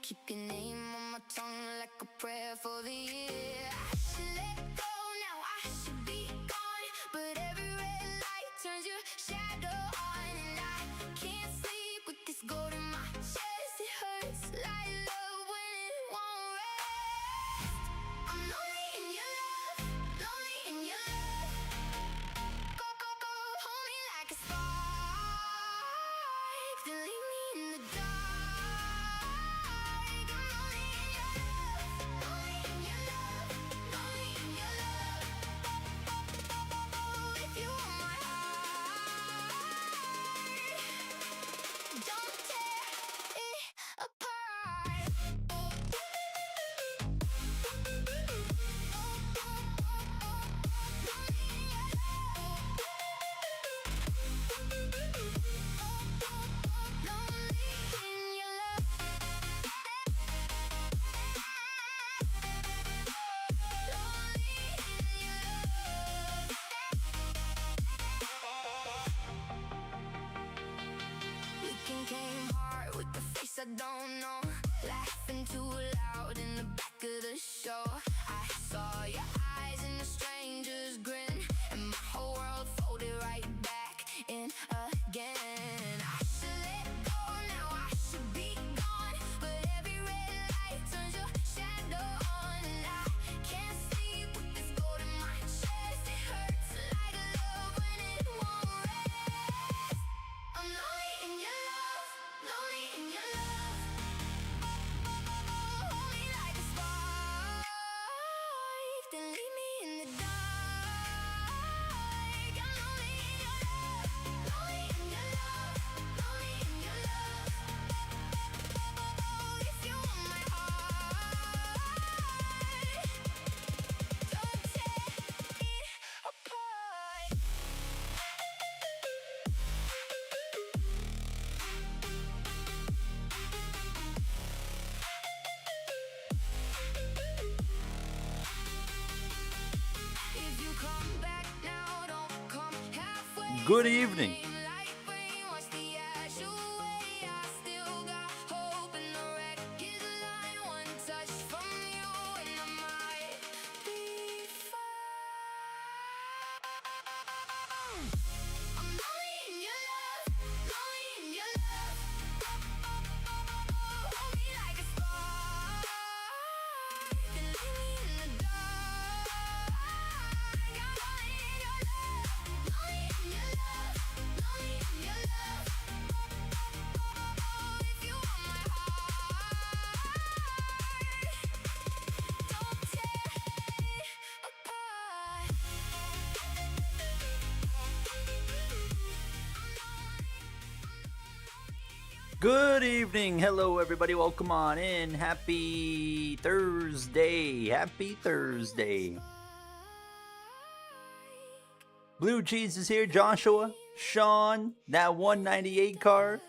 Keep your name on my tongue like a prayer for the year. I should let go now, I should be gone, but every red light turns your shadow on, and I can't sleep with this gold in my chest. It hurts like love when it won't rest. I'm lonely in your love, lonely in your love. Go, go, go, hold me like a spark, then leave me in the dark. Came hard with the face I don't know, laughing too loud in the back of the show. I saw your eyes in a stranger's grin, and my whole world folded right back in again. I should let go now, I should be gone, but every red light turns your shadow on, and I can't sleep with this gold in my chest. It hurts like love when it won't rest. I'm lonely in your love, lonely in your love. Hold me like a spark, then leave me in the dark. I'm lonely in your love, lonely in your love, lonely in your love. If you want my heart, don't tear it apart. If you come back now, don't come halfway. Good evening. Light rain, wash the ash away. I still got hope in the wreckage line. One touch from you and I might be fine. I'm lonely in your love, lonely in your love. Hold me like a spark, then leave me in the dark. I'm lonely in your love, lonely in your love, lonely in your love. If you want my heart, don't tear it apart. Good evening. Hello, everybody. Welcome on in. Happy Thursday. Happy Thursday. Blue Cheese is here. Joshua, Sean, that 198 car.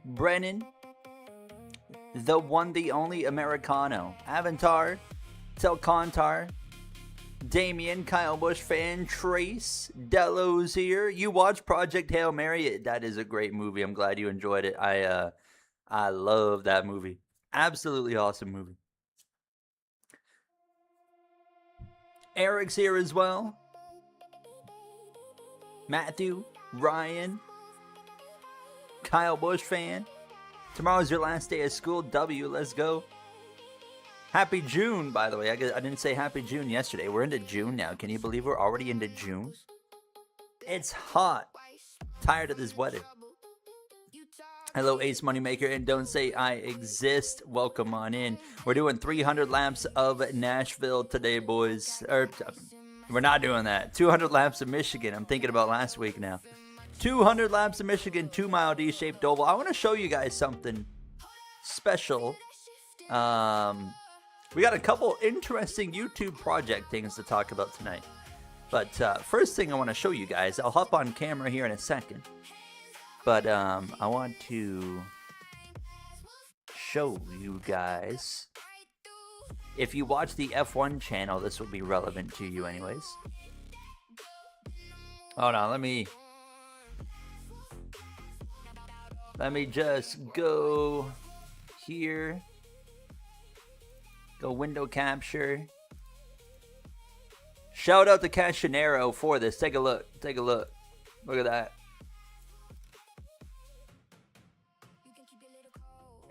Brennan, the one, the only Americano. Avantar, Telcontar, Damien, Kyle Busch fan, Trace, Delos here. You watch Project Hail Mary? That is a great movie. I'm glad you enjoyed it. I love that movie. Absolutely awesome movie. Eric's here as well. Matthew, Ryan, Kyle Busch fan. Tomorrow's your last day of school. W, let's go. Happy June, by the way. I didn't say Happy June yesterday. We're into June now. Can you believe we're already into June? It's hot. Tired of this weather. Hello, Ace Moneymaker, and don't say I exist. Welcome on in. We're doing 300 laps of Nashville today, boys. We're not doing that. 200 laps of Michigan. I'm thinking about last week now. 200 laps of Michigan, 2-mile D-shaped oval. I want to show you guys something special. We got a couple interesting YouTube project things to talk about tonight. But first thing I want to show you guys, I'll hop on camera here in a second. But I want to show you guys. If you watch the F1 channel, this will be relevant to you anyways. Hold on, let me just go here. Go window capture. Shout out to Cashinero for this. Take a look. Take a look. Look at that.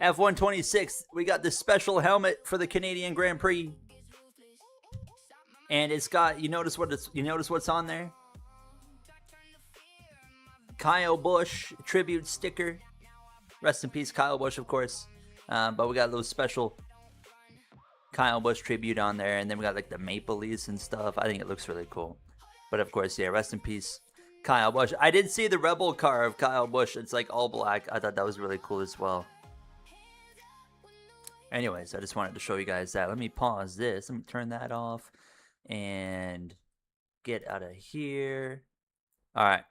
F126. We got this special helmet for the Canadian Grand Prix. And it's got, you notice what's on there? Kyle Busch tribute sticker. Rest in peace, Kyle Busch, of course. But we got those special Kyle Busch tribute on there, and then we got like the maple leaves and stuff. I think it looks really cool. But of course, yeah, rest in peace, Kyle Busch. I did see the Rebel car of Kyle Busch. It's like all black. I thought that was really cool as well. Anyways, I just wanted to show you guys that. Let me pause this. Let me turn that off and get out of here. All right.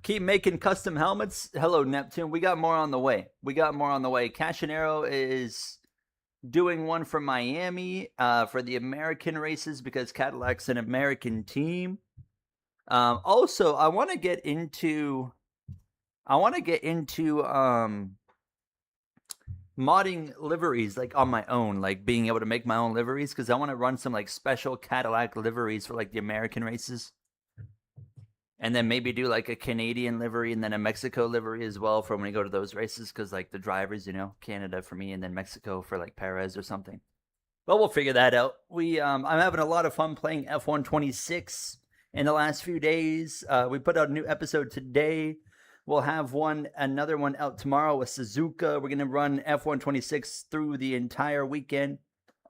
Keep making custom helmets. Hello, Neptune. We got more on the way. Cashinero is doing one for Miami for the American races because Cadillac's an American team. Also, I want to get into modding liveries like on my own, like being able to make my own liveries because I want to run some like special Cadillac liveries for like the American races. And then maybe do like a Canadian livery and then a Mexico livery as well for when we go to those races. Because like the drivers, Canada for me and then Mexico for like Perez or something. But we'll figure that out. I'm having a lot of fun playing F126 in the last few days. We put out a new episode today. We'll have another one out tomorrow with Suzuka. We're going to run F126 through the entire weekend.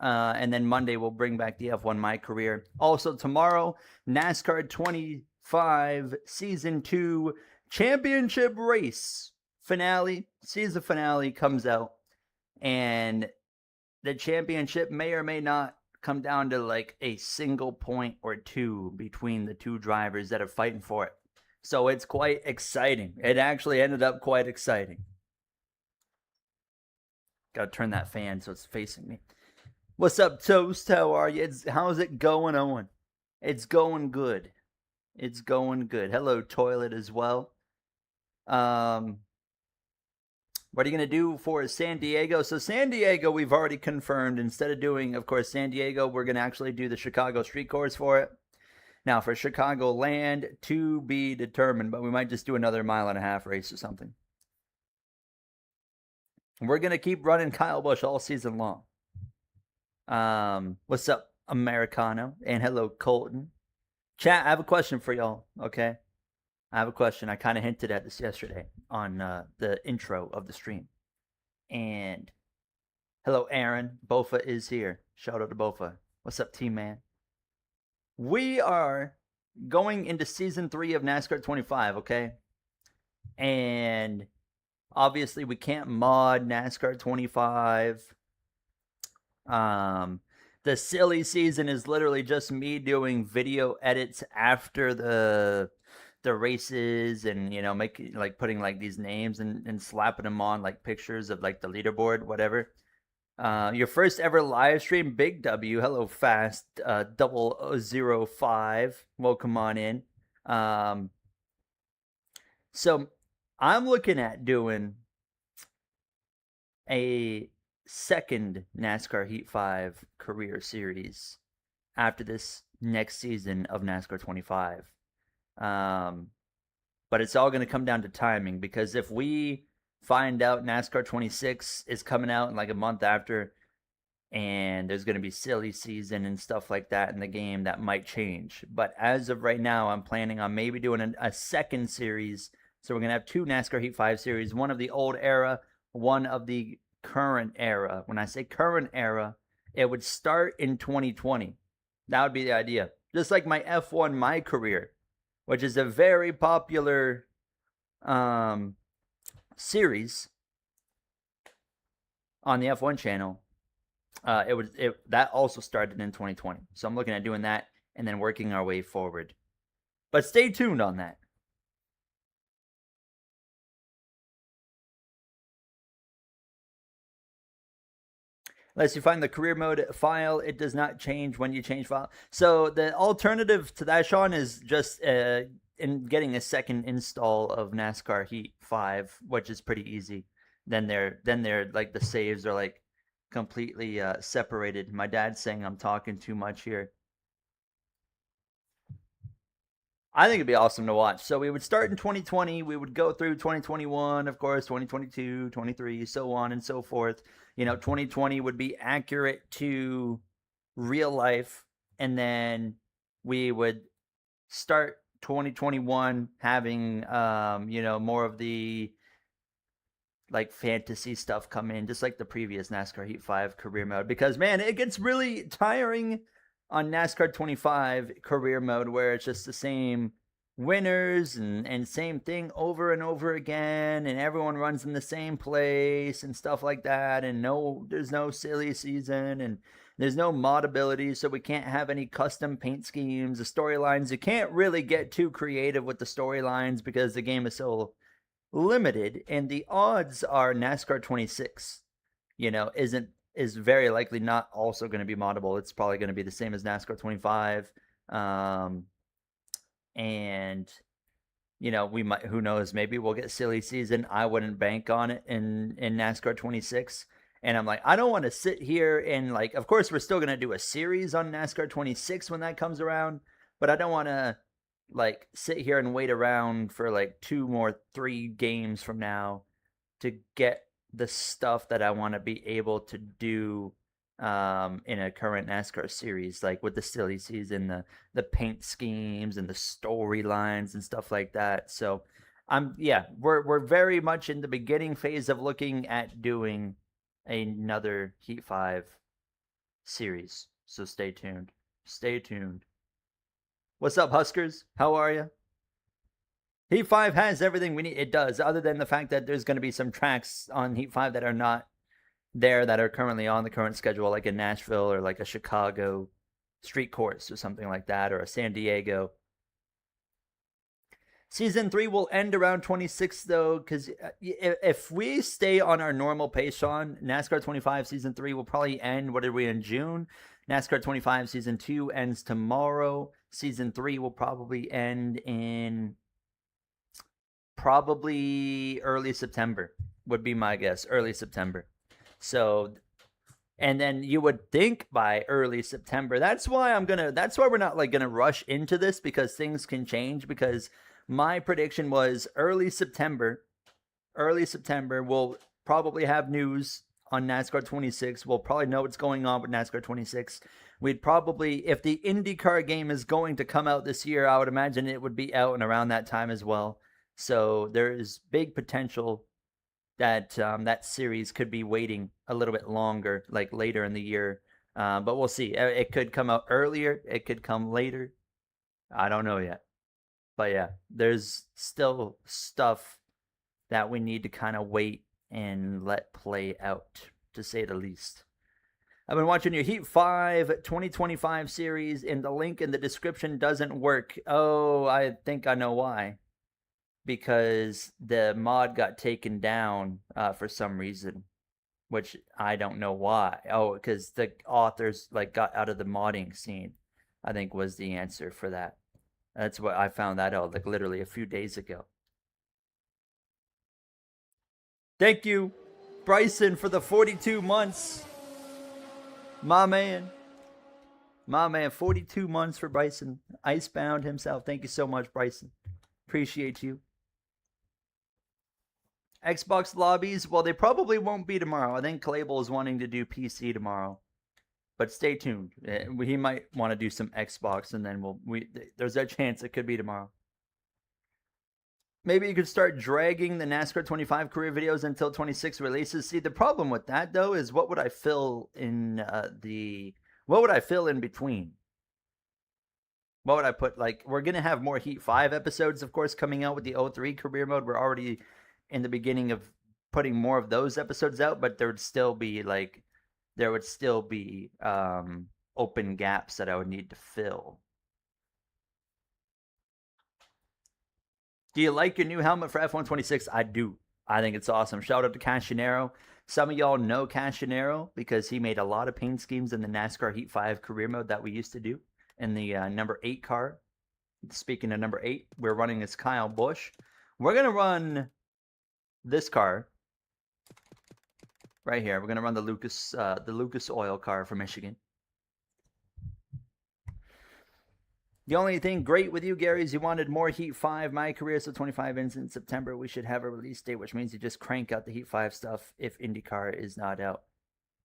And then Monday we'll bring back the F1 My Career. Also tomorrow, NASCAR 25 Season 2 Championship Race finale. Season finale comes out. And the championship may or may not come down to like a single point or two between the two drivers that are fighting for it. So it's quite exciting. It actually ended up quite exciting. Gotta turn that fan so it's facing me. What's up, Toast? How are you? How's it going, Owen? It's going good. It's going good. Hello, Toilet, as well. What are you going to do for San Diego? So San Diego, we've already confirmed. Instead of doing, of course, San Diego, we're going to actually do the Chicago Street Course for it. Now, for Chicago Land, to be determined, but we might just do another 1.5 mile race or something. We're going to keep running Kyle Busch all season long. What's up, Americano? And hello, Colton. Chat, I have a question for y'all, okay? I have a question. I kind of hinted at this yesterday on the intro of the stream. And hello, Aaron. Bofa is here. Shout out to Bofa. What's up, team man? We are going into Season 3 of NASCAR 25, okay? And obviously we can't mod NASCAR 25. The silly season is literally just me doing video edits after the races and, making like putting like these names and slapping them on like pictures of like the leaderboard, whatever. Your first ever live stream, Big W. Hello, Fast 005. Welcome on in. So I'm looking at doing a second NASCAR Heat 5 career series after this next season of NASCAR 25. But it's all going to come down to timing because if we find out NASCAR 26 is coming out in like a month after and there's going to be silly season and stuff like that in the game, that might change. But as of right now, I'm planning on maybe doing a second series. So we're going to have 2 NASCAR Heat 5 series, one of the old era, one of the current era. When I say current era, it would start in 2020. That would be the idea. Just like my F1 My Career, which is a very popular series on the F1 channel. That also started in 2020. So I'm looking at doing that and then working our way forward. But stay tuned on that. Unless you find the career mode file, it does not change when you change file. So the alternative to that, Sean, is just getting a second install of NASCAR Heat 5, which is pretty easy. Then they're like the saves are like completely separated. My dad's saying I'm talking too much here. I think it'd be awesome to watch. So we would start in 2020. We would go through 2021, of course, 2022, 23, so on and so forth. 2020 would be accurate to real life. And then we would start 2021 having, more of the like fantasy stuff come in, just like the previous NASCAR Heat 5 career mode. Because, man, it gets really tiring on NASCAR 25 career mode where it's just the same winners and same thing over and over again, and everyone runs in the same place and stuff like that, and there's no silly season, and there's no mod ability, so we can't have any custom paint schemes. The storylines, you can't really get too creative with the storylines because the game is so limited, and the odds are NASCAR 26 is very likely not also going to be moddable. It's probably going to be the same as NASCAR 25. And we might, who knows, maybe we'll get silly season. I wouldn't bank on it in NASCAR 26. And I'm like, I don't want to sit here and like, of course we're still going to do a series on NASCAR 26 when that comes around, but I don't want to like sit here and wait around for like 3 games from now to get the stuff that I want to be able to do in a current NASCAR series, like with the silly season, the paint schemes and the storylines and stuff like that. So we're very much in the beginning phase of looking at doing another Heat 5 series. So stay tuned. Stay tuned. What's up, Huskers? How are you? Heat 5 has everything we need. It does, other than the fact that there's going to be some tracks on Heat 5 that are not there that are currently on the current schedule, like in Nashville or like a Chicago street course or something like that, or a San Diego. Season 3 will end around 26, though, because if we stay on our normal pace, Sean, NASCAR 25 Season 3 will probably end, what are we, in June? NASCAR 25 Season 2 ends tomorrow. Season 3 will probably end in probably early September, would be my guess, early September. So, and then you would think by early September, that's why we're not like going to rush into this, because things can change, because my prediction was early September, we'll probably have news on NASCAR 26. We'll probably know what's going on with NASCAR 26. We'd probably, if the IndyCar game is going to come out this year, I would imagine it would be out and around that time as well. So there is big potential that that series could be waiting a little bit longer, like later in the year. But we'll see. It could come out earlier. It could come later. I don't know yet. But yeah, there's still stuff that we need to kind of wait and let play out, to say the least. I've been watching your Heat 5 2025 series, and the link in the description doesn't work. Oh, I think I know why. Because the mod got taken down for some reason, which I don't know why. Oh, because the authors like got out of the modding scene, I think was the answer for that. That's what I found that out like literally a few days ago. Thank you, Bryson, for the 42 months. My man, 42 months for Bryson. Icebound himself. Thank you so much, Bryson. Appreciate you. Xbox lobbies, well, they probably won't be tomorrow. I think Clayble is wanting to do PC tomorrow. But stay tuned. He might want to do some Xbox, and then there's a chance it could be tomorrow. Maybe you could start dragging the NASCAR 25 career videos until 26 releases. See, the problem with that, though, is what would I fill in between? What would I put? Like, we're going to have more Heat 5 episodes, of course, coming out with the 03 career mode. We're already in the beginning of putting more of those episodes out, but there would still be open gaps that I would need to fill. Do you like your new helmet for F126? I do. I think it's awesome. Shout out to Cashinero. Some of y'all know Cashinero because he made a lot of paint schemes in the NASCAR Heat 5 career mode that we used to do in the number 8 car. Speaking of number 8, we're running as Kyle Busch. We're going to run this car right here. We're going to run the Lucas Oil car for Michigan. The only thing great with you, Gary, is you wanted more Heat 5. My career is so 25 ends in September. We should have a release date, which means you just crank out the Heat 5 stuff if IndyCar is not out.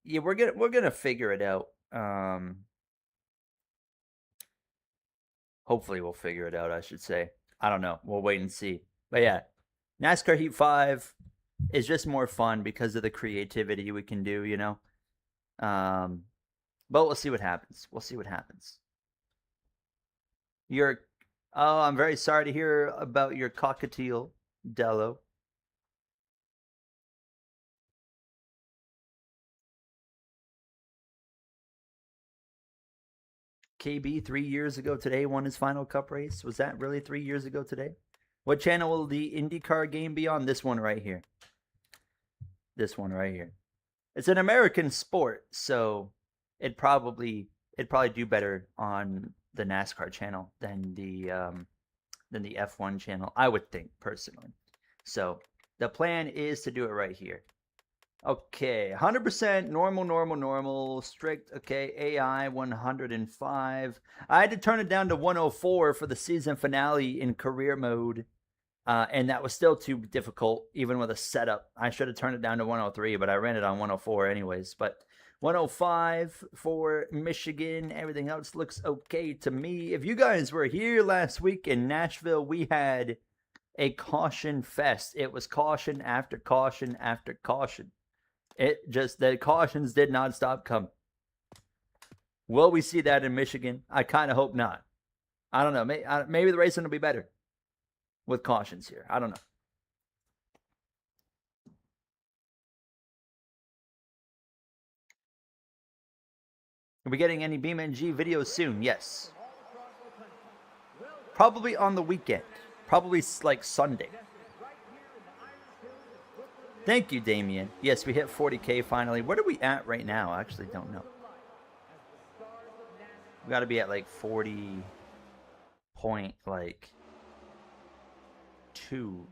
Yeah, we're gonna figure it out. Hopefully we'll figure it out, I should say. I don't know. We'll wait and see. But yeah, NASCAR Heat 5 is just more fun because of the creativity we can do, you know? But we'll see what happens. We'll see what happens. I'm very sorry to hear about your cockatiel, Dello. KB 3 years ago today won his final cup race. Was that really 3 years ago today? What channel will the IndyCar game be on? This one right here. This one right here. It's an American sport, so it'd probably do better on the NASCAR channel than the F1 channel, I would think, personally. So the plan is to do it right here. Okay, 100% normal, strict. Okay, AI 105. I had to turn it down to 104 for the season finale in career mode, and that was still too difficult, even with a setup. I should have turned it down to 103, but I ran it on 104 anyways. But 105 for Michigan. Everything else looks okay to me. If you guys were here last week in Nashville, we had a caution fest. It was caution after caution after caution. The cautions did not stop coming. Will we see that in Michigan? I kind of hope not. I don't know. Maybe the racing will be better with cautions here. I don't know. Are we getting any BeamNG videos soon? Yes. Probably on the weekend. Probably like Sunday. Thank you, Damien. Yes, we hit 40K finally. What are we at right now? I actually don't know. We got to be at like 40 point like 2.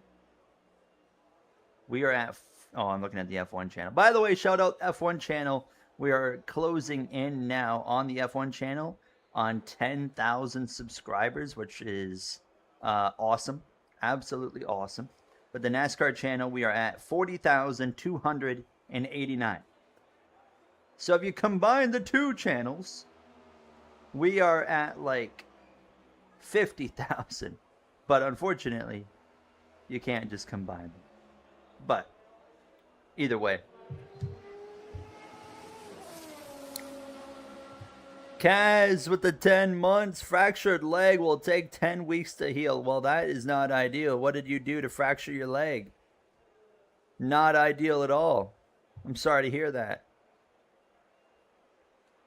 We are at I'm looking at the F1 channel. By the way, shout out F1 channel. We are closing in now on the F1 channel on 10,000 subscribers, which is awesome. Absolutely awesome. But the NASCAR channel, we are at 40,289. So if you combine the two channels, we are at like 50,000. But unfortunately, you can't just combine them. But either way. Kaz with the 10 months. Fractured leg will take 10 weeks to heal. Well, that is not ideal. What did you do to fracture your leg? Not ideal at all. I'm sorry to hear that.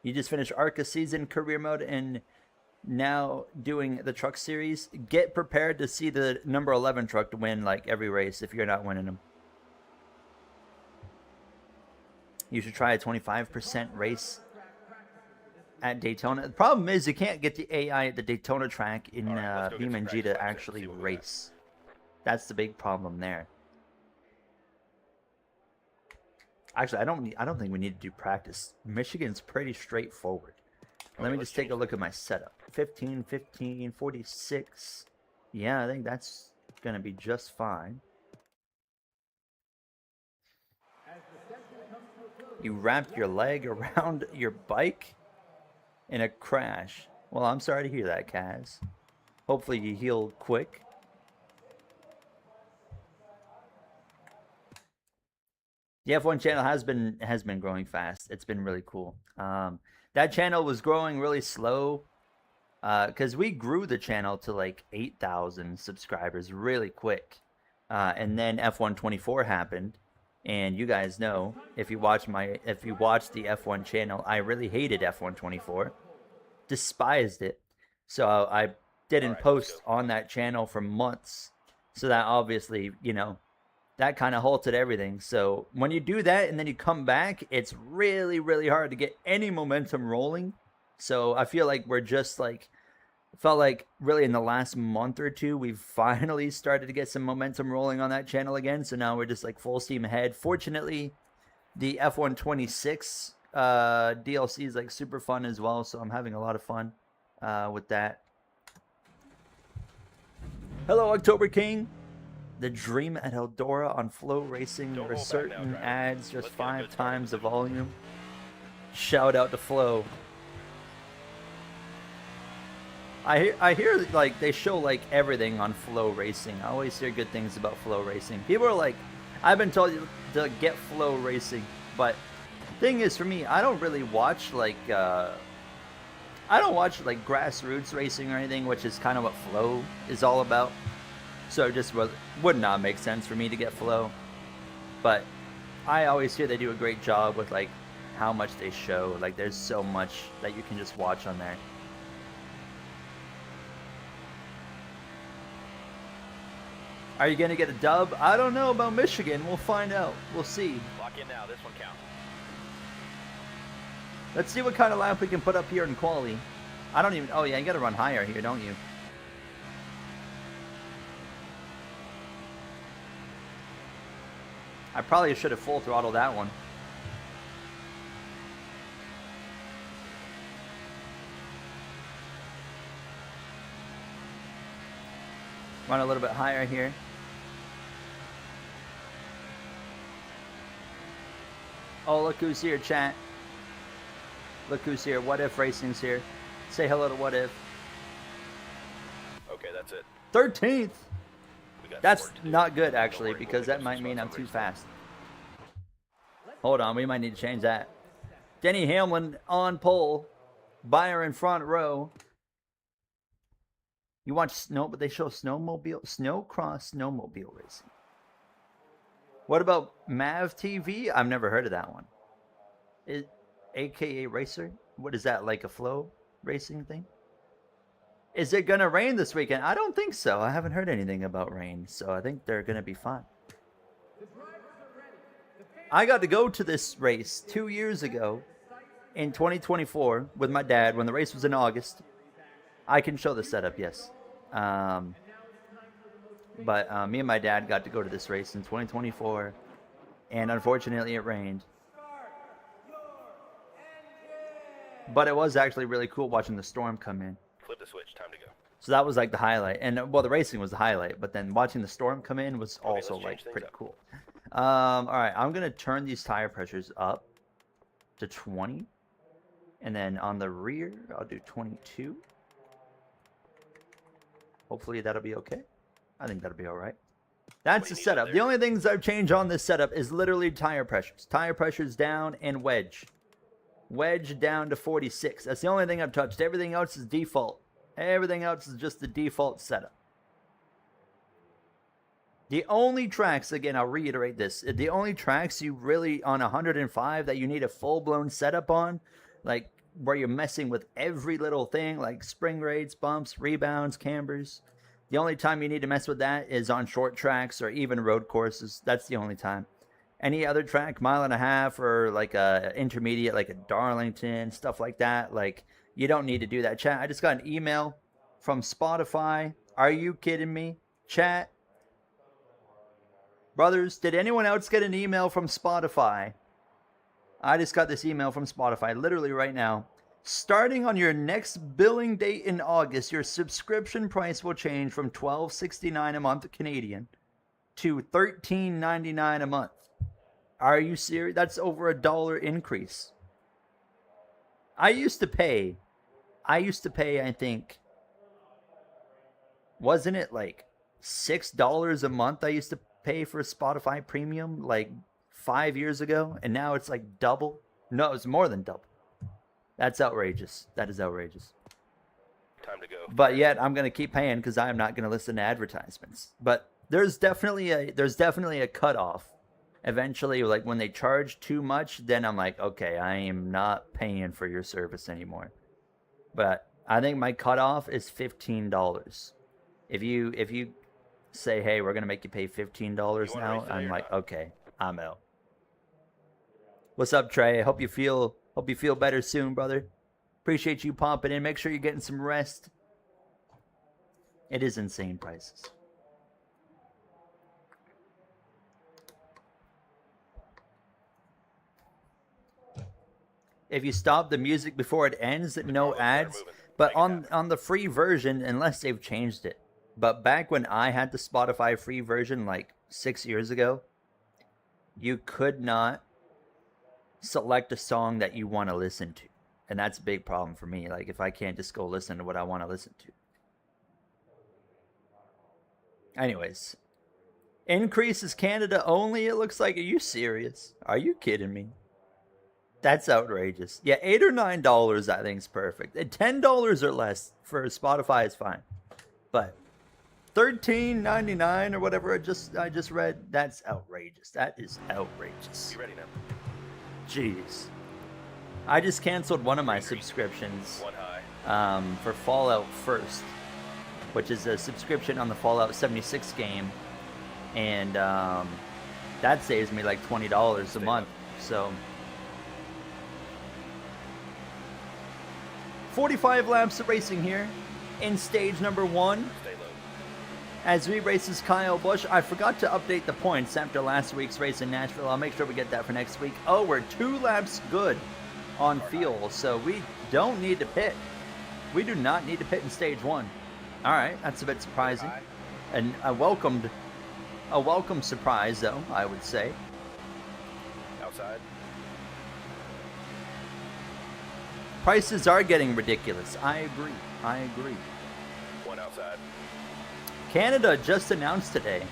You just finished ARCA season career mode and now doing the truck series. Get prepared to see the number 11 truck to win like every race if you're not winning them. You should try a 25% race at Daytona. The problem is you can't get the AI at the Daytona track in BeamNG to actually race. That's the big problem there. Actually, I don't think we need to do practice. Michigan's pretty straightforward. Let me just take a look at my setup. 15, 15, 46. Yeah, I think that's going to be just fine. You wrapped your leg around your bike in a crash. Well, I'm sorry to hear that, Kaz. Hopefully you heal quick. The F1 channel has been growing fast. It's been really cool. That channel was growing really slow because we grew the channel to like 8,000 subscribers really quick. And then F1 24 happened. And you guys know, if you watch the F1 channel, I really hated F1 24, despised it. So I didn't post on that channel for months. So that obviously, you know, that kind of halted everything. So when you do that and then you come back, it's really, really hard to get any momentum rolling. So I feel like we're just like Felt like really in the last month or two, we've finally started to get some momentum rolling on that channel again. So now we're just like full steam ahead. Fortunately, the F126 DLC is like super fun as well. So I'm having a lot of fun with that. Hello, October King. The dream at Eldora on Flow Racing. There are certain ads just 5 times the volume. Shout out to Flow. I hear like they show like everything on Flow Racing. I always hear good things about Flow Racing. People are like, I've been told to get Flow Racing, but thing is for me, I don't really watch like grassroots racing or anything, which is kind of what Flow is all about. So it just would not make sense for me to get Flow. But I always hear they do a great job with like how much they show. Like there's so much that you can just watch on there. Are you going to get a dub? I don't know about Michigan. We'll find out. We'll see. Lock in now. This one counts. Let's see what kind of lap we can put up here in quali. I don't even... Oh, yeah, you got to run higher here, don't you? I probably should have full throttled that one. Run a little bit higher here. Oh, look who's here, chat. Look who's here. What If Racing's here. Say hello to What If. Okay, that's it. 13th. That's 42. not good, actually, because that might mean I'm too fast. Hold on, we might need to change that. Denny Hamlin on pole. Buyer in front row. You watch snow, but they show snowcross snowmobile racing. What about Mav TV? I've never heard of that one. AKA Racer? What is that, like a Flow racing thing? Is it going to rain this weekend? I don't think so. I haven't heard anything about rain, so I think they're going to be fine. I got to go to this race 2 years ago in 2024 with my dad when the race was in August. I can show the setup, yes. But me and my dad got to go to this race in 2024, and unfortunately it rained. But it was actually really cool watching the storm come in. Flip the switch. Time to go. So that was like the highlight. And well, the racing was the highlight, but then watching the storm come in was also like pretty cool. All right, I'm going to turn these tire pressures up to 20. And then on the rear, I'll do 22. Hopefully that'll be okay. I think that'll be all right. That's the setup. The only things I've changed on this setup is literally tire pressures. Tire pressures down and wedge. Wedge down to 46. That's the only thing I've touched. Everything else is default. Everything else is just the default setup. The only tracks, again, I'll reiterate this. The only tracks you really, on 105, that you need a full-blown setup on, like where you're messing with every little thing, like spring rates, bumps, rebounds, cambers. The only time you need to mess with that is on short tracks or even road courses. That's the only time. Any other track, mile and a half, or like a intermediate, like a Darlington, stuff like that, like you don't need to do that. Chat, I just got an email from Spotify. Are you kidding me? Chat. Brothers, did anyone else get an email from Spotify? I just got this email from Spotify literally right now. Starting on your next billing date in August, your subscription price will change from $12.69 a month Canadian to $13.99 a month. Are you serious? That's over $1 increase. I used to pay, I think, wasn't it like $6 a month I used to pay for Spotify Premium like 5 years ago, and now it's like double. No, it's more than double. That's outrageous. That is outrageous. Time to go. But yet I'm gonna keep paying because I'm not gonna listen to advertisements. But there's definitely a cutoff. Eventually, like when they charge too much, then I'm like, okay, I am not paying for your service anymore. But I think my cutoff is $15. If you say, hey, we're gonna make you pay $15 now, I'm like, okay, I'm out. What's up, Trey? I hope you feel better soon, brother. Appreciate you popping in. Make sure you're getting some rest. It is insane prices. If you stop the music before it ends, no ads. But on the free version, unless they've changed it. But back when I had the Spotify free version, like 6 years ago, you could not select a song that you want to listen to. And that's a big problem for me. Like, if I can't just go listen to what I want to listen to. Anyways. Increases Canada only, it looks like. Are you serious? Are you kidding me? That's outrageous. Yeah, $8 or $9 I think is perfect. And $10 or less for Spotify is fine. But $13.99 or whatever I just read, that's outrageous. That is outrageous. You ready now? Jeez. I just canceled one of my subscriptions One high. for Fallout First, which is a subscription on the Fallout 76 game. And that saves me like $20 a month. So 45 laps of racing here in stage number 1. Stay low. As we races Kyle Busch. I forgot to update the points after last week's race in Nashville. I'll make sure we get that for next week. Oh, we're 2 laps good on fuel, so we don't need to pit. We do not need to pit in stage 1. All right, that's a bit surprising. And a welcome surprise, though, I would say. Outside. Prices are getting ridiculous. I agree. One outside. Canada just announced today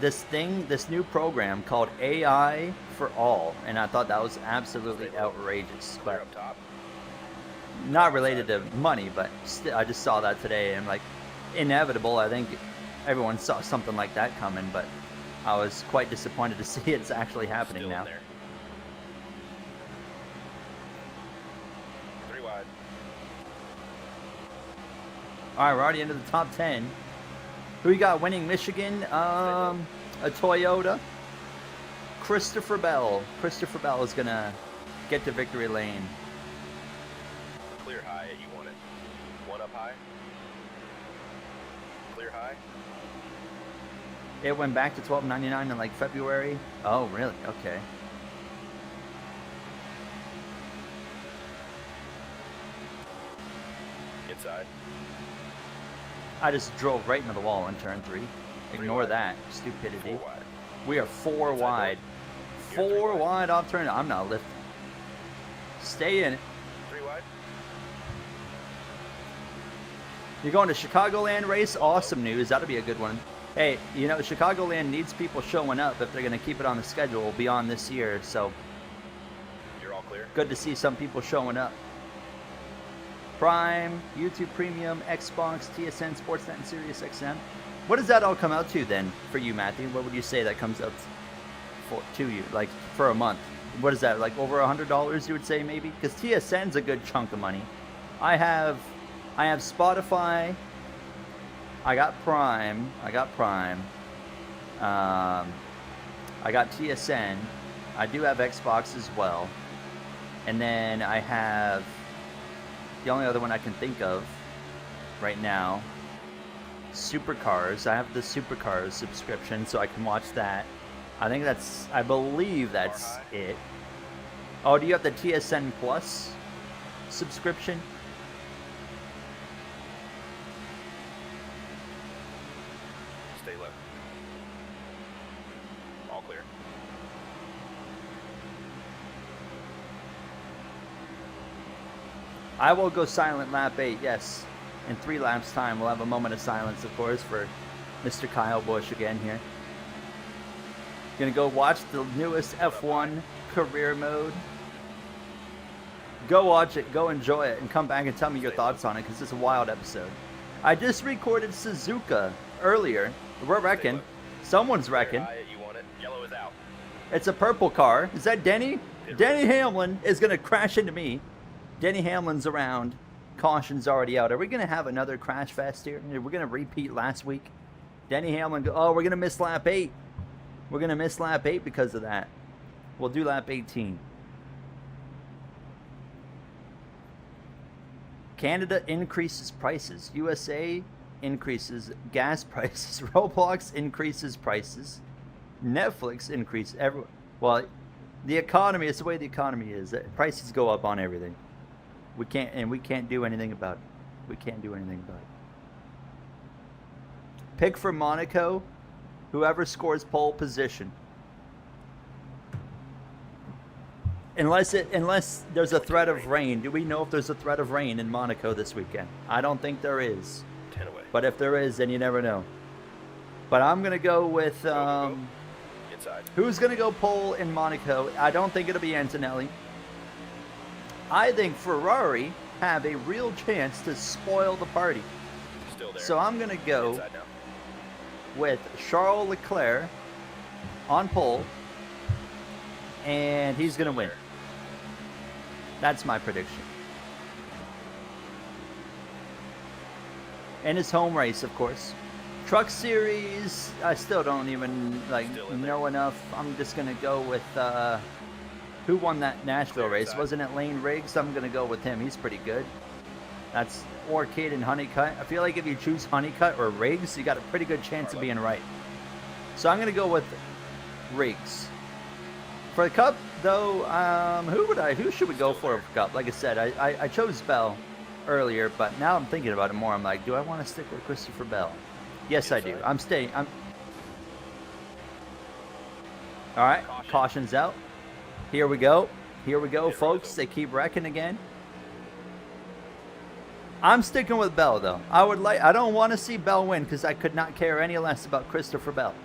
this new program called AI for All, and I thought that was absolutely outrageous. Clear But up top. not related to money, but I just saw that today, and like inevitable. I think everyone saw something like that coming, but I was quite disappointed to see it's actually happening Still now. in there. 3 wide. All right, we're already into the top 10. Who you got winning Michigan? A Toyota. Christopher Bell. Christopher Bell is gonna get to victory lane. Clear high. You want it. One up high. Clear high. It went back to $12.99 in like February. Oh, really? Okay. Inside. I just drove right into the wall in turn 3. Ignore wide. that stupidity. 4 wide. We are 4 Inside wide. door. You're 3 4 wide. wide off turn. I'm not lifting. Stay in it. 3 wide. You're going to Chicagoland race? Awesome news. That'll be a good one. Hey, you know, Chicagoland needs people showing up if they're going to keep it on the schedule beyond this year. So You're all clear. good to see some people showing up. Prime, YouTube Premium, Xbox, TSN, Sportsnet, and Sirius XM. What does that all come out to then for you, Matthew? What would you say that comes out to you, like for a month? What is that, like over $100 you would say maybe? Because TSN's a good chunk of money. I have Spotify. I got Prime. I got TSN. I do have Xbox as well. And then I have the only other one I can think of right now, Supercars. I have the Supercars subscription, so I can watch that. I believe that's it. Oh, do you have the TSN Plus subscription? Stay low. All clear. I will go silent lap 8, yes. In 3 laps time, we'll have a moment of silence, of course, for Mr. Kyle Busch again here. Gonna go watch the newest F1 career mode. Go watch it, go enjoy it, and come back and tell me your thoughts on it, because it's a wild episode. I just recorded Suzuka earlier. We're wrecking. Someone's wrecking. Clear high. You want it. Yellow is out. It's a purple car. Is that Denny? Denny Hamlin is gonna crash into me. Denny Hamlin's around. Caution's already out. Are we going to have another crash fest here? We're going to repeat last week. Denny Hamlin. Oh, we're going to miss lap 8. We're going to miss lap 8 because of that. We'll do lap 18. Canada increases prices. USA increases gas prices. Roblox increases prices. Netflix increases. Well, the economy is the way the economy is. Prices go up on everything. We can't do anything about it. We can't do anything about it. Pick for Monaco, whoever scores pole position. Unless there's a threat of rain. Do we know if there's a threat of rain in Monaco this weekend? I don't think there is. 10 away. But if there is, then you never know. But I'm going to go with... Go. Inside. Who's going to go pole in Monaco? I don't think it'll be Antonelli. I think Ferrari have a real chance to spoil the party. Still there. So I'm going to go Inside now. with Charles Leclerc on pole. And he's going to win. That's my prediction. And his home race, of course. Truck Series, I still don't even know enough. I'm just going to go with who won that Nashville race. Wasn't it Lane Riggs? I'm going to go with him. He's pretty good. That's or Caden Honeycutt. I feel like if you choose Honeycutt or Riggs, you got a pretty good chance of being right. So I'm going to go with Riggs. For the Cup, though, who should we go for Cup? Like I said, I chose Bell earlier, but now I'm thinking about it more. I'm like, do I want to stick with Christopher Bell? Yes, I do. I'm staying. All right, caution's out. Here we go. Here we go, folks. They keep wrecking again. I'm sticking with Bell, though. I don't want to see Bell win because I could not care any less about Christopher Bell.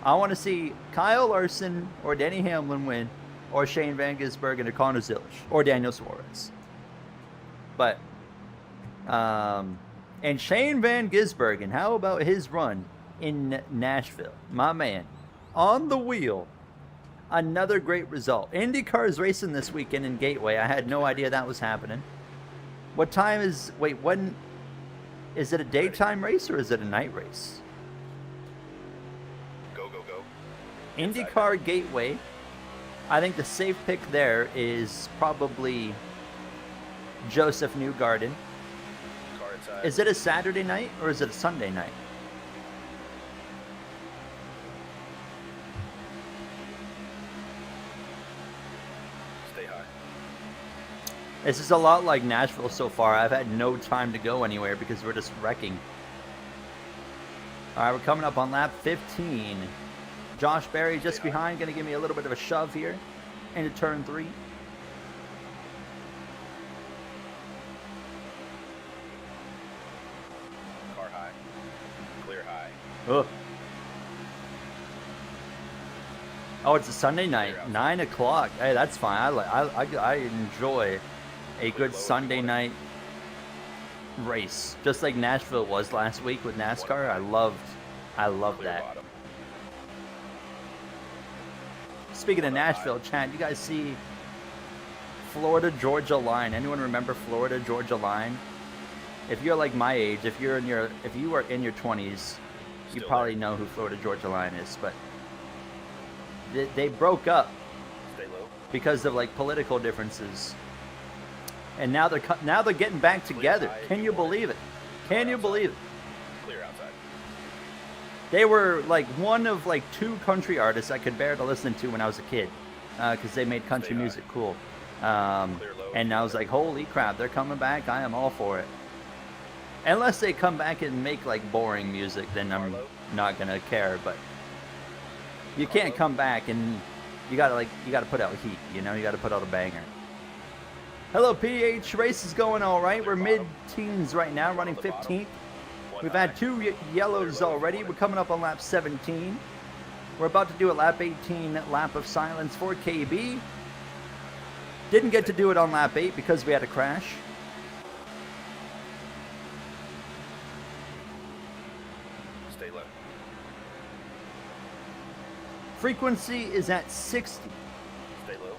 I want to see Kyle Larson or Denny Hamlin win, or Shane Van Gisbergen or Connor Zilisch or Daniel Suarez. But, and Shane Van Gisbergen, how about his run in Nashville? My man, on the wheel. Another great result. IndyCar is racing this weekend in Gateway. I had no idea that was happening. What time is, when, is it a daytime race or is it a night race? IndyCar Gateway. I think the safe pick there is probably Joseph Newgarden. Is it a Saturday night or is it a Sunday night? Stay high. This is a lot like Nashville so far. I've had no time to go anywhere because we're just wrecking. All right, we're coming up on lap 15. Josh Berry just behind, going to give me a little bit of a shove here into turn 3. Car high. Clear high. Ugh. Oh, it's a Sunday night, 9 o'clock. Hey, that's fine. I enjoy a good Sunday night race, just like Nashville was last week with NASCAR. I loved that. Speaking of Nashville, chat, you guys see Florida Georgia line? Anyone remember Florida Georgia line? If you're like my age, if you are in your 20s, you probably know who Florida Georgia line is. But they broke up because of like political differences, and now they're getting back together. Can you believe it? Can you believe it? They were like one of like 2 country artists I could bear to listen to when I was a kid, because they made country music cool. And I was like, holy crap, they're coming back. I am all for it. Unless they come back and make like boring music, then I'm not gonna care. But you can't come back and you gotta put out heat. You know, you gotta put out a banger. Hello, PH. Race is going all right. We're mid-teens right now, running 15th. We've had 2 yellows already. We're coming up on lap 17. We're about to do a lap 18 lap of silence for KB. Didn't get to do it on lap 8 because we had a crash. Stay low. Frequency is at 60. Stay low.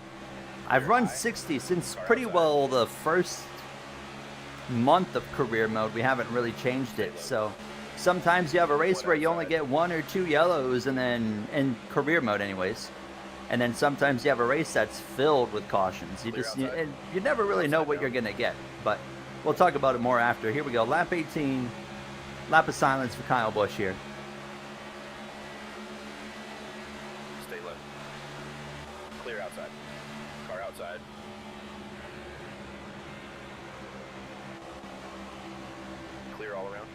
I've run 60 since pretty well the first month of career mode. We haven't really changed it. So sometimes you have a race where you only get 1 or 2 yellows, and then in career mode anyways. And then sometimes you have a race that's filled with cautions. You never really know what you're gonna get. But We'll talk about it more after. Here we go. Lap 18. Lap of silence for Kyle Busch here. Stay low. Clear outside. Car outside. Clear all around.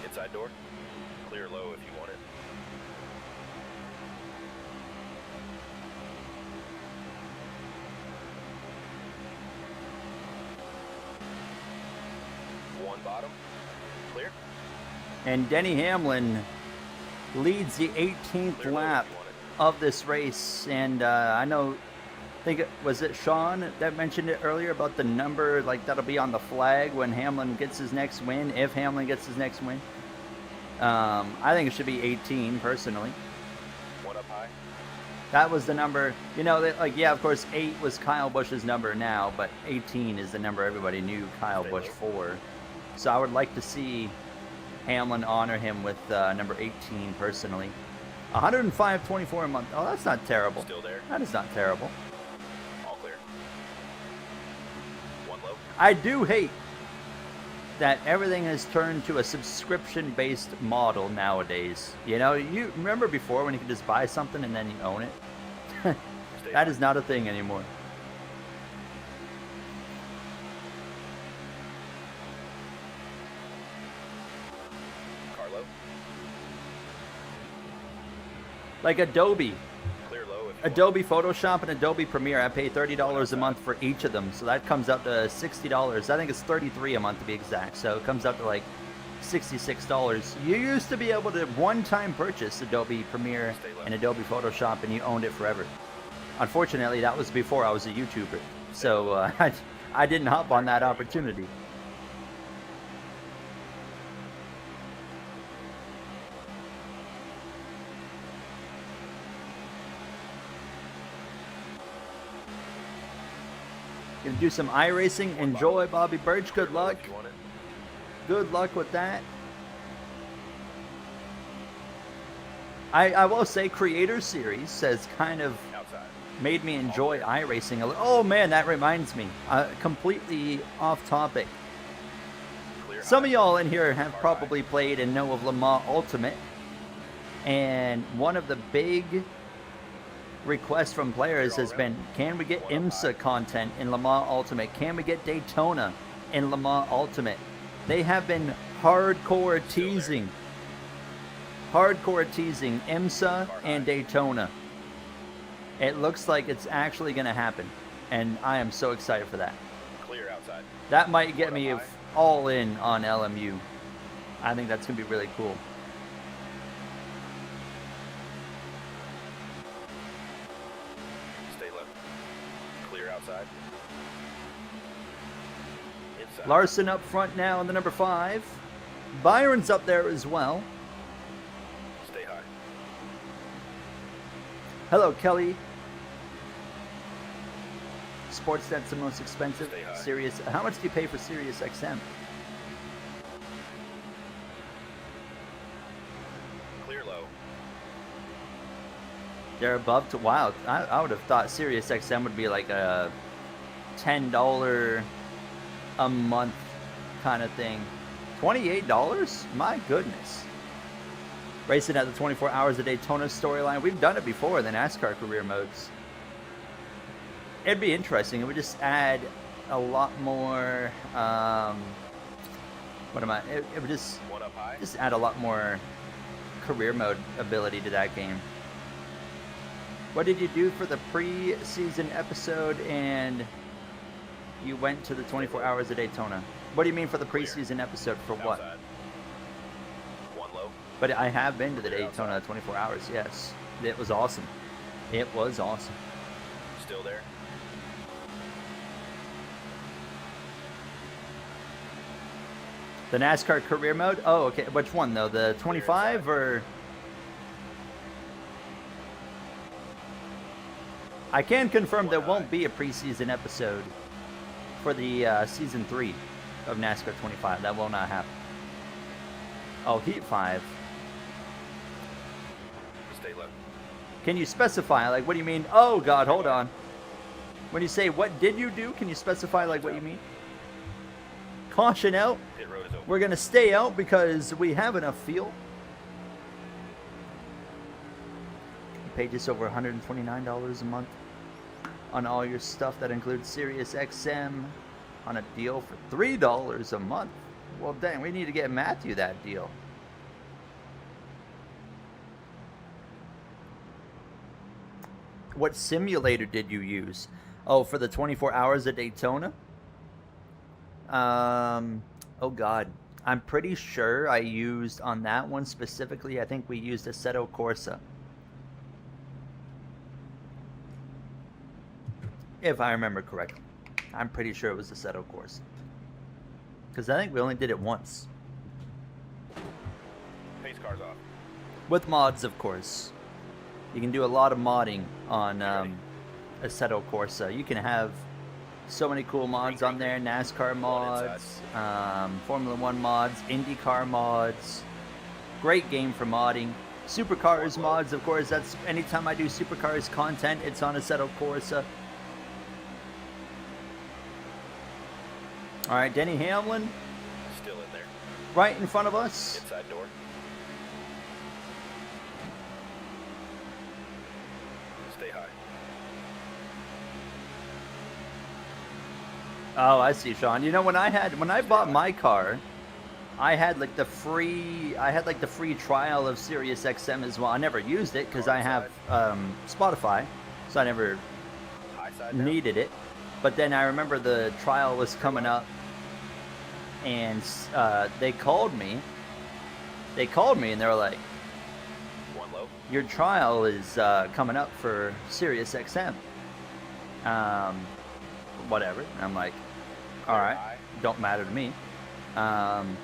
Inside door. Clear low if you want it. One bottom. Clear. And Denny Hamlin leads the 18th Clear low lap if you want it. of this race. And I know, was it Sean that mentioned it earlier about the number, like that'll be on the flag when Hamlin gets his next win, if Hamlin gets his next win. I think it should be 18 personally. One up high. That was the number, you know, like, yeah, of course, 8 was Kyle Busch's number now, but 18 is the number everybody knew Kyle Stay Busch low. for. So I would like to see Hamlin honor him with number 18 personally. 105.24 a month. Oh, that's not terrible. Still there. That is not terrible. All clear. One low. I do hate that everything has turned to a subscription-based model nowadays. You know, you remember before when you could just buy something and then you own it? Stay That high. is not a thing anymore. Car low. Like Adobe. Clear low if you want. Adobe Photoshop and Adobe Premiere, I pay $30 a month for each of them. So that comes up to $60. I think it's $33 a month to be exact. So it comes up to like $66. You used to be able to one-time purchase Adobe Premiere and Adobe Photoshop and you owned it forever. Unfortunately, that was before I was a YouTuber. So I didn't hop on that opportunity. Gonna do some iRacing. Enjoy, Bobby Birch. Good Clear low luck. if you want it. Good luck with that. I will say Creator Series has kind of Outside. made me enjoy iRacing a little. Oh man, that reminds me. Completely off topic. Clear Some high. of y'all in here have probably played and know of Le Mans Ultimate. And one of the big requests from players has been, can we get IMSA content in Le Mans Ultimate? Can we get Daytona in Le Mans Ultimate? They have been hardcore teasing IMSA and Daytona. It looks like it's actually going to happen, and I am so excited for that. Clear outside. That might get me all in on LMU. I think that's going to be really cool. Stay low. Clear outside. Inside. Larson up front now in the number 5. Byron's up there as well. Stay high. Hello, Kelly. Sportsnet's the most expensive. Stay high. Sirius. How much do you pay for Sirius XM? Clear low. They're above to. Wow, I would have thought Sirius XM would be like a $10 a month kind of thing. $28? My goodness. Racing at the 24 Hours a Daytona storyline. We've done it before in the NASCAR career modes. It'd be interesting. It would just add a lot more. It would just One up high. add a lot more career mode ability to that game. What did you do for the pre-season episode and you went to the 24 Hours of Daytona? What do you mean for the preseason episode? For what? Outside. One low. But I have been to the Clear Daytona outside. 24 Hours, yes. It was awesome. It was awesome. Still there. The NASCAR career mode? Oh, okay. Which one though? The 25 or? I can confirm there won't be a preseason episode for the season 3 of NASCAR 25. That will not happen. Oh, Heat 5. Stay low. Can you specify? Like, what do you mean? Oh, God, hold on. When you say, what did you do? Can you specify, like, what you mean? Caution out. Pit road is open. We're going to stay out because we have enough fuel. You pay just over $129 a month on all your stuff. That includes Sirius XM on a deal for $3 a month. Well, dang, we need to get Matthew that deal. What simulator did you use? Oh, for the 24 hours at Daytona? Oh God. I'm pretty sure I used on that one specifically, I think we used Assetto Corsa. If I remember correctly. I'm pretty sure it was Assetto Corsa. Because I think we only did it once. Pace car's off. With mods, of course. You can do a lot of modding on Assetto Corsa. You can have so many cool mods on there. NASCAR mods, Formula 1 mods, IndyCar mods. Great game for modding. Supercars mods, of course. That's anytime I do Supercars content, it's on Assetto Corsa. All right, Denny Hamlin, Still in there. right in front of us. Inside door. Stay high. Oh, I see, Sean. You know, when I bought my car, I had like the free trial of Sirius XM as well. I never used it because I have Spotify, so I never High side down. needed it. But then I remember the trial was coming up, and they called me. They called me and they were like, One low. "Your trial is coming up for Sirius XM." Whatever. And I'm like, "All right, don't matter to me." And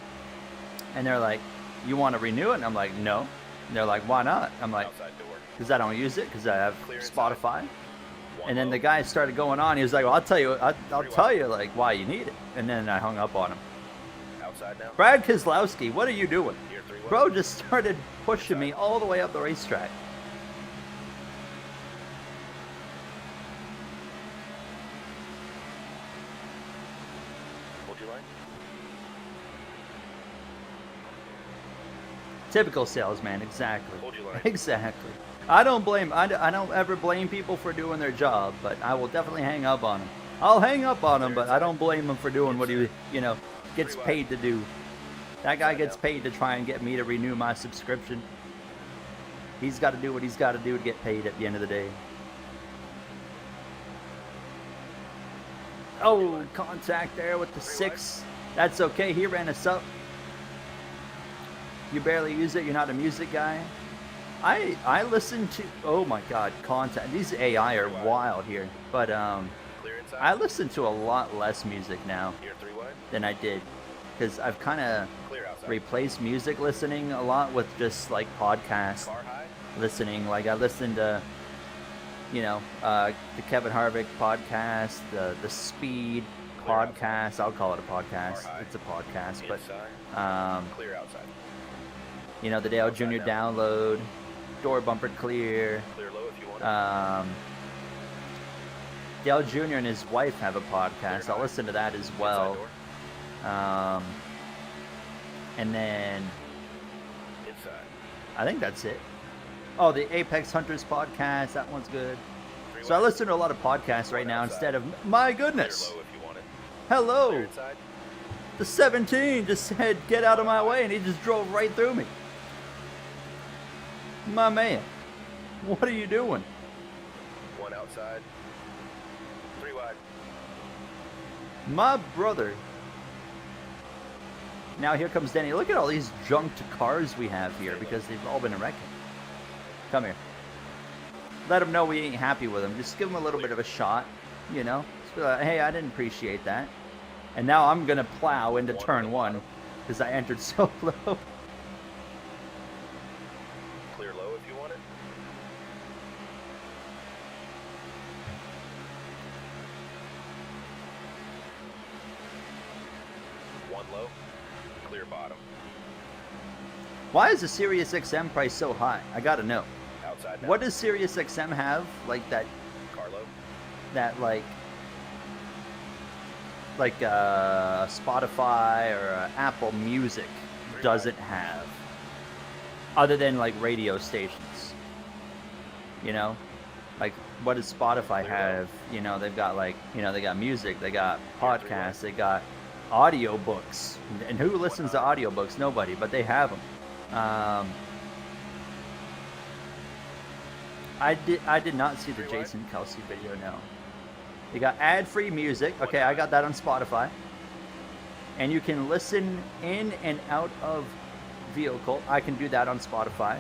they're like, "You want to renew it?" And I'm like, "No." And they're like, "Why not?" I'm like, Outside door. "Because I don't use it. Because I have Clear inside. Spotify." One And then low. the guy started going on. He was like, "Well, I'll tell you like why you need it." And then I hung up on him. Outside now. Brad Keselowski, what are you doing? Here 3 Bro just started pushing me all the way up the racetrack. Hold your line. Typical salesman, exactly. Hold your line. Exactly. I don't ever blame people for doing their job, but I will definitely hang up on them. I'll hang up on him, but I don't blame him for doing what he, gets paid to do. That guy gets paid to try and get me to renew my subscription. He's got to do what he's got to do to get paid at the end of the day. Oh, contact there with the 6. That's okay. He ran us up. You barely use it. You're not a music guy. I listen to, oh my God, contact. These AI are wild here. But Clear inside. I listen to a lot less music now Here 3 wide. than I did, because I've kind of Clear outside. replaced music listening a lot with just like podcast Car high. listening. Like I listen to, the Kevin Harvick podcast, the Speed podcast. I'll call it a podcast. It's a podcast, but Inside. Clear outside. the Dale Jr. download, door bumper clear. Clear low if you want it. Dale Jr. and his wife have a podcast. I'll listen to that as well. Inside door. And then Inside. I think that's it. Oh, the Apex Hunters podcast. That one's good. 3 So I wide. listen to a lot of podcasts right now instead of, my Clear goodness. low if you want it. Hello. Clear inside. The 17 just said, get out of my way, and he just drove right through me. My man, what are you doing? 1 outside. 3 wide. My brother. Now here comes Denny. Look at all these junked cars we have here because they've all been wrecking. Come here. Let him know we ain't happy with him. Just give him a little bit of a shot, Just be like, hey, I didn't appreciate that. And now I'm going to plow into turn 1 because I entered so low. Clear low if you want it. One low. Clear bottom. Why is the Sirius XM price so high? I gotta know. Outside now. What does Sirius XM have? Like Carlo. that Spotify or Apple Music doesn't have, other than like radio stations. You know, like what does Spotify have? You know, they've got they got music, they got podcasts, they got audiobooks. And who listens to audiobooks? Nobody, but they have them. I did not see the Jason Kelsey video. No. You got ad-free music. Okay, I got that on Spotify. And you can listen in and out of vehicle. I can do that on Spotify.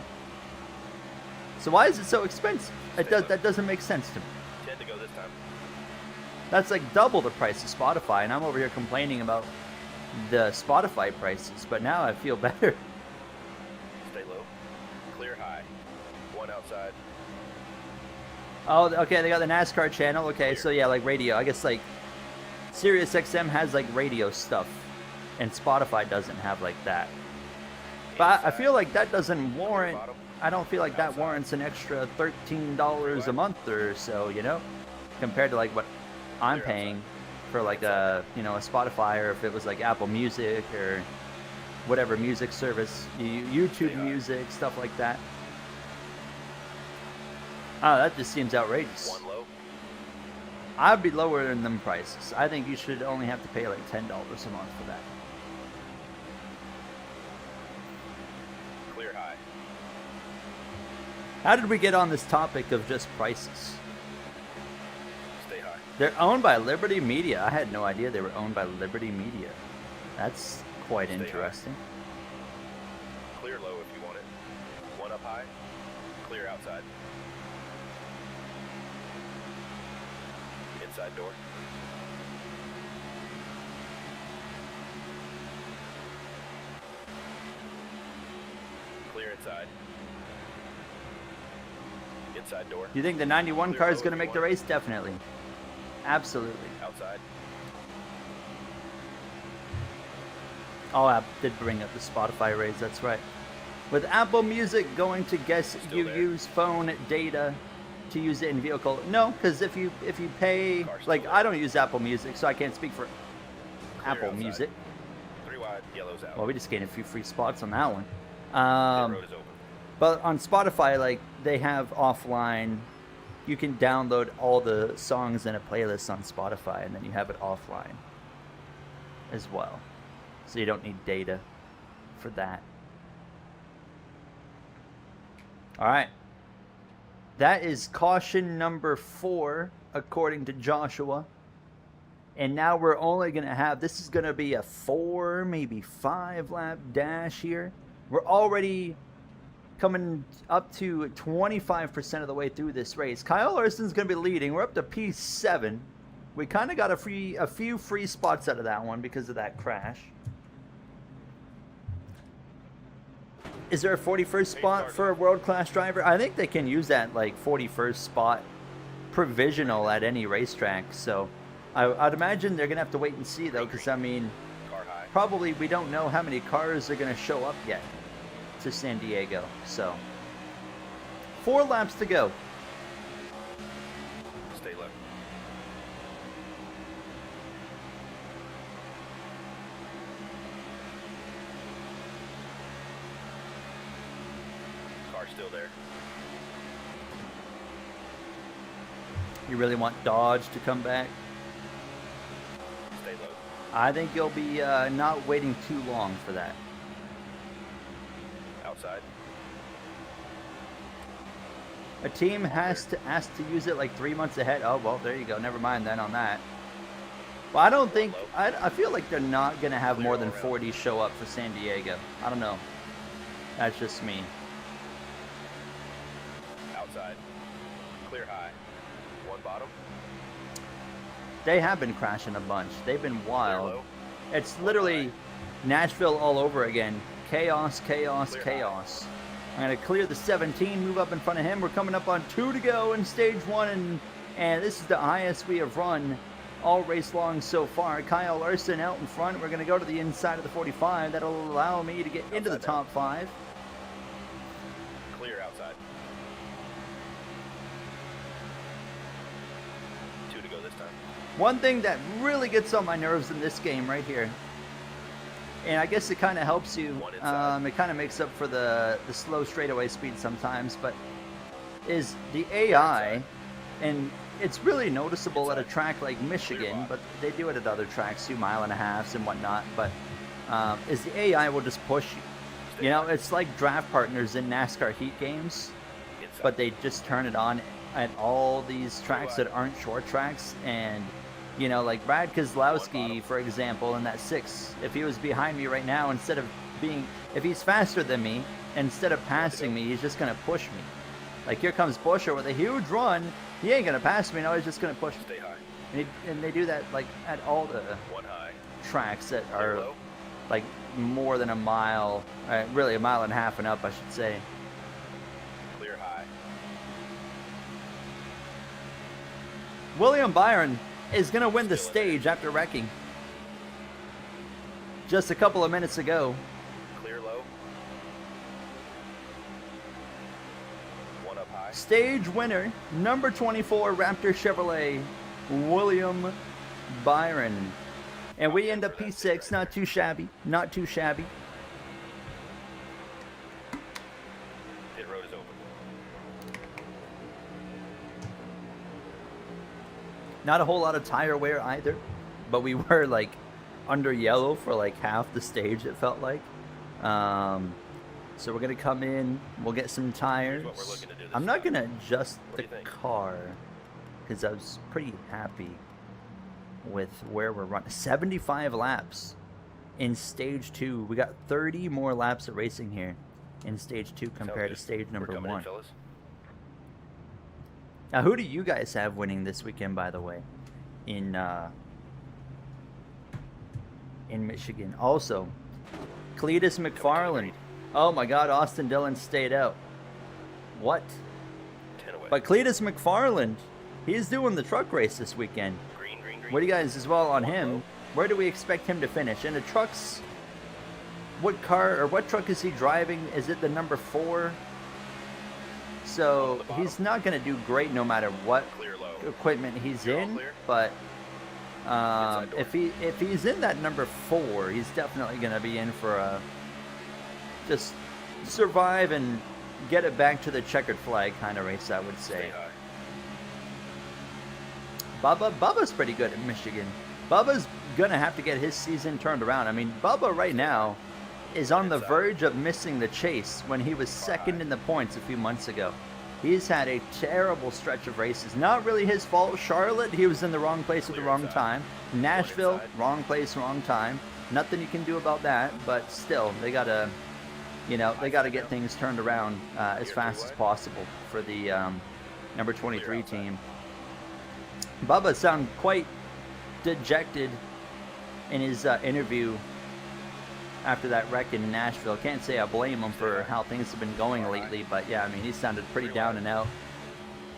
So why is it so expensive? That doesn't make sense to me. 10 to go this time. That's like double the price of Spotify, and I'm over here complaining about the Spotify prices. But now I feel better. Stay low. Clear high. One outside. Oh, okay, they got the NASCAR channel. Okay, so yeah, like radio. I guess like Sirius XM has like radio stuff, and Spotify doesn't have like that. But I feel like that doesn't warrant. I don't feel like that warrants an extra $13 a month or so, you know, compared to like what I'm paying for like a a Spotify, or if it was like Apple Music or whatever music service, YouTube Music, stuff like that. Oh, that just seems outrageous. One low. I'd be lower than them prices. I think you should only have to pay like $10 a month for that. Clear high. How did we get on this topic of just prices? Stay high. They're owned by Liberty Media. I had no idea they were owned by Liberty Media. That's quite Stay high. interesting. Clear low if you want it. One up high. Clear outside. Inside door. Clear inside. Inside door. Do you think the 91 Clear car low is going to if you make the want it. race? Definitely. Absolutely. Outside. Oh, I did bring up the Spotify raise. That's right. With Apple Music going to guess Still you there. use phone data to use it in vehicle. No, because if you pay, Car's like still I don't use Apple Music, so I can't speak for Clear Apple outside. Music. 3 wide. Yellow's out. Well, we just gained a few free spots on that one. Pit road is open. But on Spotify, like they have offline, you can download all the songs in a playlist on Spotify, and then you have it offline as well. So you don't need data for that. All right. That is caution number 4, according to Joshua. And now we're only going to have, this is going to be a 4, maybe 5 lap dash here. We're already coming up to 25% of the way through this race. Kyle Larson's going to be leading. We're up to P7. We kind of got a few free spots out of that one because of that crash. Is there a 41st spot for a world-class driver? I think they can use that like 41st spot provisional at any racetrack. So I'd imagine they're going to have to wait and see though, because I mean, Car high. probably we don't know how many cars are going to show up yet to San Diego. So 4 laps to go. Stay low. Car still there. You really want Dodge to come back? Stay low. I think you'll be not waiting too long for that. Outside. A team has to ask to use it like 3 months ahead. Oh, well, there you go. Never mind then on that. Well, I don't think, I feel like they're not going to have more than 40 show up for San Diego. I don't know. That's just me. Outside. Clear high. One bottom. They have been crashing a bunch. They've been Clear wild. low. It's literally Nashville all over again. Chaos, chaos, Clear chaos. I'm going to clear the 17, move up in front of him. We're coming up on 2 to go in stage 1, and this is the highest we have run all race long so far. Kyle Larson out in front. We're going to go to the inside of the 45. That'll allow me to get into the top 5. this time. One thing that really gets on my nerves in this game right here, and I guess it kind of helps you, it kind of makes up for the slow straightaway speed sometimes, but is the AI, and it's really noticeable at a track like Michigan, but they do it at other tracks, 2.5 miles and whatnot, but is the AI will just push you. You know, it's like draft partners in NASCAR heat games, but they just turn it on at all these tracks that aren't short tracks. And you know, like Brad Keselowski, for example, in that 6, if he was behind me right now, instead of if he's faster than me, instead of passing me, he's just gonna push me. Like, here comes Buescher with a huge run. He ain't gonna pass me. No, he's just gonna push me. Stay high. And they do that like at all the One high. tracks that Clear are low. like more than a mile, really 1.5 miles and up, I should say. Clear high. William Byron is going to win the stage after wrecking just a couple of minutes ago. Clear low. One up high. Stage winner, number 24 Raptor Chevrolet, William Byron. And we end up P6, not too shabby, not too shabby. Pit road is open. Not a whole lot of tire wear either, but we were like under yellow for like half the stage, it felt like. So we're gonna come in, we'll get some tires. Here's what we're looking to do this I'm not time. gonna adjust What the do you think? car because I was pretty happy with where we're running. 75 laps in stage 2. We got 30 more laps of racing here in stage 2 compared to Sounds good. stage We're number coming 1. in, fellas. Now, who do you guys have winning this weekend, by the way, in Michigan? Also, Cletus McFarland. Oh my God, Austin Dillon stayed out. What? 10 away. But Cletus McFarland, he's doing the truck race this weekend. Green, green, green. What do you guys as well on One him? low. Where do we expect him to finish? In the trucks, what car or what truck is he driving? Is it the number 4? So he's not going to do great no matter what Clear low. equipment he's You're all in, clear? but Inside door. if he's in that number 4, he's definitely going to be in for a just survive and get it back to the checkered flag kind of race, I would say. Stay high. Bubba's pretty good at Michigan. Bubba's gonna have to get his season turned around. I mean, Bubba right now is on the verge of missing the chase when he was second in the points a few months ago. He's had a terrible stretch of races. Not really his fault. Charlotte, he was in the wrong place at the wrong time. Nashville, inside. wrong place, wrong time. Nothing you can do about that, but still, they gotta, they gotta get things turned around as fast as possible for the number 23 team. Bubba sounded quite dejected in his interview after that wreck in Nashville. Can't say I blame him for how things have been going lately, but yeah, I mean, he sounded pretty down and out,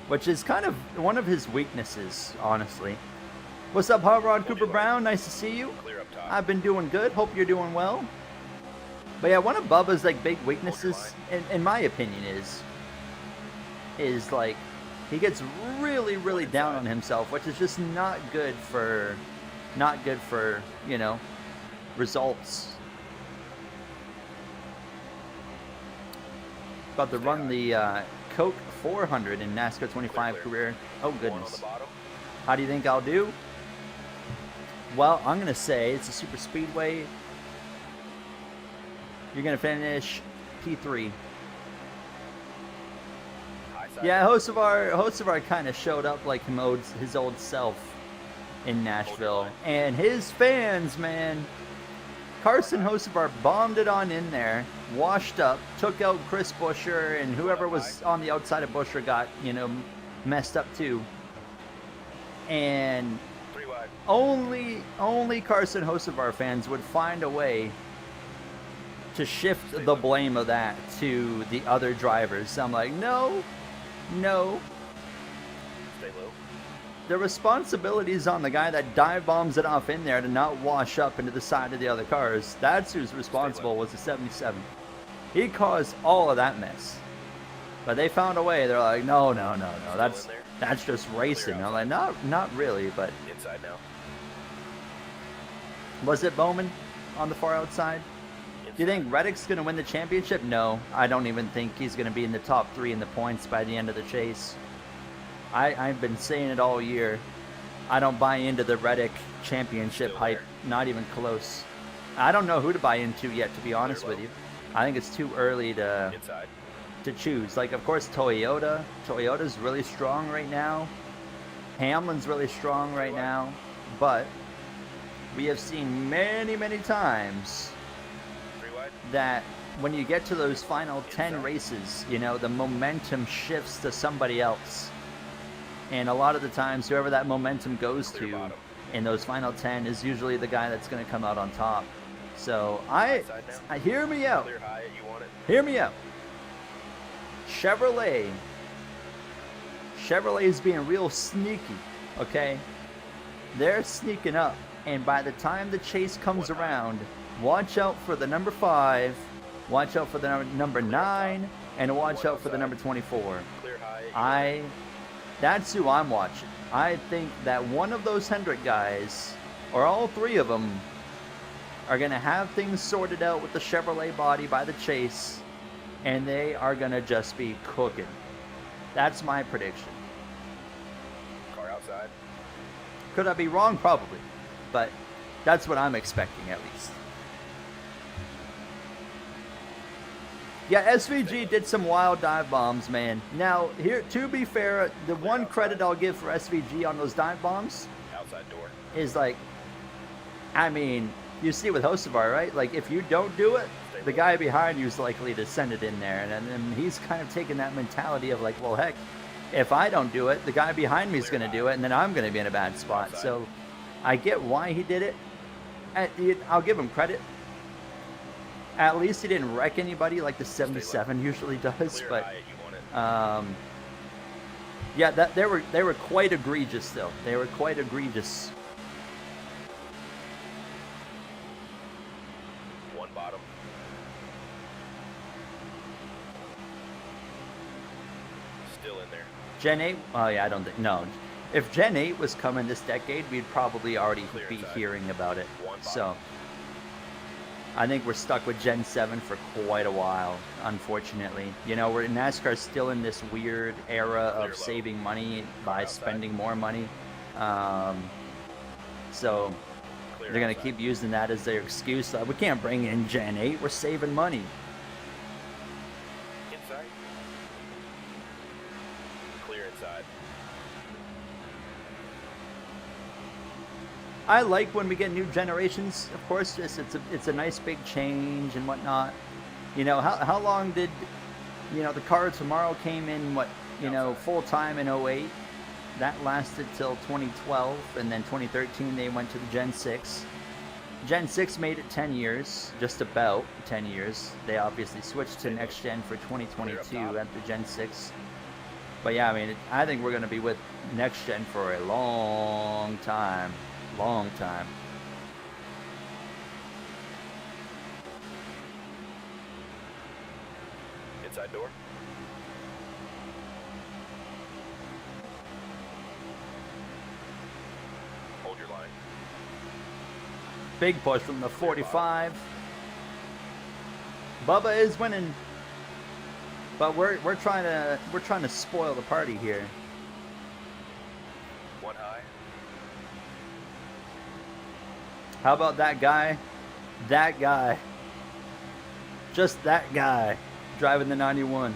which is kind of one of his weaknesses, honestly. What's up, Hot Rod Cooper Brown? Nice to see you. Clear up top. I've been doing good. Hope you're doing well. But yeah, one of Bubba's like big weaknesses, in my opinion, is like he gets really down on himself, which is just not good for results. About to run the Coke 400 in NASCAR 25 career. Oh One on goodness. the bottom. How do you think I'll do? Well, I'm going to say it's a super speedway. You're going to finish P3. High side. Yeah, Hocevar kind of showed up like his old self in Nashville. And his fans, man. Carson Hocevar bombed it on in there, washed up, took out Chris Buescher, and whoever was on the outside of Buescher got, messed up too. And 3 wide. only Carson Hocevar fans would find a way to shift the blame of that to the other drivers. So I'm like, no. Stay low. The responsibility is on the guy that dive bombs it off in there to not wash up into the side of the other cars. That's who's responsible, was the 77. He caused all of that mess. But they found a way. They're like, no. That's in there? that's just racing. Clear I'm like, not really. But Inside now. was it Bowman on the far outside? Do you think Reddick's going to win the championship? No, I don't even think he's going to be in the top 3 in the points by the end of the chase. I've been saying it all year. I don't buy into the Reddick championship Still hype. there. Not even close. I don't know who to buy into yet, to be honest with you. I think it's too early to Inside. choose. Like, of course, Toyota. Toyota's really strong right now. Hamlin's really strong right now. But we have seen many times 3 wide. that when you get to those final 10 races, you know, the momentum shifts to somebody else. And a lot of the times, whoever that momentum goes Clear to bottom. in those final 10 is usually the guy that's going to come out on top. So Outside now. hear me out. Clear high. You want it? Hear me out. Chevrolet is being real sneaky, okay? They're sneaking up, and by the time the chase comes around, watch out for the number 5, watch out for the number 9, and watch out for the number 24. Clear high. That's who I'm watching. I think that one of those Hendrick guys, or all 3 of them, are going to have things sorted out with the Chevrolet body by the chase, and they are going to just be cooking. That's my prediction. Car outside. Could I be wrong? Probably. But that's what I'm expecting, at least. Yeah, SVG did some wild dive bombs, man. Now, here, to be fair, the one credit I'll give for SVG on those dive bombs Outside door. is like, I mean, you see with Hocevar, right? Like, if you don't do it, the guy behind you is likely to send it in there. And then he's kind of taking that mentality of like, well, heck, if I don't do it, the guy behind me is going to do it, and then I'm going to be in a bad spot. So I get why he did it. I'll give him credit. At least he didn't wreck anybody like the 77 usually does. Clear But high. You want it? yeah, they were quite egregious though. They were quite egregious. 1 bottom. Still in there. Gen 8, oh yeah, I don't think, no. If Gen 8 was coming this decade, we'd probably already Clear be inside. hearing about it. 1 bottom. So, I think we're stuck with Gen 7 for quite a while, unfortunately. You know, we're NASCAR's still in this weird era Clear of low. saving money by Outside. spending more money. So, Clear they're going to outside. keep using that as their excuse. We can't bring in Gen 8, we're saving money. Inside. Clear inside. I like when we get new generations. Of course, it's a nice big change and whatnot. You know, how long did, you know, the car tomorrow came in, what, you know, full time in 08. That lasted till 2012, and then 2013 they went to the Gen 6. Gen 6 made it 10 years, just about 10 years. They obviously switched to next gen for 2022 after Gen 6. But yeah, I mean, I think we're going to be with next gen for a long time. Long time. Inside door. Hold your line. Big push from the 45. Bubba is winning, but we're trying to spoil the party here. 1 high. How about that guy? That guy. Just that guy driving the 91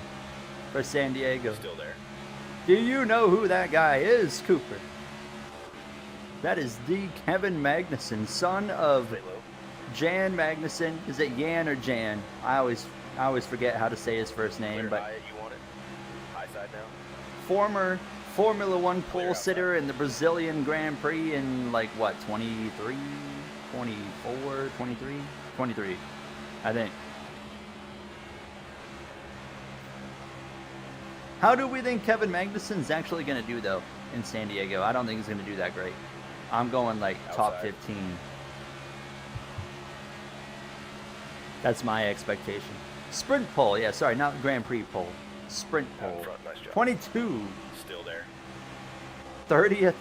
for San Diego. Still there. Do you know who that guy is, Cooper? That is the Kevin Magnussen, son of Stay low. Jan Magnussen. Is it Jan or Jan? I always forget how to say his first name, Clear but high. You want it? High side now. former Formula One pole Clear sitter in the Brazilian Grand Prix in like what, 23, 24, 23, 23, I think. How do we think Kevin Magnussen's actually going to do though in San Diego? I don't think he's going to do that great. I'm going like top Outside. 15. That's my expectation. Sprint pole, yeah, sorry, not Grand Prix pole. sprint Out in pole. front, nice job. 22, Still there. 30th.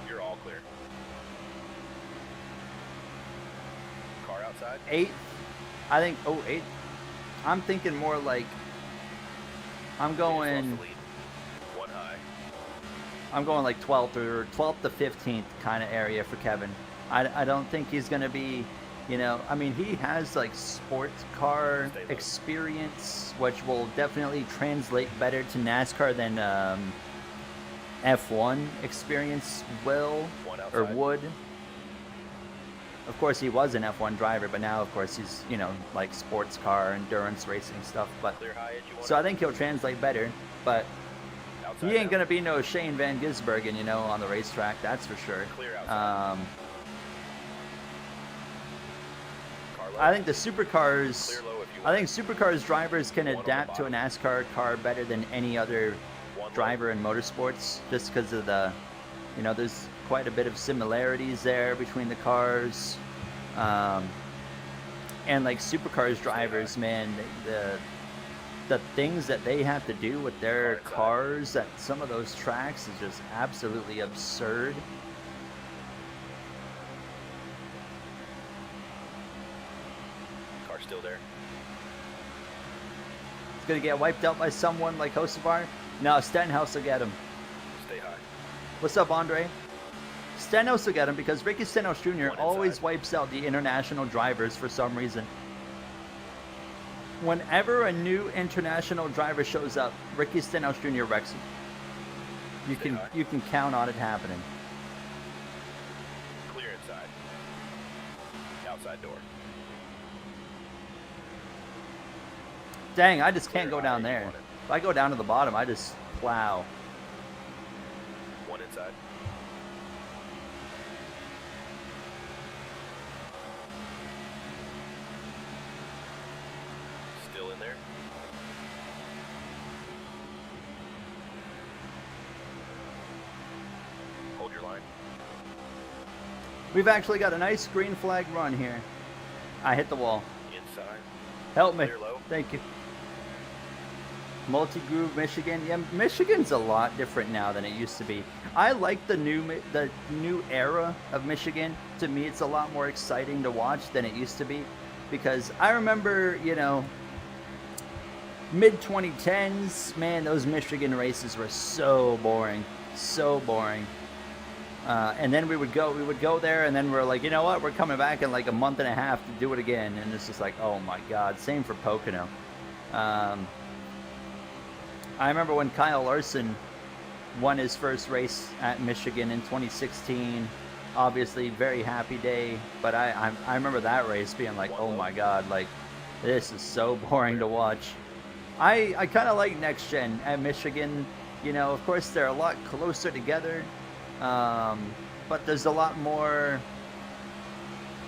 You're all clear. Car outside. 8th. I think, oh, 8th. I'm thinking more like, I'm We just lost going, the lead. One high. I'm going like 12th or 12th to 15th kind of area for Kevin. I don't think he's going to be, you know, I mean, he has like sports car Stay low. experience, which will definitely translate better to NASCAR than F1 experience will One or outside. would. Of course, he was an F1 driver, but now, of course, he's, you know, like sports car, endurance racing stuff. But Clear high edge. You want so I think he'll translate better. But outside he ain't now. gonna be no Shane Van Gisbergen, you know, on the racetrack. That's for sure. Clear outside. Car low. I think the supercars. Clear low if you I want. think supercars drivers can One on the adapt to a NASCAR car better than any other One low. driver in motorsports, just because of the, you know, there's quite a bit of similarities there between the cars, and like supercars drivers, man, the things that they have to do with their cars at some of those tracks is just absolutely absurd. Car still there. It's gonna get wiped out by someone like Hocevar. No, Stenhouse will get him. Stay high. What's up, Andre? Stenhouse will get him because Ricky Stenhouse Jr. One always inside. wipes out the international drivers for some reason. Whenever a new international driver shows up, Ricky Stenhouse Jr. wrecks him. Stay high. You can count on it happening. Clear inside. Outside door. Dang, I just can't Clear go down high, you there. want it. If I go down to the bottom, I just plow. One inside. Still in there. Hold your line. We've actually got a nice green flag run here. I hit the wall. Inside. Help me. Clear low. Thank you. Multi-groove Michigan. Yeah, Michigan's a lot different now than it used to be. I like the new era of Michigan. To me, it's a lot more exciting to watch than it used to be, because I remember, you know, mid 2010s, man, those Michigan races were so boring, so boring. And then we would go there, and then we're like, you know what, we're coming back in like a month and a half to do it again, and it's just like, oh my God. Same for Pocono. I remember when Kyle Larson won his first race at Michigan in 2016. Obviously, very happy day, but I remember that race being like, oh my God, like this is so boring to watch. I kind of like Next Gen at Michigan. You know, of course they're a lot closer together, but there's a lot more.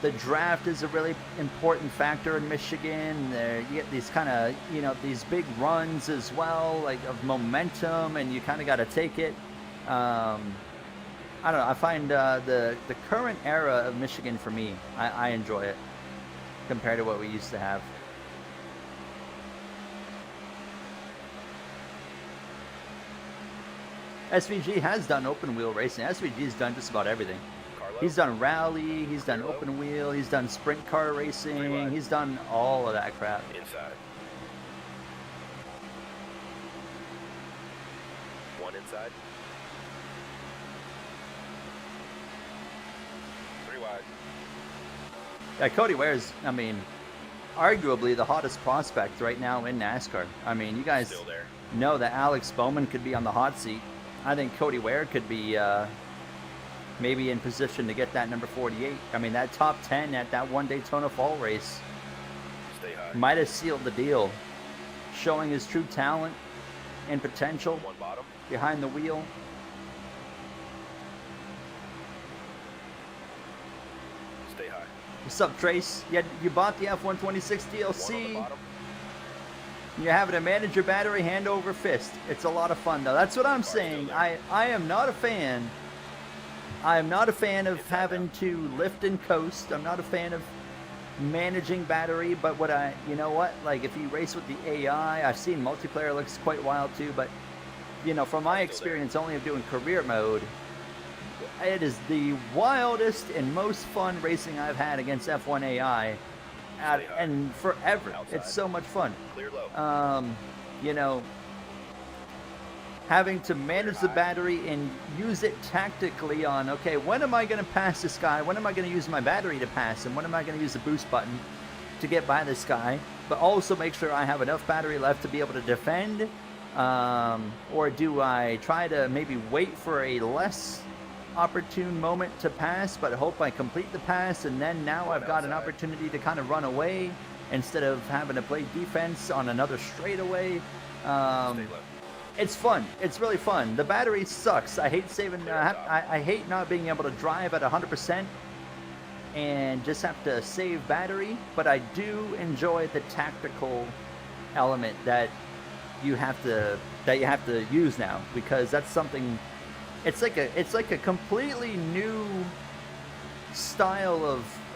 The draft is a really important factor in Michigan. There, you get these kind of, you know, these big runs as well, like of momentum, and you kind of got to take it. I don't know. I find the current era of Michigan, for me, I enjoy it compared to what we used to have. SVG has done open wheel racing. SVG's done just about everything. Car low. He's done rally, he's done Clear low. open wheel, he's done sprint car Three racing, wide. he's done all of that crap. Inside. One inside. Three wide. Yeah, Cody Ware's, I mean, arguably the hottest prospect right now in NASCAR. I mean, you guys Still there. know that Alex Bowman could be on the hot seat. I think Cody Ware could be maybe in position to get that number 48. I mean, that top 10 at that one Daytona Fall race Stay high. might have sealed the deal, showing his true talent and potential One bottom. behind the wheel. Stay high. What's up, Trace? You bought the F-126 One on the DLC. bottom. You're having to manage your battery hand over fist. It's a lot of fun, though. That's what I'm saying. I am not a fan. I am not a fan of having to lift and coast. I'm not a fan of managing battery, but what you know what, like if you race with the AI, I've seen multiplayer looks quite wild too, but you know, from my experience only of doing career mode, it is the wildest and most fun racing I've had against F1 AI, and forever. It's so much fun. Clear low. You know, having to manage the battery and use it tactically on, okay, when am I going to pass this guy? When am I going to use my battery to pass him? When am I going to use the boost button to get by this guy? But also make sure I have enough battery left to be able to defend. Or do I try to maybe wait for a less opportune moment to pass, but hope I complete the pass, and then now I've got an opportunity to kind of run away instead of having to play defense on another straightaway. It's fun. It's really fun. The battery sucks. I hate saving. I hate not being able to drive at 100% and just have to save battery. But I do enjoy the tactical element that you have to use now, because that's something. It's like a completely new style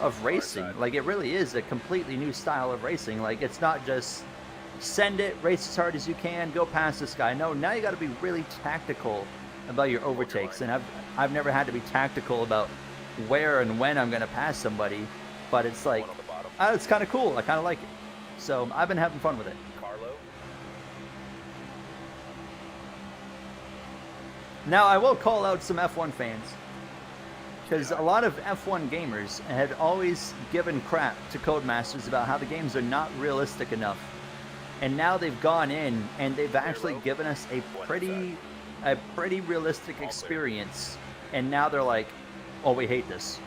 of racing. Like, it really is a completely new style of racing. Like, it's not just send it, race as hard as you can, go past this guy. No, now you got to be really tactical about your overtakes. And I've never had to be tactical about where and when I'm going to pass somebody, but it's like, it's kind of cool. I kind of like it. So I've been having fun with it. Now, I will call out some F1 fans, because a lot of F1 gamers had always given crap to Codemasters about how the games are not realistic enough. And now they've gone in and they've actually given us a pretty realistic experience. And now they're like, oh, we hate this.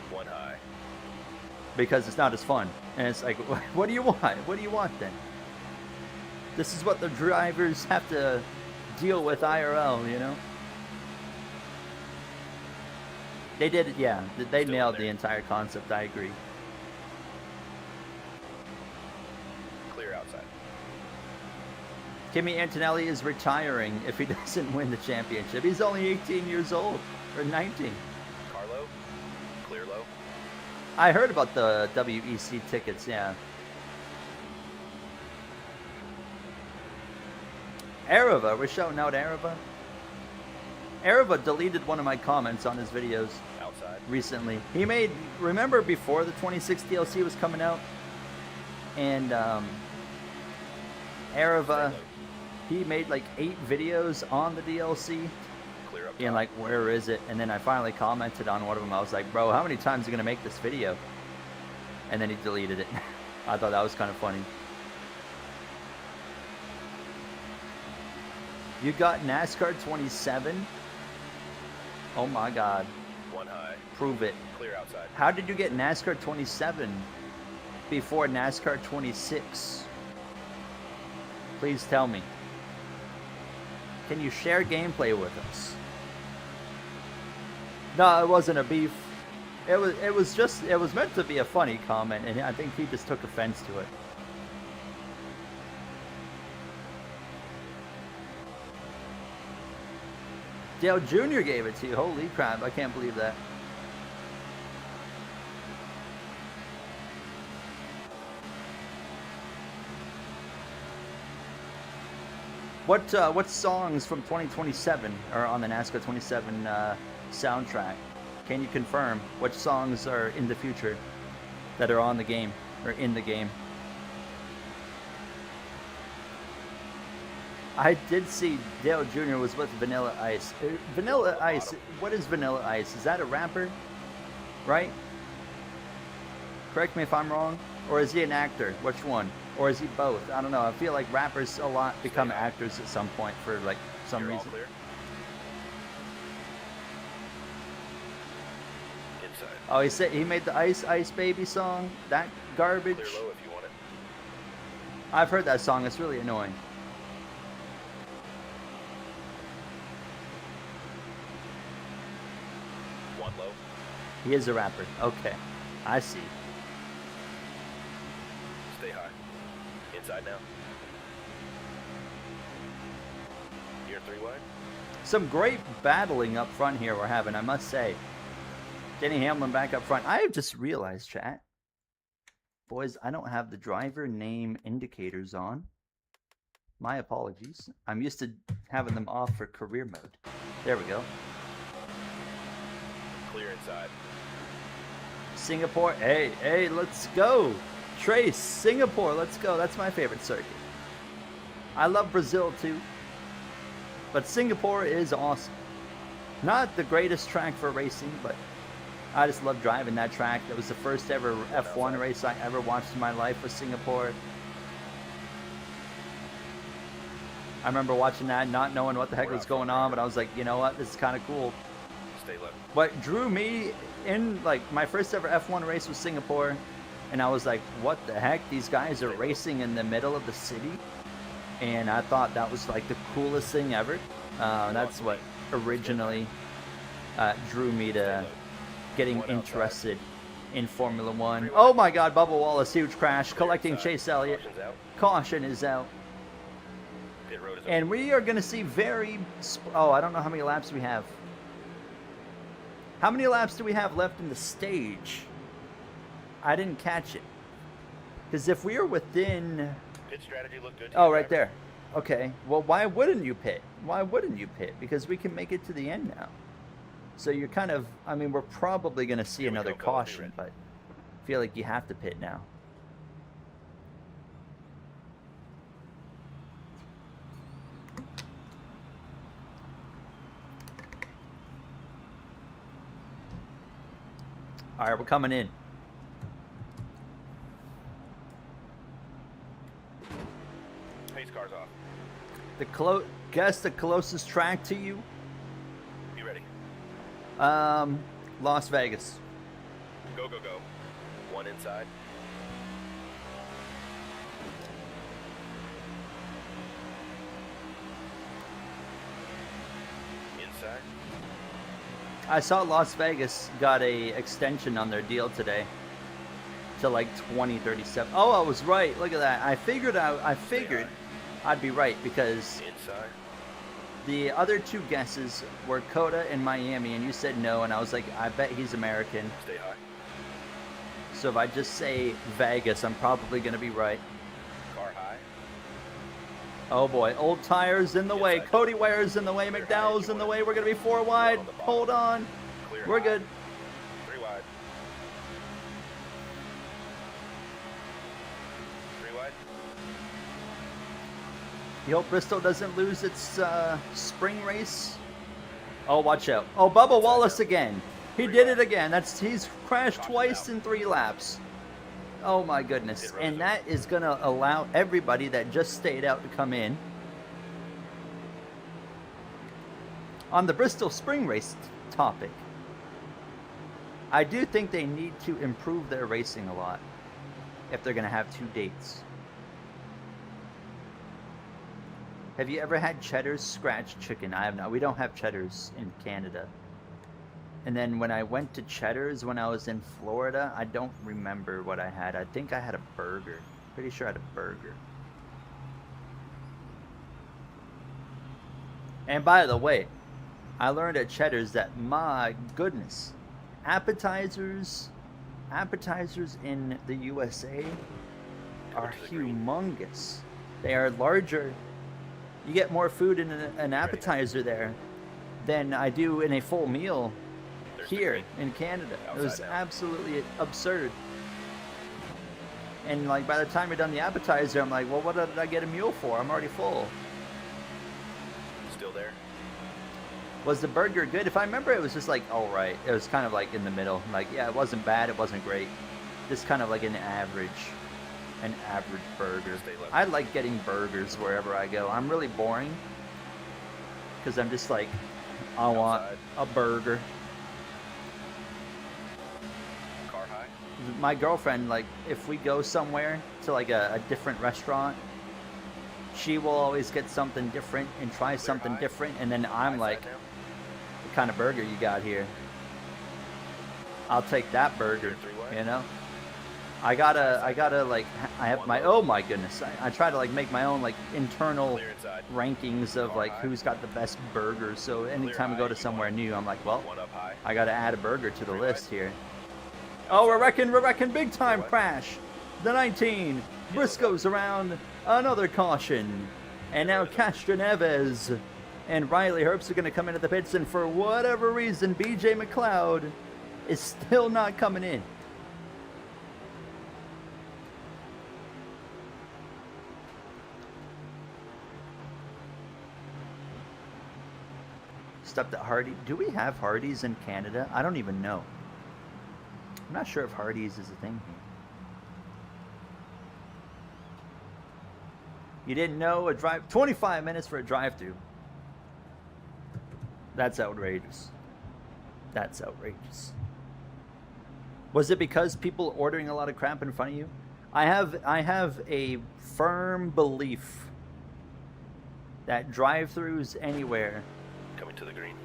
Because it's not as fun. And it's like, what do you want? What do you want then? This is what the drivers have to deal with IRL, you know? They did it, yeah. They nailed the entire concept, I agree. Clear outside. Kimi Antonelli is retiring if he doesn't win the championship. He's only 18 years old, or 19. Carlo, clear low. I heard about the WEC tickets, yeah. Arava, we're shouting out Arava. Arava deleted one of my comments on his videos recently. He made, remember before the 26 DLC was coming out? And Arava, he made like 8 videos on the DLC. And like, where is it? And then I finally commented on one of them. I was like, bro, how many times are you going to make this video? And then he deleted it. I thought that was kind of funny. You got NASCAR 27? Oh my God. One high. Prove it. Clear outside. How did you get NASCAR 27 before NASCAR 26? Please tell me. Can you share gameplay with us? No, it wasn't a beef. It was meant to be a funny comment, and I think he just took offense to it. Dale Jr. gave it to you. Holy crap, I can't believe that. What songs from 2027 are on the NASCAR 27 soundtrack? Can you confirm which songs are in the future that are on the game or in the game? I did see Dale Jr. was with Vanilla Ice. Vanilla Ice, what is Vanilla Ice? Is that a rapper? Right? Correct me if I'm wrong. Or is he an actor? Which one? Or is he both? I don't know. I feel like rappers a lot become actors at some point for like some reason. Oh, he said he made the Ice Ice Baby song. That garbage. Clear low if you want it. I've heard that song. It's really annoying. One low. He is a rapper. Okay, I see. Stay high. Inside now. You're 3 wide. Some great battling up front here we're having, I must say. Denny Hamlin back up front. I have just realized, chat, Boys, I don't have the driver name indicators on. My apologies. I'm used to having them off for career mode. There we go. Clear inside. Singapore. Hey, let's go. Trace, Singapore, let's go. That's my favorite circuit. I love Brazil too. But Singapore is awesome. Not the greatest track for racing, but I just love driving that track. That was the first ever F1 race I ever watched in my life, was Singapore. I remember watching that, not knowing what the heck was going on, but I was like, you know what, this is kind of cool. Stay low. What drew me in, like, my first ever F1 race was Singapore, and I was like, what the heck, these guys are racing in the middle of the city? And I thought that was like the coolest thing ever. That's what originally drew me to getting interested in Formula One. Oh my god, Bubba Wallace, huge crash, collecting Chase Elliott. Caution is out. Pit road is And we are going to see very... Oh, I don't know how many laps we have. How many laps do we have left in the stage? I didn't catch it. Because if we are within... Pit strategy looked good to Oh, you, right driver? there. Okay. Well, why wouldn't you pit? Why wouldn't you pit? Because we can make it to the end now. So you're kind of... I mean, we're probably going to see Here we another go, fellas, be caution, ready. but I feel like you have to pit now. All right, we're coming in. Pace car's off. Guess the closest track to you? You ready? Las Vegas. Go, go, go. One inside. Inside. I saw Las Vegas got a extension on their deal today to like 2037. Oh, I was right. Look at that. I figured I'd be right because Inside. the other two guesses were Coda and Miami, and you said no, and I was like, I bet he's American. Stay high. So if I just say Vegas, I'm probably gonna be right. Car high. Oh boy, old tires in the way. Inside. Cody Ware's in the way. Clear high McDowell's if you in the want way. it. We're gonna be 4 wide. on the bottom. Hold on. Clear We're high. good. 3 wide. 3 wide. You hope Bristol doesn't lose its spring race. Oh, watch out. Oh, Bubba Wallace again. He did it again. He's crashed twice in 3 laps. Oh my goodness. And that is going to allow everybody that just stayed out to come in. On the Bristol spring race topic, I do think they need to improve their racing a lot if they're going to have 2 dates. Have you ever had Cheddar's scratch chicken? I have not. We don't have Cheddar's in Canada. And then when I went to Cheddar's when I was in Florida, I don't remember what I had. I think I had a burger. Pretty sure I had a burger. And by the way, I learned at Cheddar's that, my goodness, appetizers in the USA are humongous. They are larger. You get more food in an appetizer there than I do in a full meal here in Canada. It was absolutely absurd. And like by the time you're done the appetizer, I'm like, well, what did I get a meal for? I'm already full. Still there. Was the burger good? If I remember, it was just like, all right. It was kind of like in the middle. Like, yeah, it wasn't bad. It wasn't great. Just kind of like an average burger. I like getting burgers wherever I go. I'm really boring because I'm just like, I want a burger. Car high. My girlfriend, like, if we go somewhere to like a different restaurant, she will always get something different and try something different, and then I'm like, what kind of burger you got here? I'll take that burger, you know? I gotta like, I have my, oh my goodness, I try to like make my own like internal rankings of like who's got the best burgers. So anytime I go to somewhere new, I'm like, well, I gotta add a burger to the list here. Oh, we're wrecking big time crash. the 19. Briscoe's around another caution. And now Castroneves and Riley Herbst are going to come into the pits. And for whatever reason, BJ McLeod is still not coming in. Stopped at Hardy. Do we have Hardee's in Canada? I don't even know. I'm not sure if Hardee's is a thing here. You didn't know a drive 25 minutes for a drive-through. That's outrageous. That's outrageous. Was it because people ordering a lot of crap in front of you? I have a firm belief that drive-throughs anywhere Coming to the green.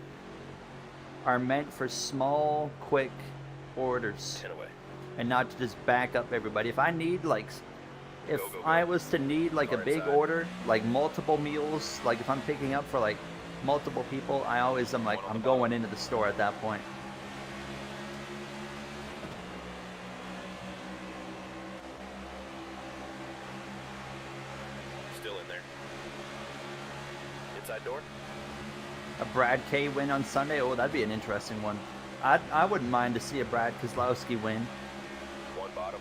are meant for small, quick orders 10 away. and not to just back up everybody. If I need like, if Go, go, go. I was to need like a Car big inside. order, like multiple meals, like if I'm picking up for like multiple people, I'm like, I'm going into the store at that point. Still in there. Inside door. A Brad K win on Sunday? Oh, that'd be an interesting one. I wouldn't mind to see a Brad Keselowski win. One bottom.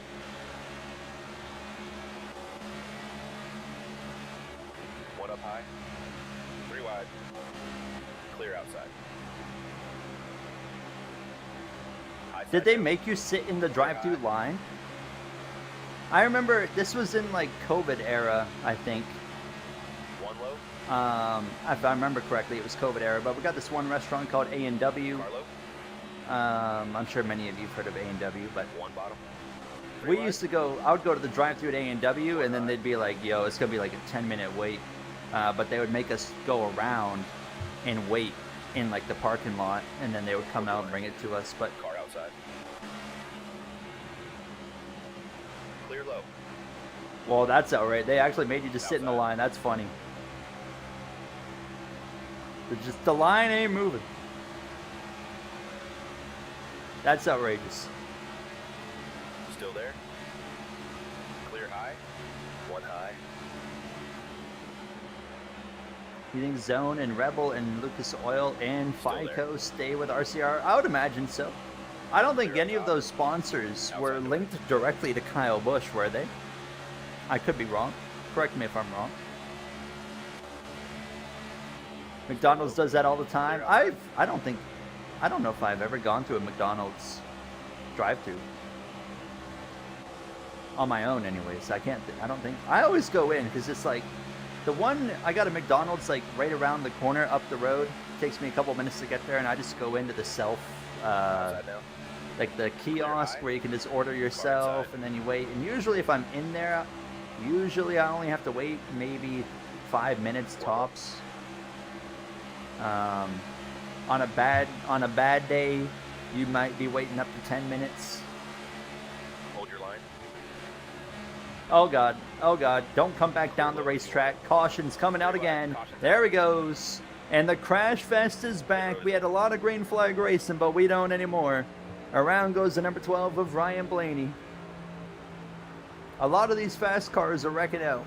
One up high. 3 wide. Clear outside. High Did side they down. make you sit in the drive-through line? I remember this was in like COVID era, I think. One low. If I remember correctly, it was COVID era. But we got this one restaurant called A&W. Carlo. I'm sure many of you've heard of A&W, but One bottom. 3 we wide. used to go. I would go to the drive-through at A&W, and then they'd be like, "Yo, it's gonna be like a 10-minute wait," but they would make us go around and wait in like the parking lot, and then they would come out and bring it to us. But Car outside. Clear low. well, that's outright. They actually made you just sit in the line. That's funny. The line ain't moving. That's outrageous. Still there. Clear high. One high. You think Zone and Rebel and Lucas Oil and Still there. FICO stay with RCR? I would imagine so. I don't think Clear any of top. those sponsors were Outside door. linked directly to Kyle Busch, were they? I could be wrong. Correct me if I'm wrong. McDonald's does that all the time. I don't know if I've ever gone to a McDonald's drive-through on my own. Anyways, I don't think. I always go in because it's like the one I got a McDonald's like right around the corner up the road. Takes me a couple minutes to get there, and I just go into the self, Outside now. like the kiosk high. where you can just order yourself, inside. and then you wait. And usually, if I'm in there, usually I only have to wait maybe 5 minutes tops. On a bad day, you might be waiting up to 10 minutes. Hold your line. Oh God, don't come back down the racetrack. Caution's coming out again. There he goes. And the Crash Fest is back. We had a lot of green flag racing, but we don't anymore. Around goes the number 12 of Ryan Blaney. A lot of these fast cars are wrecking out.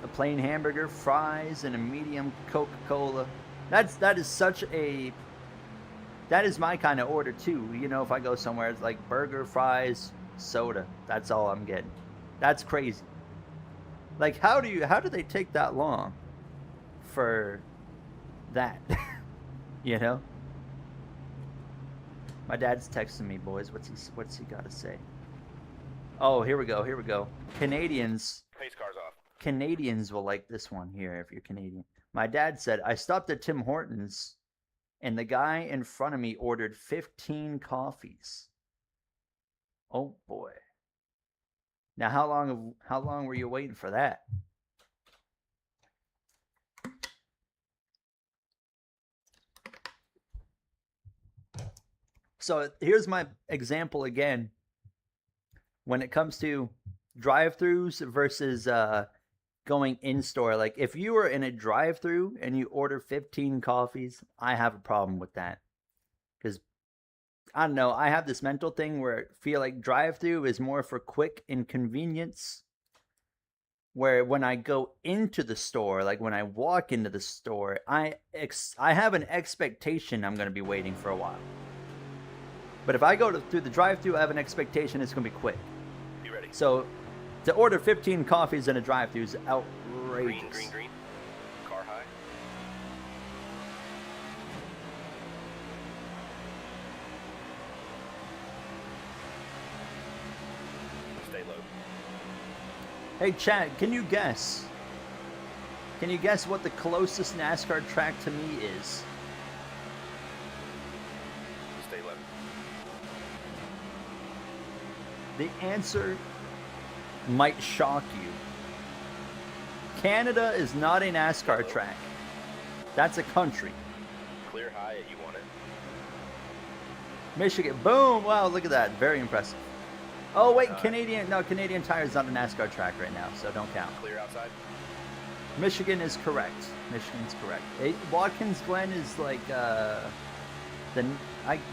A plain hamburger, fries, and a medium Coca-Cola. That is my kind of order too. You know, if I go somewhere, it's like burger, fries, soda. That's all I'm getting. That's crazy. Like, how do they take that long for that? You know? My dad's texting me, boys. What's he got to say? Oh, here we go. Canadians Pace cars off. Canadians will like this one here if you're Canadian. My dad said, I stopped at Tim Hortons and the guy in front of me ordered 15 coffees. Oh boy. Now how long were you waiting for that? So here's my example again. When it comes to drive-throughs versus going in store, like if you were in a drive-through and you order 15 coffees, I have a problem with that, because I don't know. I have this mental thing where I feel like drive-through is more for quick and convenience. Where when I go into the store, like when I walk into the store, I have an expectation I'm going to be waiting for a while. But if I go through the drive-through, I have an expectation it's going to be quick. Be ready. So to order 15 coffees in a drive-through is outrageous. Green, green, green. Car high. Stay low. Hey, Chad, can you guess? Can you guess what the closest NASCAR track to me is? Stay low. The answer might shock you. Canada is not a NASCAR track. That's a country. Clear high at you want it. Michigan, boom! Wow, look at that. Very impressive. Oh, wait, High. Canadian Tire is not a NASCAR track right now, so don't count. Clear outside. Michigan is correct. Michigan's correct. Watkins Glen is like, well,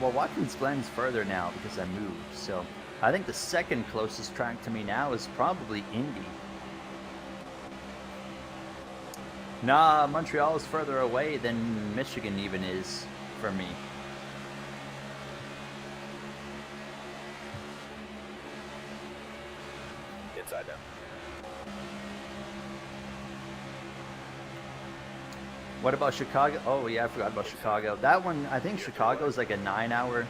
Watkins Glen's further now because I moved, so I think the second closest track to me now is probably Indy. Nah, Montreal is further away than Michigan even is for me. Inside now. What about Chicago? Oh, yeah, I forgot about Chicago. That one, I think Chicago is like a 9-hour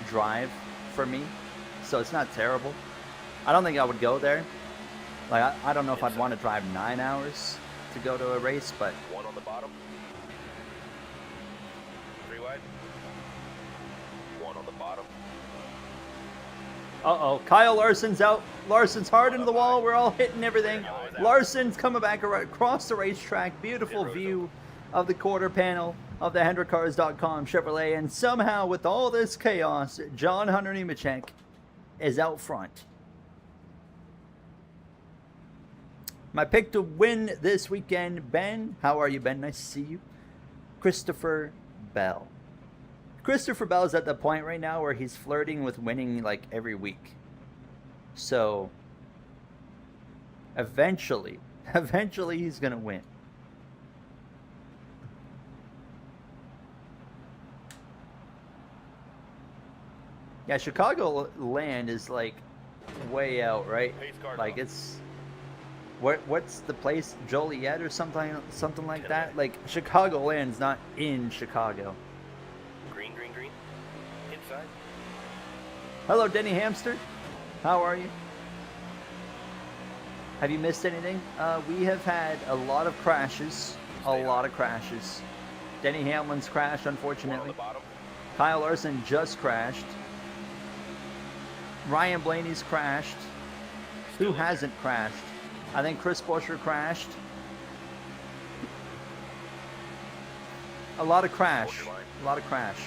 drive for me, so it's not terrible. I don't think I would go there. Like, I don't know if I'd want to drive 9 hours to go to a race, but One on the bottom. 3 wide. One on the bottom. uh-oh, Kyle Larson's out. Larson's hard into the wall. We're all hitting everything. Larson's coming back across the racetrack. Beautiful view of the quarter panel of the HendrickCars.com Chevrolet. And somehow, with all this chaos, John Hunter Nemechek is out front. My pick to win this weekend, Ben. How are you, Ben? Nice to see you. Christopher Bell. Christopher Bell is at the point right now where he's flirting with winning like every week. So eventually he's going to win. Yeah, Chicago land is like way out, right? Pace car Like top. it's what's the place, Joliet or something like that? Kennewick. Like Chicago land's not in Chicago. Green, green, green. Inside. Hello, Denny Hamster. How are you? Have you missed anything? We have had a lot of crashes. Denny Hamlin's crashed, One on unfortunately. the bottom. Kyle Larson just crashed. Ryan Blaney's crashed. Who hasn't crashed? I think Chris Buescher crashed. A lot of crash. A lot of crash.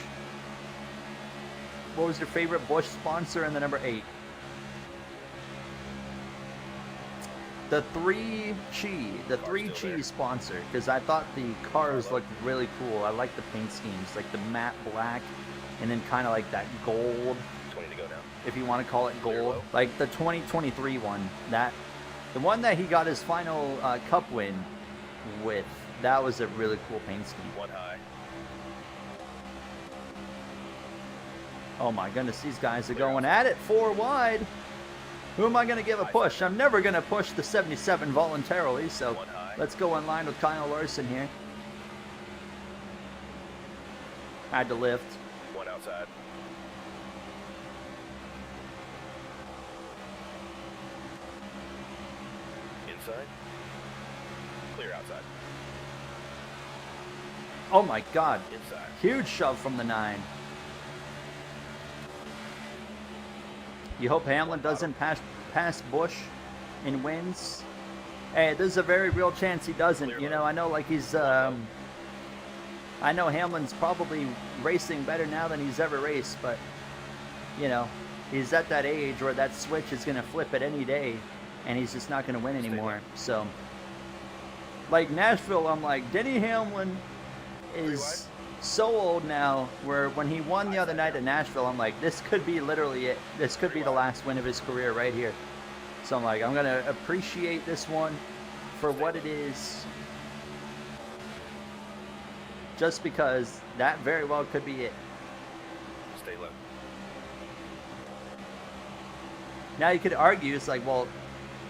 What was your favorite Busch sponsor in the number 8? The 3 Chi sponsor, because I thought the cars looked really cool. I like the paint schemes, like the matte black, and then kind of like that gold, 20 to go now. if you want to call it Clear gold, low. like the 2023 one. The one that he got his final Cup win with. That was a really cool paint scheme. One high. Oh my goodness, these guys are going at it 4 wide. Who am I going to give a push? I'm never going to push the 77 voluntarily, so One high. let's go in line with Kyle Larson here. Had to lift. One outside. Inside. Clear outside. Oh my God, Inside. huge shove from the 9. You hope Hamlin doesn't pass Busch and wins. Hey, there's a very real chance he doesn't. You know, I know like he's I know Hamlin's probably racing better now than he's ever raced, but you know, he's at that age where that switch is going to flip at any day and he's just not going to win anymore. So like Nashville, I'm like Denny Hamlin is so old now where when he won the other night at Nashville, I'm like, this could be literally it. This could be the last win of his career right here. So I'm like, I'm going to appreciate this one for what it is. Just because that very well could be it. Stay low. Now you could argue, it's like, well,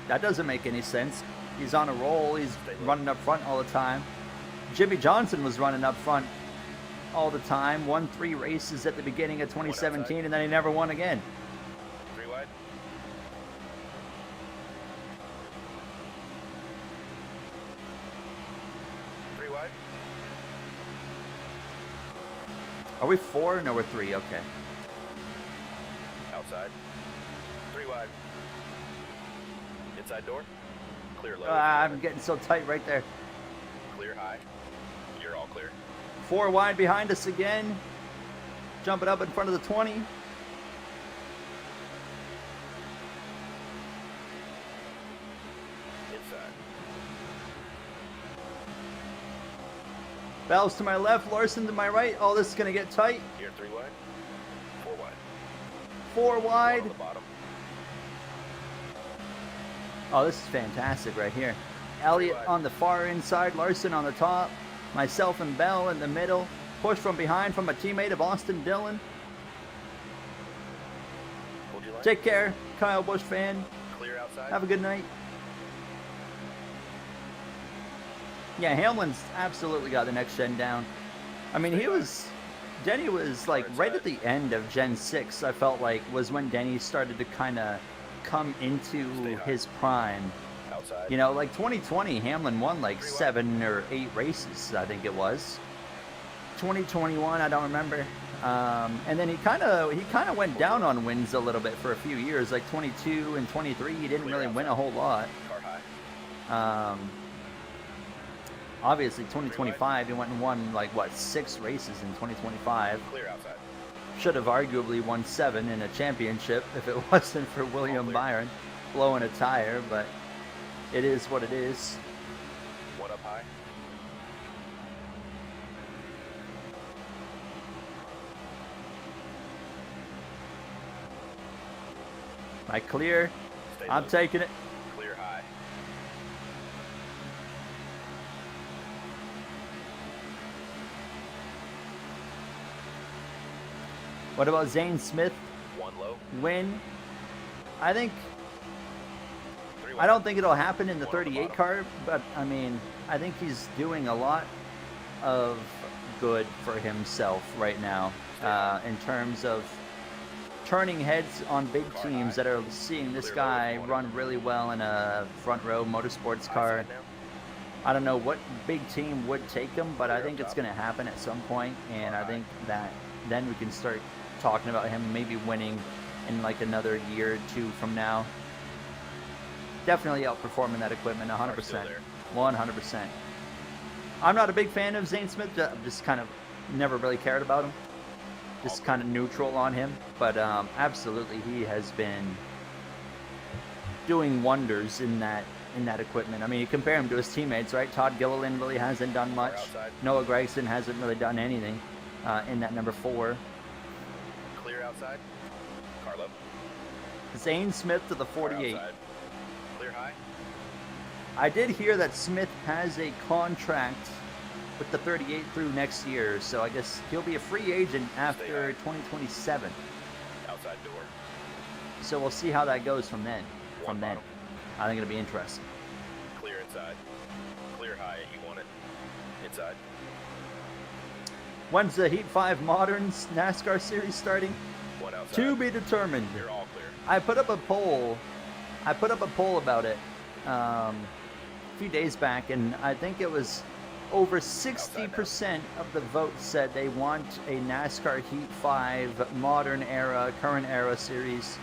that doesn't make any sense. He's on a roll. He's running up front all the time. Jimmy Johnson was running up front all the time. Won 3 races at the beginning of 2017, and then he never won again. 3 wide. Three wide. Are we 4? No, we're 3. Okay. Outside. 3 wide. Inside door. Clear low. I'm getting so tight right there. Clear high. You're all clear. 4 wide behind us again. Jumping up in front of the 20. Inside. Valves to my left, Larson to my right. Oh, this is going to get tight. Here 3 wide. 4 wide. 4 One wide. on the bottom. Oh, this is fantastic right here. Elliott on the far inside, Larson on the top, myself and Bell in the middle. Push from behind from a teammate of Austin Dillon. Hold your line. Take care, Kyle Busch fan. Clear outside. Have a good night. Yeah, Hamlin's absolutely got the next gen down. I mean, Denny was like right at the end of Gen 6, I felt like, was when Denny started to kind of come into his prime. Outside. You know, like 2020, Hamlin won like 7 or 8 races, I think it was. 2021, I don't remember. And then he kind of went down on wins a little bit for a few years, like 22 and 23. He didn't really win a whole lot. Car high. Obviously, 2025, he went and won like what 6 races in 2025. Clear outside. Should have arguably won 7 in a championship if it wasn't for William Byron blowing a tire, but it is what it is. 1 up high. Am I clear? Stay I'm low. taking it. Clear high. What about Zane Smith? 1 low. Win? I think 3 I wide. don't think it'll happen in the One on the 38 bottom. car, but I mean, I think he's doing a lot of good for himself right now in terms of turning heads on big teams that are seeing this guy run really well in a front row motorsports car. Outside now. I don't know what big team would take him, but I think it's going to happen at some point, and I think that then we can start talking about him maybe winning in like another year or 2 from now. Definitely outperforming that equipment 100%. Car's still there. 100%. I'm not a big fan of Zane Smith. I've just kind of never really cared about him. Just kind of neutral on him. But absolutely, he has been doing wonders in that equipment. I mean, you compare him to his teammates, right? Todd Gilliland really hasn't done much. Outside. Noah Gragson hasn't really done anything in that number 4. Clear outside. Carlo. Zane Smith to the Car 48. outside. Clear high. I did hear that Smith has a contract with the 38 through next year, so I guess he'll be a free agent after 2027. Outside door. So we'll see how that goes from then. One bottom. I think it'll be interesting. Clear inside. Clear high. You want it. Inside. When's the Heat 5 Moderns NASCAR series starting? 1 outside. To be determined. You're all clear. I put up a poll. About it a few days back, and I think it was over 60% of the votes said they want a NASCAR Heat 5 modern era, current era series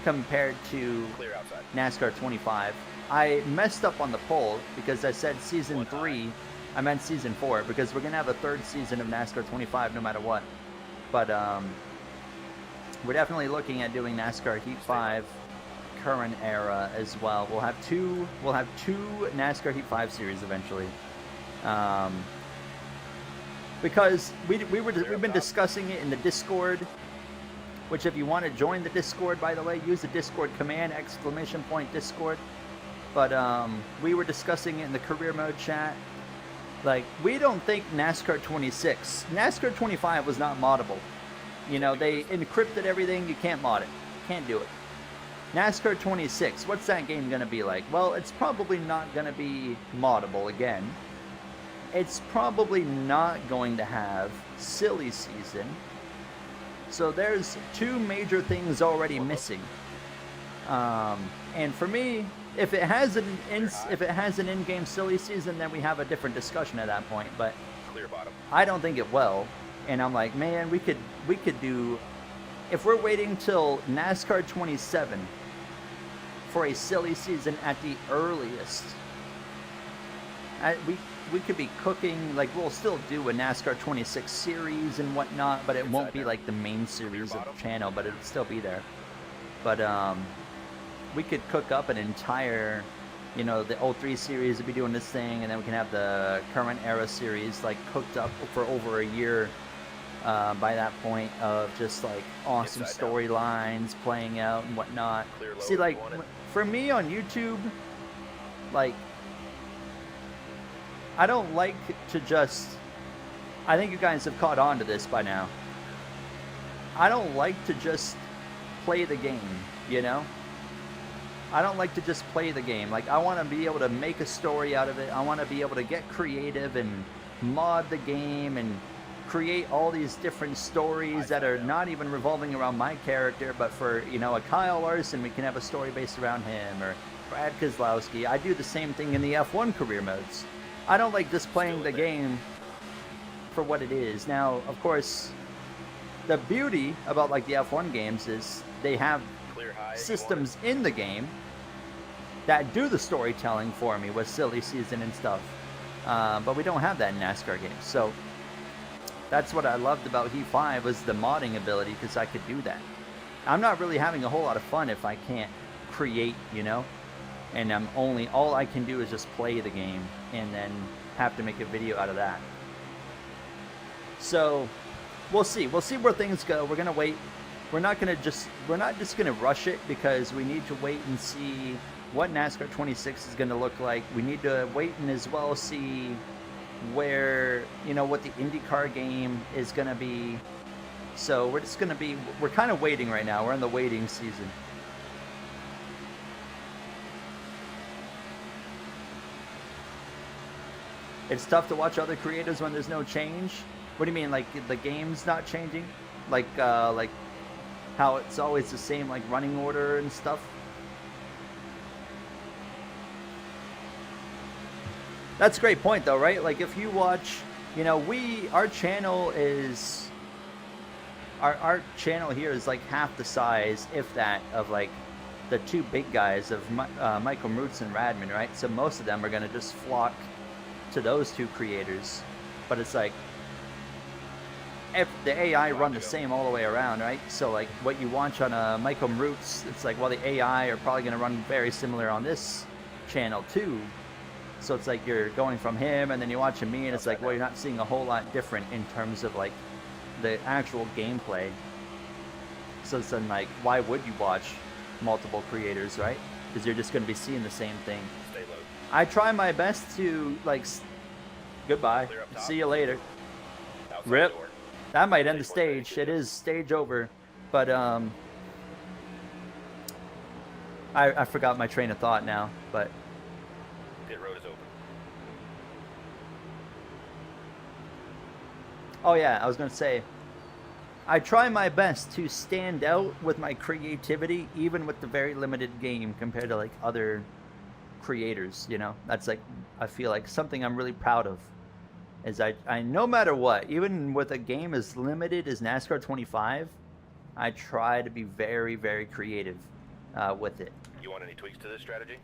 compared to Clear outside. NASCAR 25. I messed up on the poll because I said season 3. I meant season 4 because we're going to have a 3rd season of NASCAR 25 no matter what. But we're definitely looking at doing NASCAR Heat 5 current era as well. We'll have two NASCAR Heat 5 series eventually. because we've been discussing it in the Discord. Which, if you want to join the Discord, by the way, use the Discord command !Discord. But we were discussing it in the career mode chat. Like, we don't think NASCAR 26, NASCAR 25 was not moddable. You know, they encrypted everything. You can't mod it. Can't do it. NASCAR 26, what's that game going to be like? Well, it's probably not going to be moddable again. It's probably not going to have silly season. So there's two major things already missing. And for me, if it has an in-game silly season, then we have a different discussion at that point. But Clear bottom. I don't think it will. And I'm like, man, we could do, if we're waiting till NASCAR 27 for a silly season at the earliest, we could be cooking, like, we'll still do a NASCAR 26 series and whatnot, but it won't be like the main series of the channel, but it'll still be there. But we could cook up an entire, you know, the 03 series would be doing this thing, and then we can have the current era series like cooked up for over a year by that point, of just like awesome storylines playing out and whatnot. See, like, for me on YouTube, like, I don't like to just, I think you guys have caught on to this by now. I don't like to just play the game, you know? I don't like to just play the game. Like, I want to be able to make a story out of it. I want to be able to get creative and mod the game and create all these different stories that are not even revolving around my character, but for, you know, a Kyle Larson, we can have a story based around him, or Brad Keselowski. I do the same thing in the F1 career modes. I don't like just playing the game for what it is. Now, of course, the beauty about like the F1 games is they have systems in the game that do the storytelling for me with silly season and stuff. But we don't have that in NASCAR games. So that's what I loved about Heat 5 was the modding ability, because I could do that. I'm not really having a whole lot of fun if I can't create, you know? And all I can do is just play the game and then have to make a video out of that. So we'll see where things go. We're gonna wait. We're not just gonna rush it, because we need to wait and see what NASCAR 26 is gonna look like. We need to wait and as well see where, you know, what the IndyCar game is gonna be. So we're kind of waiting right now. We're in the waiting season. It's tough to watch other creators when there's no change. What do you mean, like the game's not changing? Like how it's always the same, like running order and stuff? That's a great point though, right? Like, if you watch, you know, our channel is, our channel here is like half the size, if that, of like the two big guys of Michael Roots and Radman, right? So most of them are gonna just flock to those two creators. But it's like, if the AI run the same all the way around, right? So like what you watch on Michael Roots, it's like, well, the AI are probably gonna run very similar on this channel too. So it's like you're going from him, and then you're watching me, and it's like, well, you're not seeing a whole lot different in terms of like the actual gameplay. So it's then like, why would you watch multiple creators, right? Because you're just going to be seeing the same thing. Stay low. I try my best to like, goodbye, see you later. Outside Rip. door. That might end the stage. It is stage over, but I forgot my train of thought now, but. Pit road is open. Oh yeah, I was gonna say, I try my best to stand out with my creativity, even with the very limited game compared to like other creators, you know? That's like, I feel like something I'm really proud of, is I no matter what, even with a game as limited as NASCAR 25, I try to be very, very creative with it. You want any tweaks to this strategy?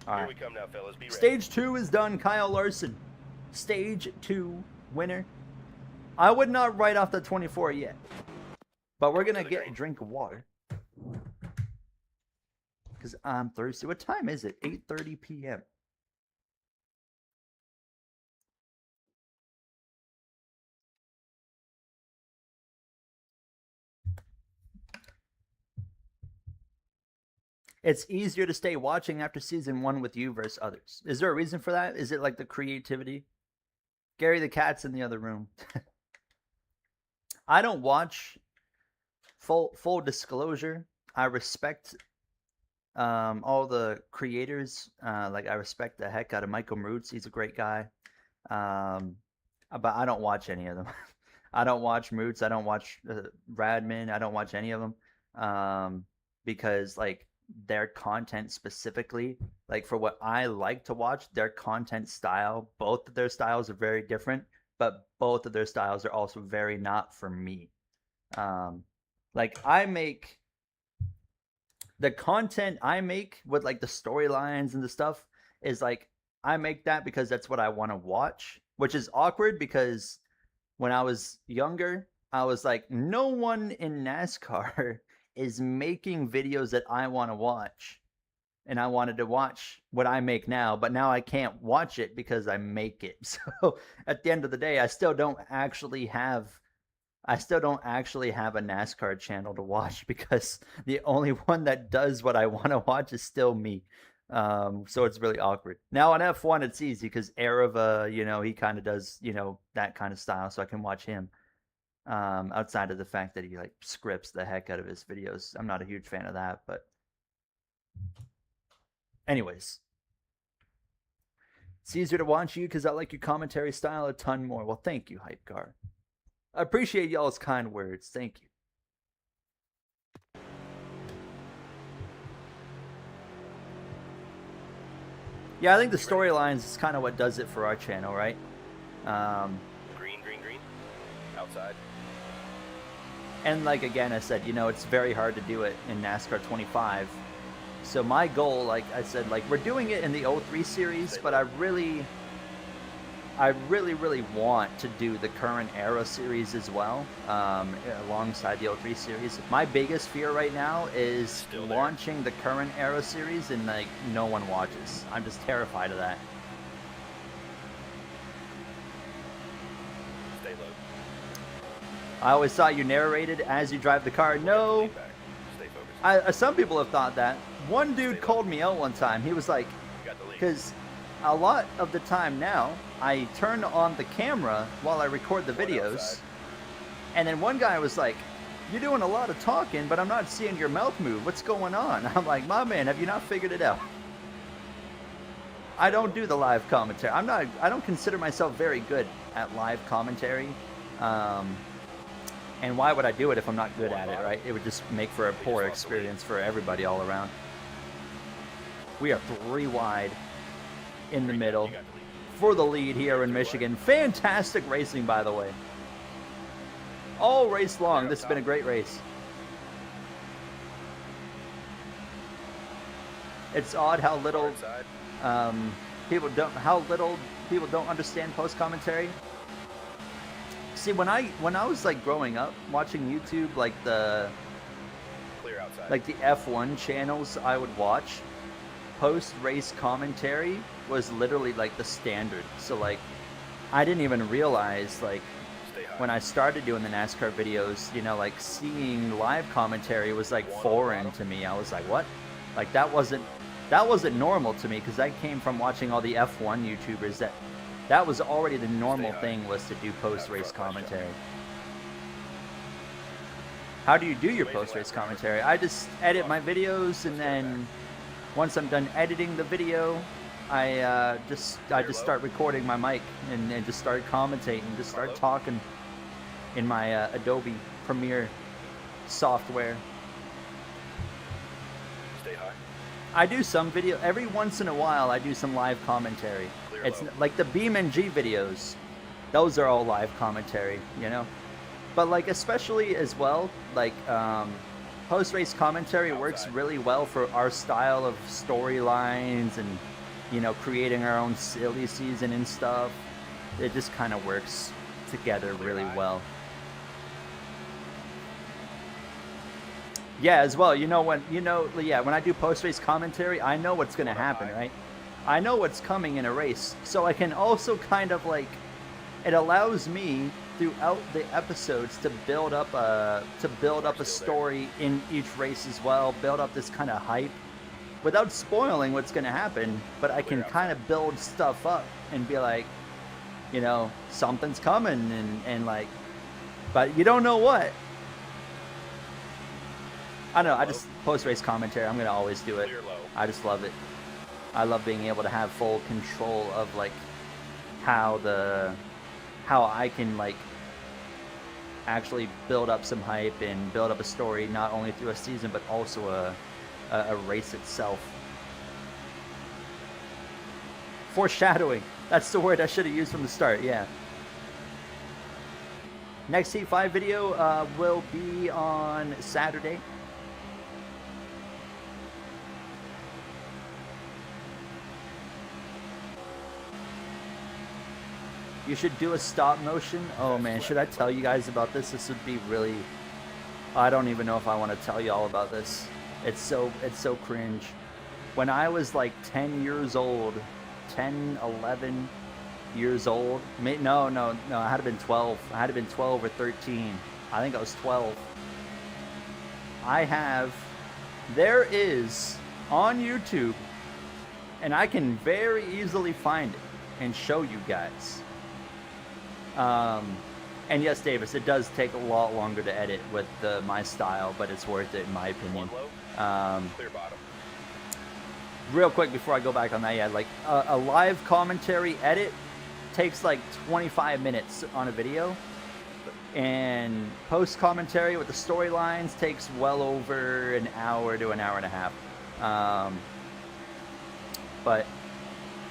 All Here right. we come now, fellas. Be ready. Stage 2 is done. Kyle Larson, Stage 2 winner. I would not write off the 24 yet, but we're gonna get a drink of water because I'm thirsty. What time is it? 8:30 p.m. it's easier to stay watching after season 1 with you versus others. Is there a reason for that? Is it like the creativity? Gary the cat's in the other room. I don't watch. Full disclosure, I respect all the creators. Like I respect the heck out of Michael Roots. He's a great guy. But I don't watch any of them. I don't watch Roots. I don't watch Radman. I don't watch any of them because like their content specifically, like for what I like to watch, their content style, both of their styles are very different, but both of their styles are also very not for me. Like I make the content I make with like the storylines and the stuff is like I make that because that's what I want to watch, which is awkward because when I was younger, I was like, no one in NASCAR is making videos that I want to watch. And I wanted to watch what I make now, but now I can't watch it because I make it. So at the end of the day, I still don't actually have a NASCAR channel to watch because the only one that does what I want to watch is still me. So it's really awkward. Now on F1, it's easy because Arava, he kind of does, that kind of style, so I can watch him. Outside of the fact that he like scripts the heck out of his videos. I'm not a huge fan of that, but anyways. It's easier to watch you because I like your commentary style a ton more. Well, thank you, Hype Car. I appreciate y'all's kind words. Thank you. Yeah, I think the storylines is kind of what does it for our channel, right? Green. Outside. And like again, I said, it's very hard to do it in NASCAR 25. So my goal, like I said, like we're doing it in the 03 series, but I really want to do the current era series as well, alongside the 03 series. My biggest fear right now is launching the current era series and like no one watches. I'm just terrified of that. Stay low. I always thought you narrated as you drive the car. No, Stay focused. some people have thought that. One dude called me out one time. He was like, You got the lead. because a lot of the time now, I turn on the camera while I record the videos, outside. and then one guy was like, you're doing a lot of talking, but I'm not seeing your mouth move. What's going on? I'm like, my man, have you not figured it out? I don't do the live commentary. I don't consider myself very good at live commentary. And why would I do it if I'm not good at it, right? It would just make for a poor experience for everybody all around. We are 3 wide in the middle You got the lead. for the lead here in Michigan. Fantastic racing, by the way. All race long, this has been a great race. It's odd how little Inside. people don't understand post commentary. See, when I was like growing up watching YouTube, like the Clear outside. F1 channels I would watch, post race commentary was literally like the standard. So like I didn't even realize like Stay high. when I started doing the NASCAR videos, like seeing live commentary was like foreign to me. I was like, what? Like that wasn't normal to me because I came from watching all the F1 YouTubers that was already the normal thing was to do post-race commentary. How do you do your post-race commentary? I just edit my videos, and then once I'm done editing the video, I just start recording my mic and just start commentating, just start talking in my Adobe Premiere software. Stay high. I do some video every once in a while. I do some live commentary. It's like the BeamNG videos; those are all live commentary, But like especially as well, like post-race commentary works really well for our style of storylines and creating our own silly season and stuff. It just kind of works together really well. Yeah, as well. When I do post-race commentary, I know what's going to happen, right? I know what's coming in a race, so I can also kind of like, it allows me throughout the episodes to build up a story in each race as well, build up this kind of hype without spoiling what's going to happen, but I can kind of build stuff up and be like, you know, something's coming and like, but you don't know what. I don't know, I just post-race commentary, I'm going to always do it. Clear low. I just love it. I love being able to have full control of like how I can like actually build up some hype and build up a story not only through a season but also a race itself. Foreshadowing. That's the word I should have used from the start. Yeah. Next T5 video will be on Saturday. You should do a stop motion. Oh man, should I tell you guys about this? This would be really, I don't even know if I want to tell you all about this. It's so cringe. When I was like 10 years old, 10, 11 years old, no, I had to been 12. I had to been 12 or 13. I think I was 12. There is on YouTube, and I can very easily find it and show you guys. And yes, Davis, it does take a lot longer to edit with my style, but it's worth it in my opinion. Clear bottom. Real quick before I go back on that, yeah, like a live commentary edit takes like 25 minutes on a video, and post commentary with the storylines takes well over an hour to an hour and a half. But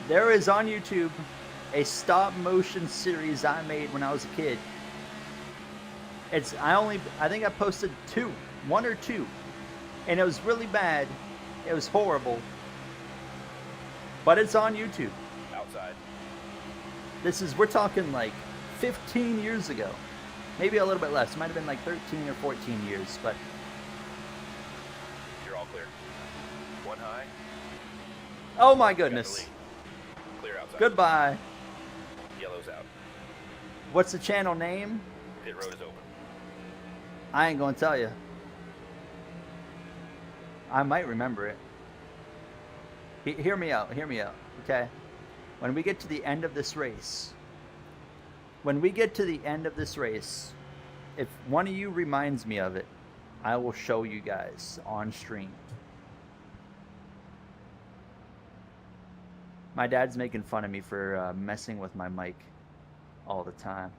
there is on YouTube a stop motion series I made when I was a kid. I think I posted one or two, and it was really bad. It was horrible, but it's on YouTube. Outside. We're talking like 15 years ago, maybe a little bit less. It might have been like 13 or 14 years, but You're all clear. One high. oh my Got the goodness. lead. Clear outside. Goodbye. Yellow's out. What's the channel name? Pit road is open. I ain't gonna tell you. I might remember it. Hear me out, okay? When we get to the end of this race, if one of you reminds me of it, I will show you guys on stream. My dad's making fun of me for messing with my mic all the time.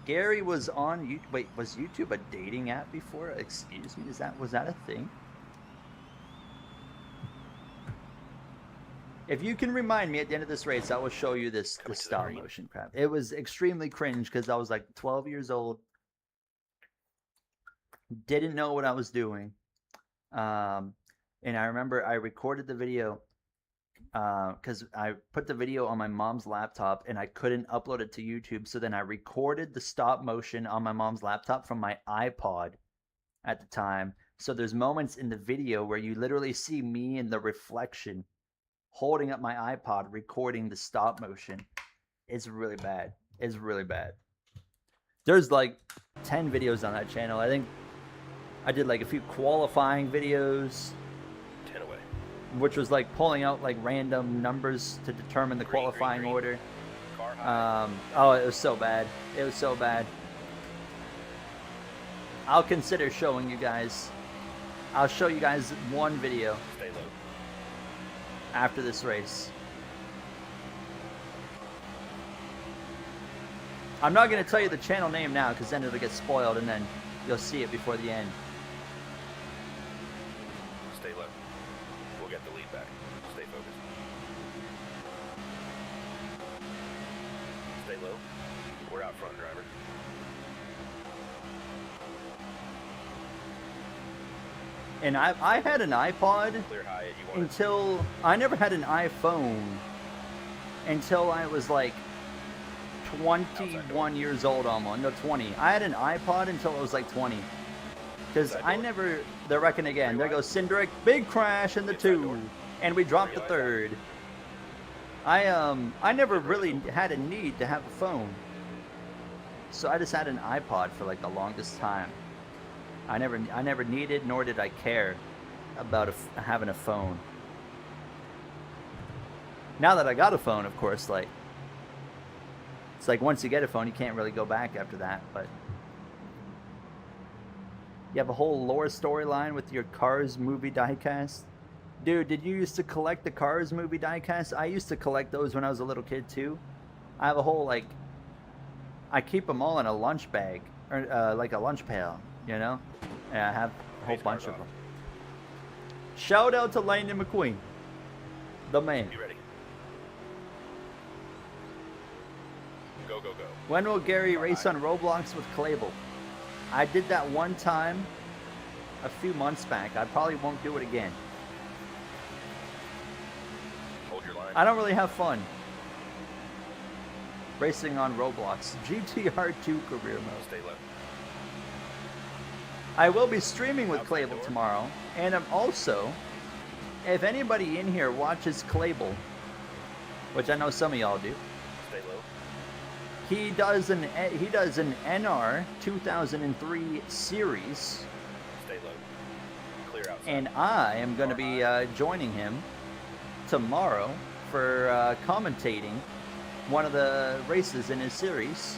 Gary was on YouTube. Wait, was YouTube a dating app before? Excuse me, was that a thing? If you can remind me at the end of this race, I will show you this stop motion crap. It was extremely cringe because I was like 12 years old. Didn't know what I was doing. And I remember I recorded the video because I put the video on my mom's laptop and I couldn't upload it to YouTube. So then I recorded the stop motion on my mom's laptop from my iPod at the time. So there's moments in the video where you literally see me in the reflection holding up my iPod recording the stop motion. It's really bad. It's really bad. There's like 10 videos on that channel. I think I did like a few qualifying videos, 10 away. which was like pulling out like random numbers to determine the qualifying green. order. Car high. Oh, it was so bad. It was so bad. I'll consider showing you guys. I'll show you guys one video Stay low. after this race. I'm not going to tell you the channel name now because then it'll get spoiled and then you'll see it before the end. Stay low. We'll get the lead back. Stay focused. Stay low. We're out front, driver. And I had an iPod Clear high. You want it. until I never had an iPhone until I was like 21 years old almost. No, 20. I had an iPod until I was like 20. Because I never, they're wrecking again. There goes Cindric, big crash in the 2. And we dropped the 3rd. I never really had a need to have a phone. So I just had an iPod for like the longest time. I never needed, nor did I care about having a phone. Now that I got a phone, of course, like, it's like once you get a phone, you can't really go back after that, but you have a whole lore storyline with your Cars movie diecast. Dude, did you used to collect the Cars movie diecast? I used to collect those when I was a little kid too. I have a whole, like, I keep them all in a lunch bag, or like a lunch pail, you know? And I have a whole bunch of them. Shout out to Lightning McQueen, the man. You ready? Go, go, go. When will Gary race on Roblox with Clable? I did that one time a few months back. I probably won't do it again. Hold your line. I don't really have fun racing on Roblox. GTR2 career mode. Stay low. I will be streaming with Outside Clable door. tomorrow, and I'm also, if anybody in here watches Clable, which I know some of y'all do, Stay low. he does an NR 2003 series, Stay low. Clear outside. and I am going to be joining him tomorrow for commentating one of the races in his series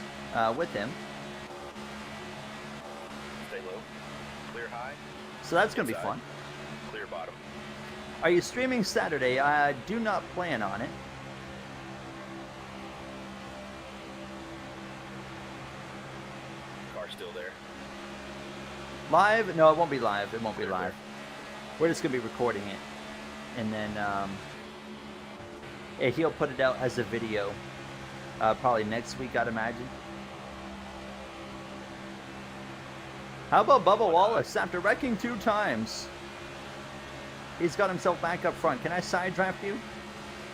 with him. Stay low. Clear high. So that's going to be Inside. fun. Clear bottom. Are you streaming Saturday? I do not plan on it. Car still there. Live? No, it won't be live. It won't be live. We're just going to be recording it. And then he'll put it out as a video probably next week, I'd imagine. How about Bubba Wallace? After wrecking 2 times, he's got himself back up front. Can I side draft you?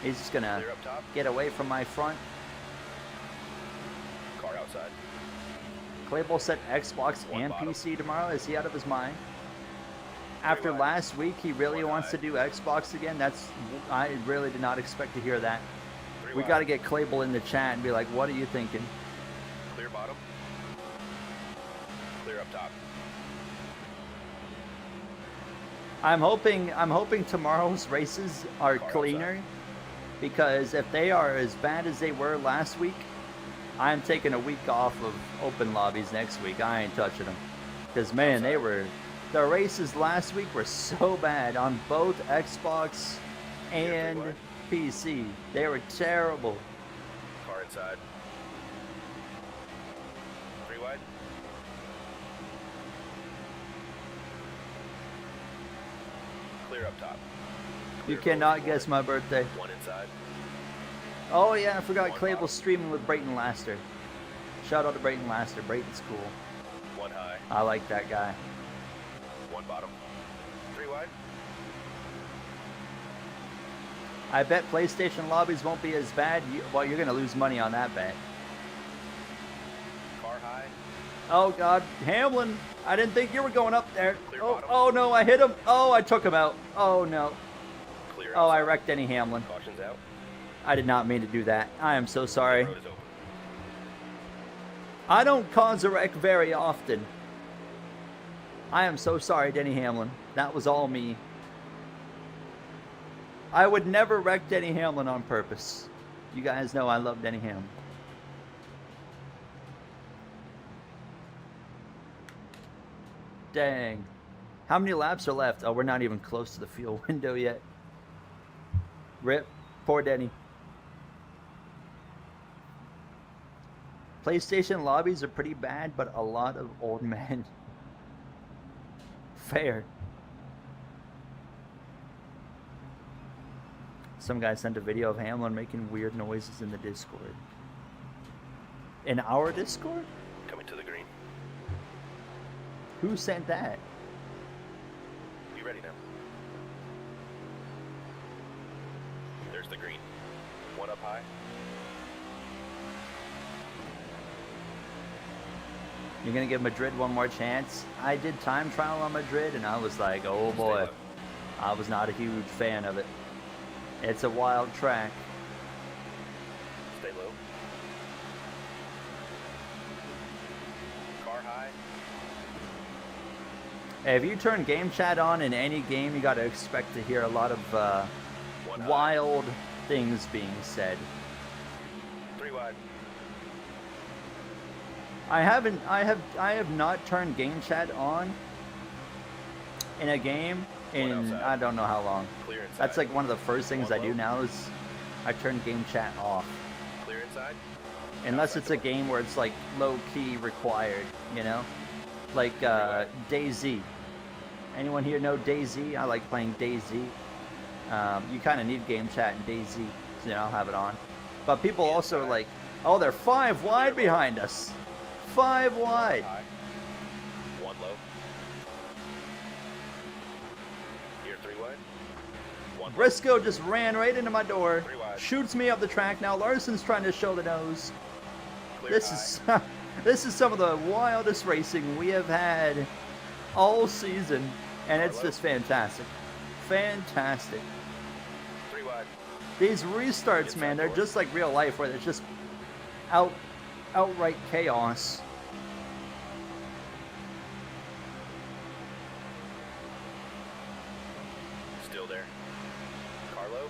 He's just going to Clear up top. get away from my front. Car outside. Clable said Xbox One and bottom. PC tomorrow. Is he out of his mind? After wide. last week, he really One wants to high. do Xbox again. I really did not expect to hear that. 3 We wide. got to get Clable in the chat and be like, "What are you thinking?" Clear bottom. Clear up top. I'm hoping tomorrow's races are Car cleaner, because if they are as bad as they were last week, I'm taking a week off of open lobbies next week. I ain't touching them, because man, the races last week were so bad on both Xbox and wide. PC. They were terrible. Car inside. 3 wide. Clear up top. You Clear cannot forward. guess my birthday. 1 inside. Oh yeah, I forgot One Clable bottom. streaming with Brayton Laster. Shout out to Brayton Laster. Brayton's cool. 1 high. I like that guy. 1 bottom. 3 wide. I bet PlayStation lobbies won't be as bad. Well, you're gonna lose money on that bet. Car high. Oh God, Hamlin! I didn't think you were going up there. Clear Oh, bottom. oh no, I hit him. Oh, I took him out. Oh no. Clear Oh, I outside. wrecked Denny Hamlin. Caution's out. I did not mean to do that. I am so sorry. Road is open. I don't cause a wreck very often. I am so sorry, Denny Hamlin. That was all me. I would never wreck Denny Hamlin on purpose. You guys know I love Denny Hamlin. Dang. How many laps are left? Oh, we're not even close to the fuel window yet. Rip. Poor Denny. PlayStation lobbies are pretty bad, but a lot of old men. Fair. Some guy sent a video of Hamlin making weird noises in the Discord. In our Discord? Coming to the green. Who sent that? You ready now? There's the green. 1 up high. You're gonna give Madrid one more chance? I did time trial on Madrid and I was like, oh boy. low. I was not a huge fan of it. It's a wild track. Stay low. Car high. If you turn game chat on in any game, you got to expect to hear a lot of One high. wild things being said. 3 wide. I have not turned game chat on in a game in outside. I don't know how long. Clear inside. That's like one of the first things One I do low. now is I turn game chat off. Clear inside. Unless it's a game where it's like low key required, you know? Like DayZ. Anyone here know DayZ? I like playing DayZ. You kind of need game chat in DayZ, so you know, I'll have it on. But people also like, oh, they're 5 wide behind us. 5 wide. High. 1 low. Here 3 wide. 1 low. Briscoe just ran right into my door, 3 wide. shoots me up the track. Now Larson's trying to show the nose. Clear This high. is this is some of the wildest racing we have had all season, and it's just fantastic. Fantastic. 3 wide. These restarts, man, they're just like real life, where it's just outright chaos. Still there. Carlo.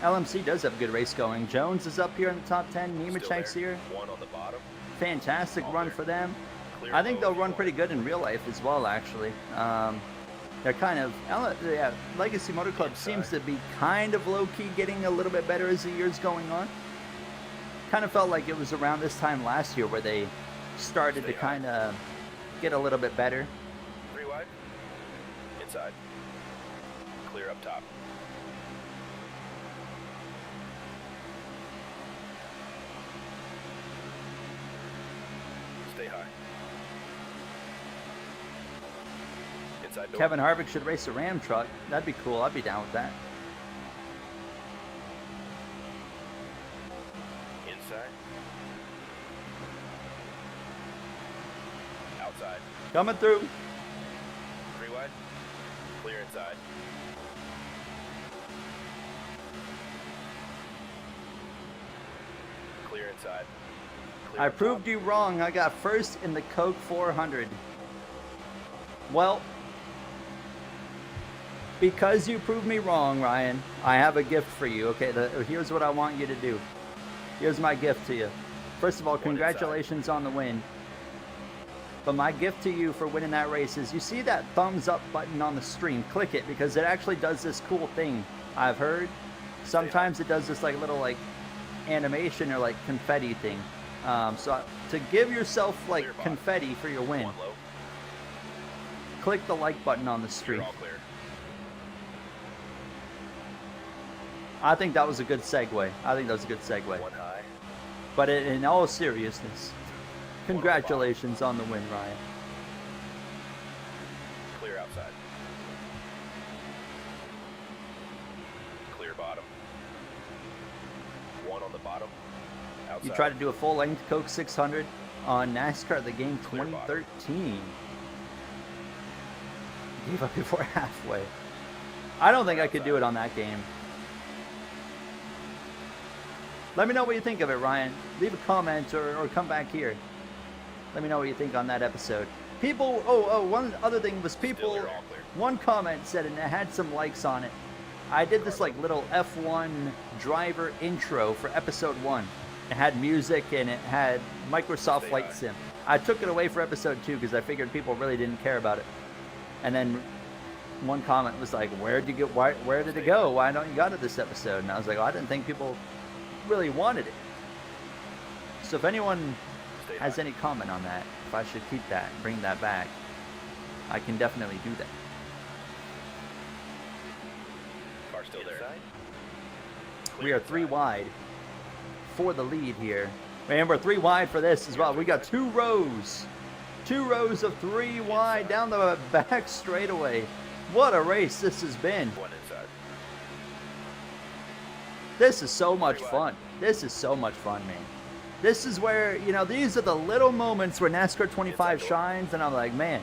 LMC does have a good race going. Jones is up here in the top 10. Still Nemechek's there. here. 1 on the bottom. Fantastic All run there. for them. Clear I think low they'll if you run want pretty it. good in real life as well, actually. They're kind of, yeah, Legacy Motor Club seems to be kind of low-key getting a little bit better as the year's going on. Kind of felt like it was around this time last year where they started to Stay high. kind of get a little bit better. 3 wide. Inside. Clear up top. Stay high. Inside door. Kevin Harvick should race a Ram truck. That'd be cool. I'd be down with that. Inside. Outside. Coming through. 3 wide. Clear inside. Clear inside. Clear I up proved top. you wrong. I got first in the Coke 400. Well, because you proved me wrong, Ryan, I have a gift for you. Okay, here's what I want you to do. Here's my gift to you. First of all, inside. congratulations on the win. But my gift to you for winning that race is, you see that thumbs up button on the stream? Click it, because it actually does this cool thing I've heard. Sometimes it does this like little like animation or like confetti thing. So to give yourself like Clear box. confetti for your win, 1 low. click the like button on the You're stream. all clear. I think that was a good segue. 1 high. But in all seriousness, congratulations on the win, Ryan. Clear outside. Clear bottom. 1 on the bottom. Outside. You tried to do a full-length Coke 600 on NASCAR the game Clear bottom. 2013. Gave up before halfway. I don't think I could do it on that game. Let me know what you think of it, Ryan. Leave a comment or come back here. Let me know what you think on that episode. People, one other thing was people, Still, you're all clear. one comment said, and it had some likes on it. I did this like little F1 driver intro for episode 1. It had music and it had Microsoft Stay Flight high. Sim. I took it away for episode 2 because I figured people really didn't care about it. And then one comment was like, where did it go? Why don't you got it this episode? And I was like, I didn't think people really wanted it. So if anyone Stay has high. any comment on that, if I should keep that, bring that back, I can definitely do that. Car still there. We are 3 wide for the lead here. And we're 3 wide for this as well. We got 2 rows. 2 rows of 3 wide down the back straightaway. What a race this has been. 1 inside. This is so much 3 wide. fun. This is so much fun, man. This is where, you know, these are the little moments where NASCAR 25 Inside door. shines, and I'm like, man,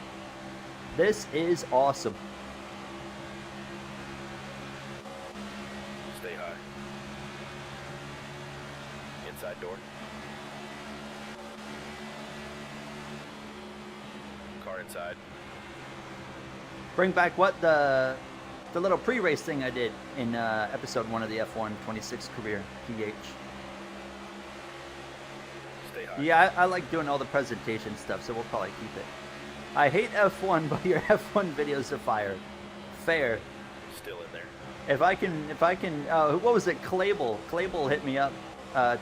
this is awesome. Stay high. Inside door. inside. Bring back what the little pre-race thing I did in episode 1 of the F1 26 career PH. Stay high. Yeah, I like doing all the presentation stuff, so we'll probably keep it. I hate F1, but your F1 videos are fire. Fair. Still in there. If I can, what was it? Clable hit me up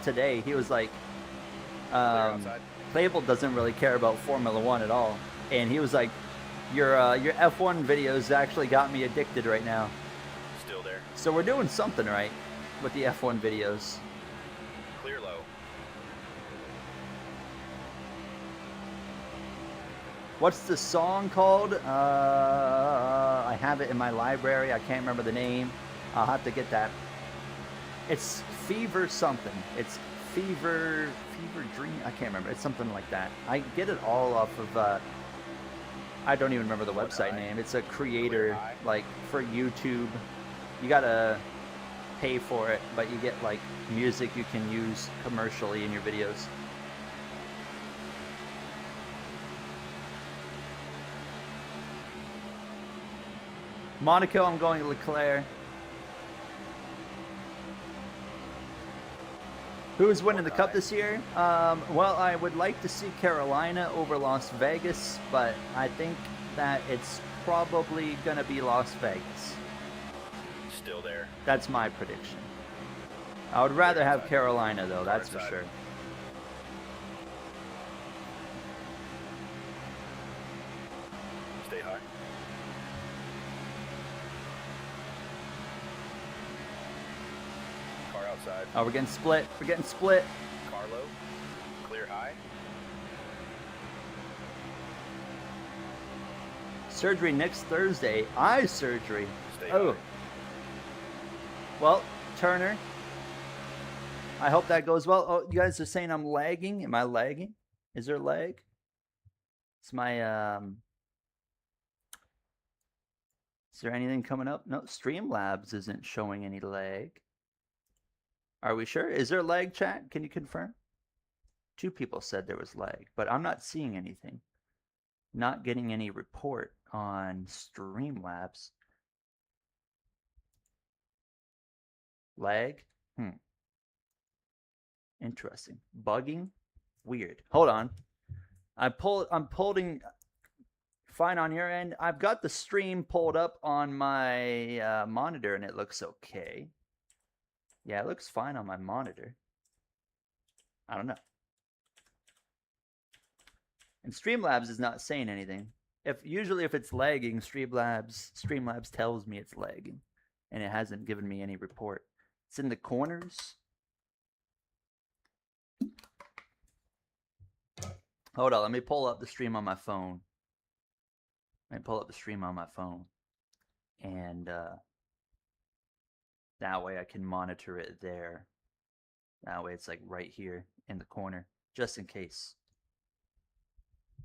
today. He was like, outside. Clable doesn't really care about Formula One at all, and he was like, your F1 videos actually got me addicted right now. Still there. So we're doing something right with the F1 videos. Clear low. What's the song called? I have it in my library. I can't remember the name. I'll have to get that. It's Fever something. It's Fever Dream. I can't remember. It's something like that. I get it all off of. I don't even remember the website name. It's a creator like for YouTube. You gotta pay for it, but you get like music you can use commercially in your videos. Monaco, I'm going Leclerc. Who's winning the Cup this year? Well, I would like to see Carolina over Las Vegas, but I think that it's probably going to be Las Vegas. Still there. That's my prediction. I would rather have Carolina, though, that's for sure. Stay high. Car outside. Oh, we're getting split. We're getting split. Car low. Clear high. Surgery next Thursday. Eye surgery. Stay Oh. high. Well, Turner. I hope that goes well. Oh, you guys are saying I'm lagging. Am I lagging? Is there lag? It's my Is there anything coming up? No, Streamlabs isn't showing any lag. Are we sure? Is there lag, chat? Can you confirm? 2 people said there was lag, but I'm not seeing anything. Not getting any report on Streamlabs. Lag? Interesting. Bugging? Weird. Hold on. I'm pulling fine on your end. I've got the stream pulled up on my monitor and it looks okay. Yeah, it looks fine on my monitor. I don't know. And Streamlabs is not saying anything. Usually if it's lagging, Streamlabs tells me it's lagging, and it hasn't given me any report. It's in the corners. Hold on, let me pull up the stream on my phone. And that way I can monitor it there. That way it's like right here in the corner, just in case.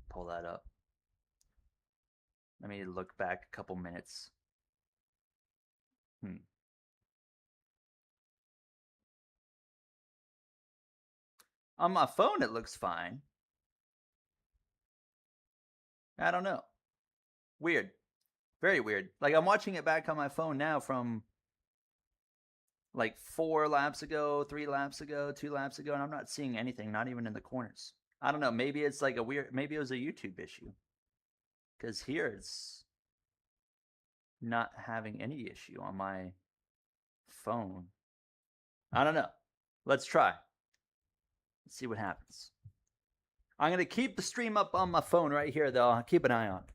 Pull that up. Let me look back a couple minutes. On my phone it looks fine. I don't know. Weird. Very weird. Like I'm watching it back on my phone now from like 4 laps ago, 3 laps ago, 2 laps ago, and I'm not seeing anything, not even in the corners. I don't know. Maybe it's like maybe it was a YouTube issue. Because here it's not having any issue on my phone. I don't know. Let's try. Let's see what happens. I'm going to keep the stream up on my phone right here, though. I'll keep an eye on it.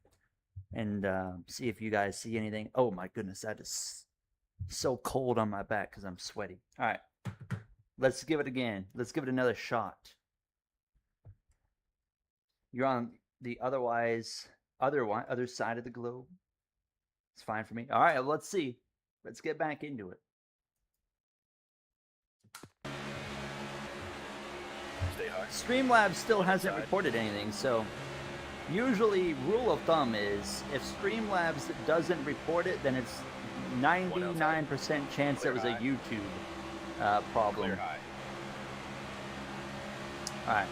And see if you guys see anything. Oh, my goodness. That is so cold on my back because I'm sweaty. All right. Let's give it again. Let's give it another shot. You're on the other side of the globe. It's fine for me. All right, let's see. Let's get back into it. Stay high. Streamlabs still hasn't reported anything, so usually rule of thumb is if Streamlabs doesn't report it, then it's 99% chance it was a YouTube problem. Clear high. All right.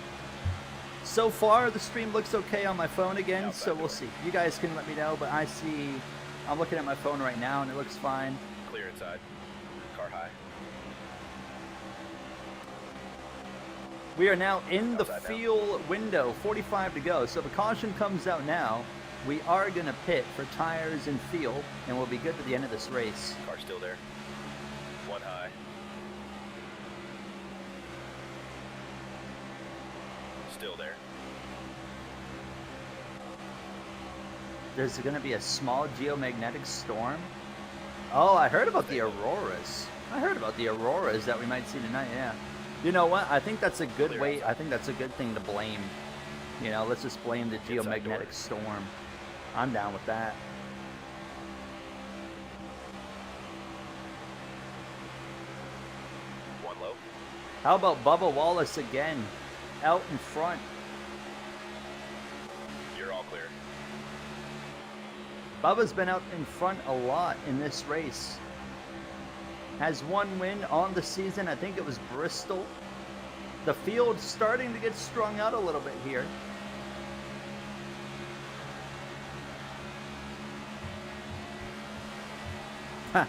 So far, the stream looks okay on my phone again, Outside so we'll door. see. You guys can let me know, but I'm looking at my phone right now, and it looks fine. Clear inside. Car high. We are now in the Outside now. fuel window, 45 to go. So if a caution comes out now, we are going to pit for tires and fuel, and we'll be good to the end of this race. Car still there. One high. Still there. There's going to be a small geomagnetic storm. Oh, I heard about the auroras. I heard about the auroras that we might see tonight, yeah. You know what? I think that's a good Clear way. outside. I think that's a good thing to blame. You know, let's just blame the Inside door. geomagnetic storm. I'm down with that. One low. How about Bubba Wallace again? Out in front. You're all clear. Bubba's been out in front a lot in this race. Has one win on the season. I think it was Bristol. The field's starting to get strung out a little bit here. Huh.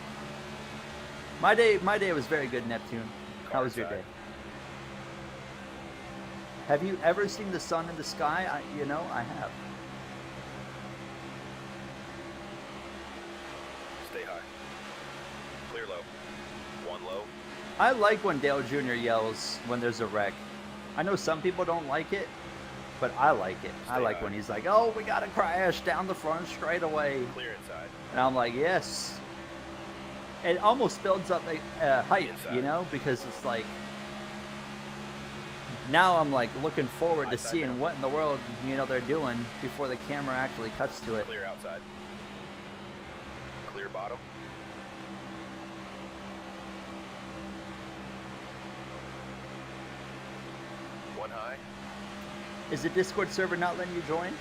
My day was very good, Neptune. How was your Car day? inside. Have you ever seen the sun in the sky? I have. Stay high. Clear low. One low. I like when Dale Jr. yells when there's a wreck. I know some people don't like it, but I like it. I Stay like high. when he's like, "Oh, we got to crash down the front straight away," Clear inside. and I'm like, "Yes." It almost builds up a hype, you Inside. know, because it's like now I'm like looking forward to Outside seeing now. what in the world they're doing before the camera actually cuts to it. Clear outside. Clear bottom. One high. Is the Discord server not letting you join?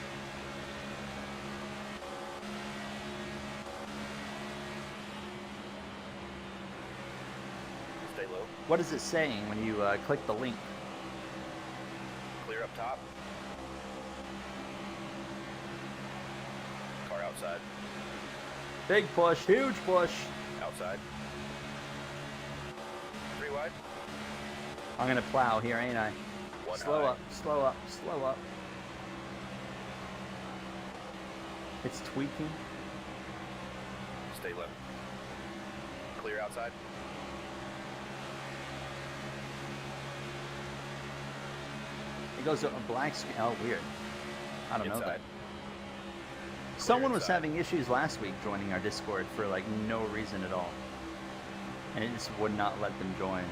Stay low. What is it saying when you click the link? Clear up top. Car outside. Big push, huge push. Outside. Three wide. I'm gonna plow here, ain't I? One Slow high. up, slow up, slow up. It's tweaking. Stay low. Clear outside. It goes to a black screen. Oh, weird. I don't know that. Inside. Someone was inside. having issues last week joining our Discord for like no reason at all. And it just would not let them join.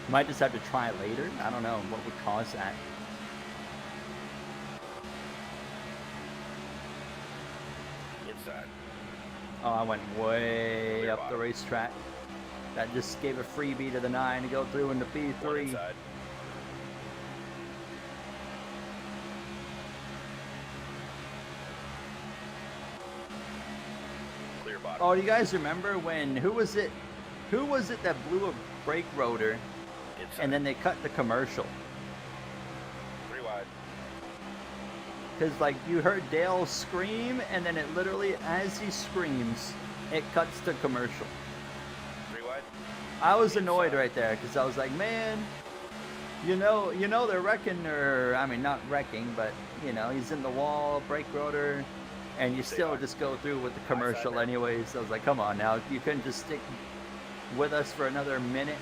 Might just have to try later. I don't know what would cause that. Inside. Oh, I went way Clear up the bottom. racetrack. That just gave a freebie to the 9 to go through into One P3. inside. Clear bottom. Oh, do you guys remember when who was it that blew a brake rotor Inside. and then they cut the commercial? Three wide. Because like you heard Dale scream and then it literally as he screams it cuts to commercial. Three wide. I was annoyed right there because I was like, man, you know they're wrecking, or I mean not wrecking, but he's in the wall, brake rotor, and you Stay still high. just go through with the High side commercial now. anyways. I was like, come on now, you couldn't just stick with us for another minute,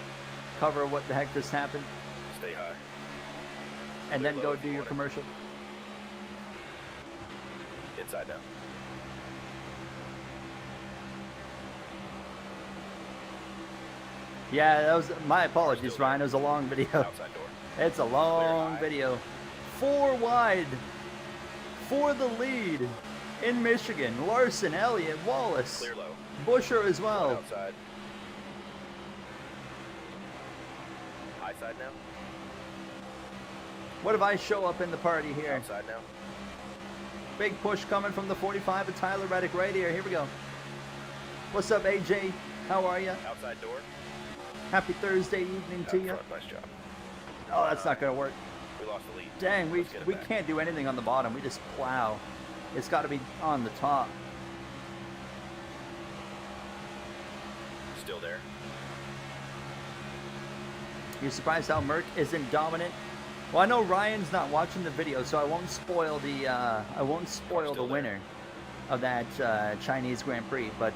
cover what the heck just happened, Stay high. and Clear then low go if do you your want it. commercial. Inside now. Yeah, that was my apologies, Still there. Ryan. It was a long video. Outside door. It's a long high. video. 4 wide for the lead in Michigan. Larson, Elliott, Wallace, Clear low. Busher as One well. outside. High side now. What if I show up in the party here? Outside now. Big push coming from the 45 of Tyler Reddick right here. Here we go. What's up, AJ? How are you? Outside door. Happy Thursday evening to Out you. front. Nice job. Oh, that's not going to work. We lost the lead. Dang, Let's get it we back. can't do anything on the bottom. We just plow. It's got to be on the top. Still there. You're surprised how Merck isn't dominant? Well, I know Ryan's not watching the video, so I won't spoil the winner of that Chinese Grand Prix. But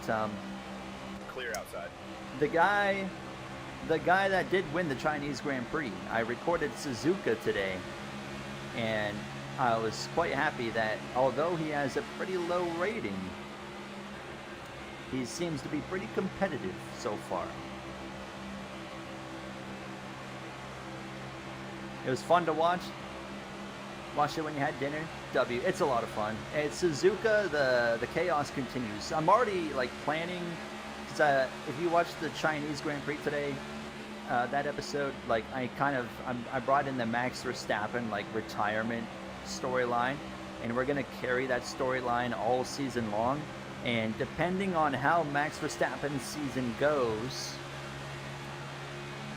Clear outside. the guy that did win the Chinese Grand Prix, I recorded Suzuka today, and I was quite happy that although he has a pretty low rating, he seems to be pretty competitive so far. It was fun to watch. Watch it when you had dinner. W. It's a lot of fun. It's Suzuka. The chaos continues. I'm already like planning. Cause if you watch the Chinese Grand Prix today, that episode, like I brought in the Max Verstappen like retirement storyline, and we're gonna carry that storyline all season long. And depending on how Max Verstappen's season goes,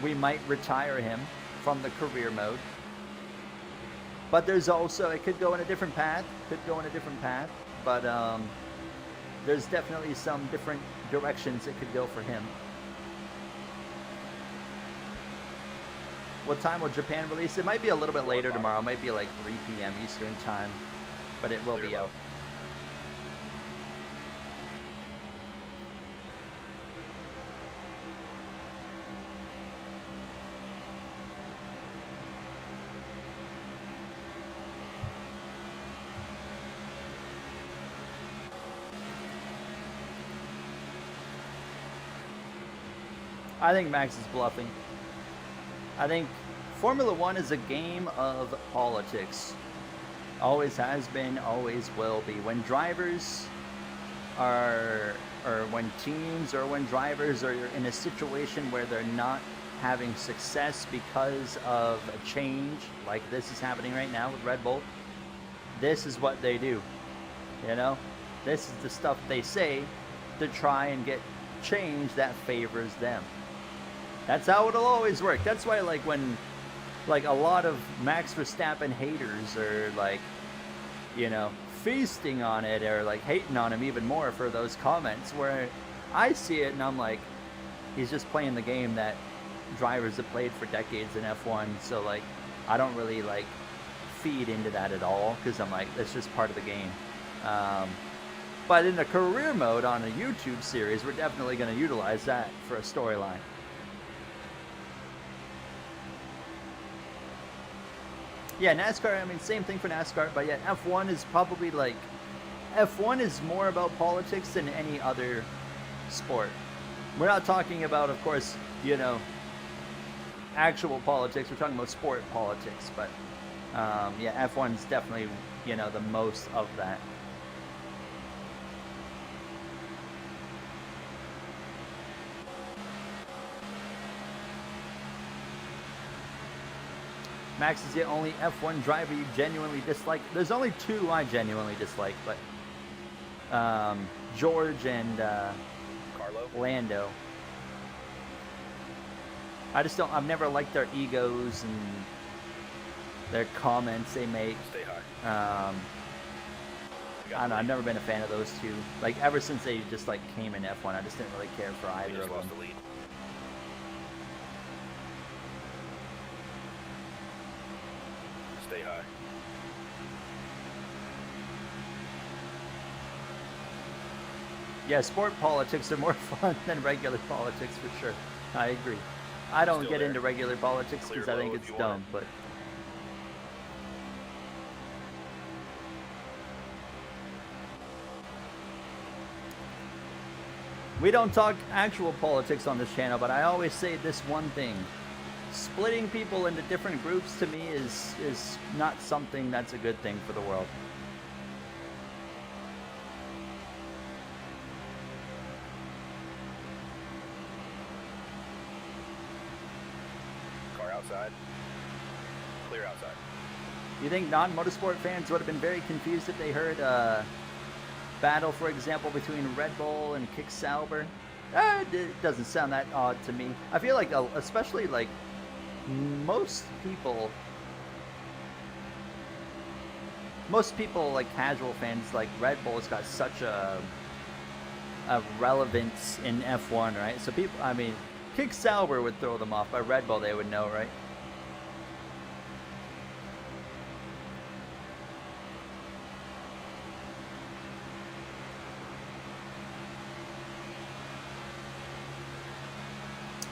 we might retire him from the career mode. But there's also, it could go in a different path, but there's definitely some different directions it could go for him. What time will Japan release? It might be a little bit later tomorrow. It might be like 3 p.m. Eastern time, but it will be out. I think Max is bluffing. I think Formula One is a game of politics. Always has been, always will be. When drivers are, or when teams or when drivers are in a situation where they're not having success because of a change, like this is happening right now with Red Bull, this is what they do. You know? This is the stuff they say to try and get change that favors them. That's how it'll always work. That's why, like, when, like, a lot of Max Verstappen haters are, like, you know, feasting on it or, like, hating on him even more for those comments, where I see it and I'm like, he's just playing the game that drivers have played for decades in F1, so, like, I don't really, like, feed into that at all, because I'm like, that's just part of the game. But in the career mode on a YouTube series, we're definitely going to utilize that for a storyline. Yeah, NASCAR, I mean, same thing for NASCAR, but yeah, F1 is probably like, F1 is more about politics than any other sport. We're not talking about, of course, you know, actual politics, we're talking about sport politics, but yeah, F1 is definitely, you know, the most of that. Max is the only F1 driver you genuinely dislike. There's only two I genuinely dislike, but George and Carlo? Lando. I just don't, I've never liked their egos and their comments they make. Stay high. I don't know, I've never been a fan of those two. Like, ever since they just, like, came in F1, I just didn't really care for We either just of them. lost the lead. Stay high. Yeah, sport politics are more fun than regular politics for sure. I agree. I don't Still get there. into regular politics Clear because I think low if it's you want dumb, but we don't talk actual politics on this channel, but I always say this one thing. Splitting people into different groups to me is not something that's a good thing for the world. Car outside. Clear outside. You think non-motorsport fans would have been very confused if they heard battle, for example, between Red Bull and Kick Sauber? It doesn't sound that odd to me. I feel like, especially like most people, like casual fans, like Red Bull's got such a relevance in F1, right? So people, I mean, Kick Sauber would throw them off. By Red Bull, they would know, right?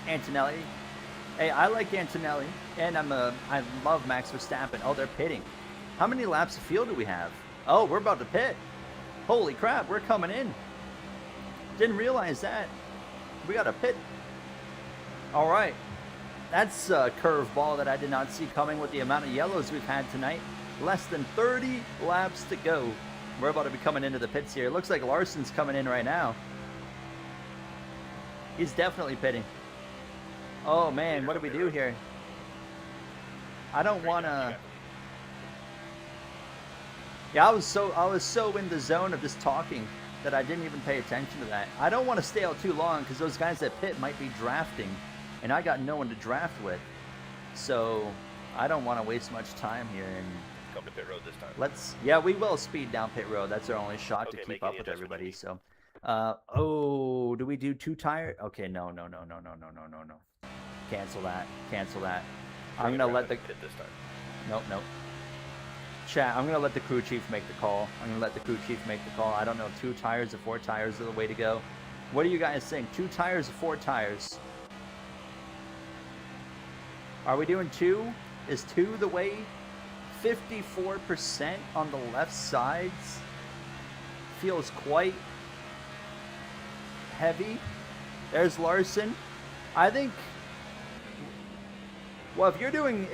Antonelli. Hey, I like Antonelli, and I love Max Verstappen. Oh, they're pitting. How many laps of field do we have? Oh, we're about to pit. Holy crap, we're coming in. Didn't realize that. We got a pit. All right. That's a curveball that I did not see coming with the amount of yellows we've had tonight. Less than 30 laps to go. We're about to be coming into the pits here. It looks like Larson's coming in right now. He's definitely pitting. Oh, man, what do we do here? I don't want to... Yeah, I was so in the zone of just talking that I didn't even pay attention to that. I don't want to stay out too long because those guys that pit might be drafting, and I got no one to draft with. So I don't want to waste much time here. And come to pit road this time. Yeah, we will speed down pit road. That's our only shot to keep up with everybody. So, oh, do we do 2 tire? Okay, no. Cancel that. I'm gonna let the pit this time. Nope. Chat, I'm going to let the crew chief make the call. I don't know, 2 tires or 4 tires are the way to go. What do you guys think? 2 tires or 4 tires? Are we doing 2? Is 2 the way? 54% on the left sides. Feels quite heavy. There's Larson. I think... Well, they're doing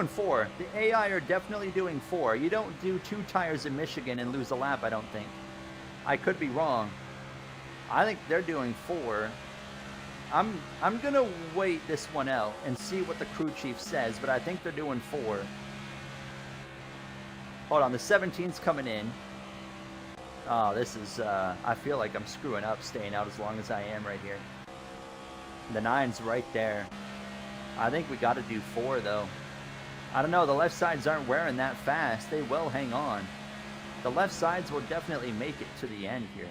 4. The AI are definitely doing 4. You don't do 2 tires in Michigan and lose a lap, I don't think. I could be wrong. I think they're doing 4. I'm gonna wait this one out and see what the crew chief says, but I think they're doing 4. Hold on, the 17's coming in. Oh, this is, I feel like I'm screwing up staying out as long as I am right here. The 9's right there. I think we got to do 4, though. I don't know, the left sides aren't wearing that fast. They will hang on. The left sides will definitely make it to the end here.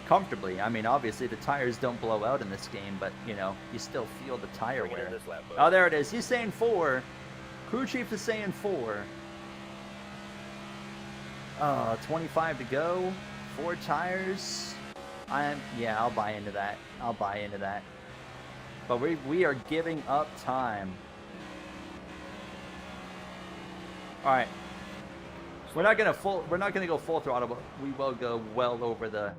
Comfortably. I mean, obviously the tires don't blow out in this game, but, you know, you still feel the tire wear. Oh, there it is. He's saying 4. Crew chief is saying 4. 25 to go. 4 tires. Yeah, I'll buy into that. But we are giving up time. All right. We're not gonna go full throttle, but we will go well over the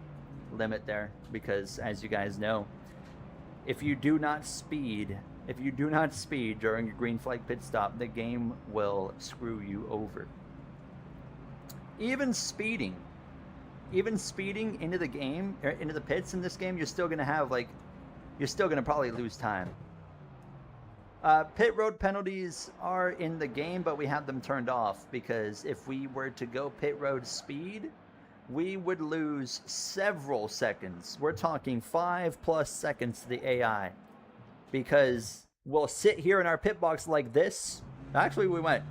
limit there because, as you guys know, if you do not speed during a green flag pit stop, the game will screw you over. Even speeding into the game, into the pits in this game, you're still gonna probably lose time. Pit road penalties are in the game, but we have them turned off because if we were to go pit road speed, we would lose several seconds. We're talking 5+ seconds to the AI because we'll sit here in our pit box like this. Actually, we went,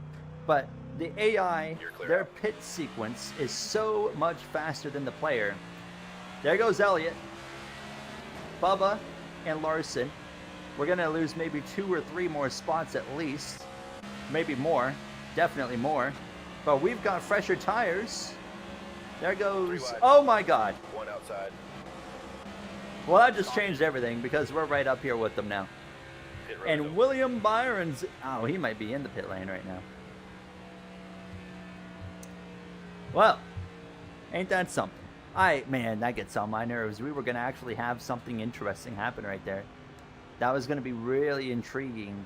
but the AI, their pit sequence is so much faster than the player. There goes Elliott, Bubba, and Larson. We're going to lose maybe 2 or 3 more spots at least. Maybe more. Definitely more. But we've got fresher tires. There goes... Oh my god. 1 outside. Well, that just changed everything because we're right up here with them now. And William Byron's... Oh, he might be in the pit lane right now. Well, ain't that something? Man, that gets on my nerves. We were going to actually have something interesting happen right there. That was going to be really intriguing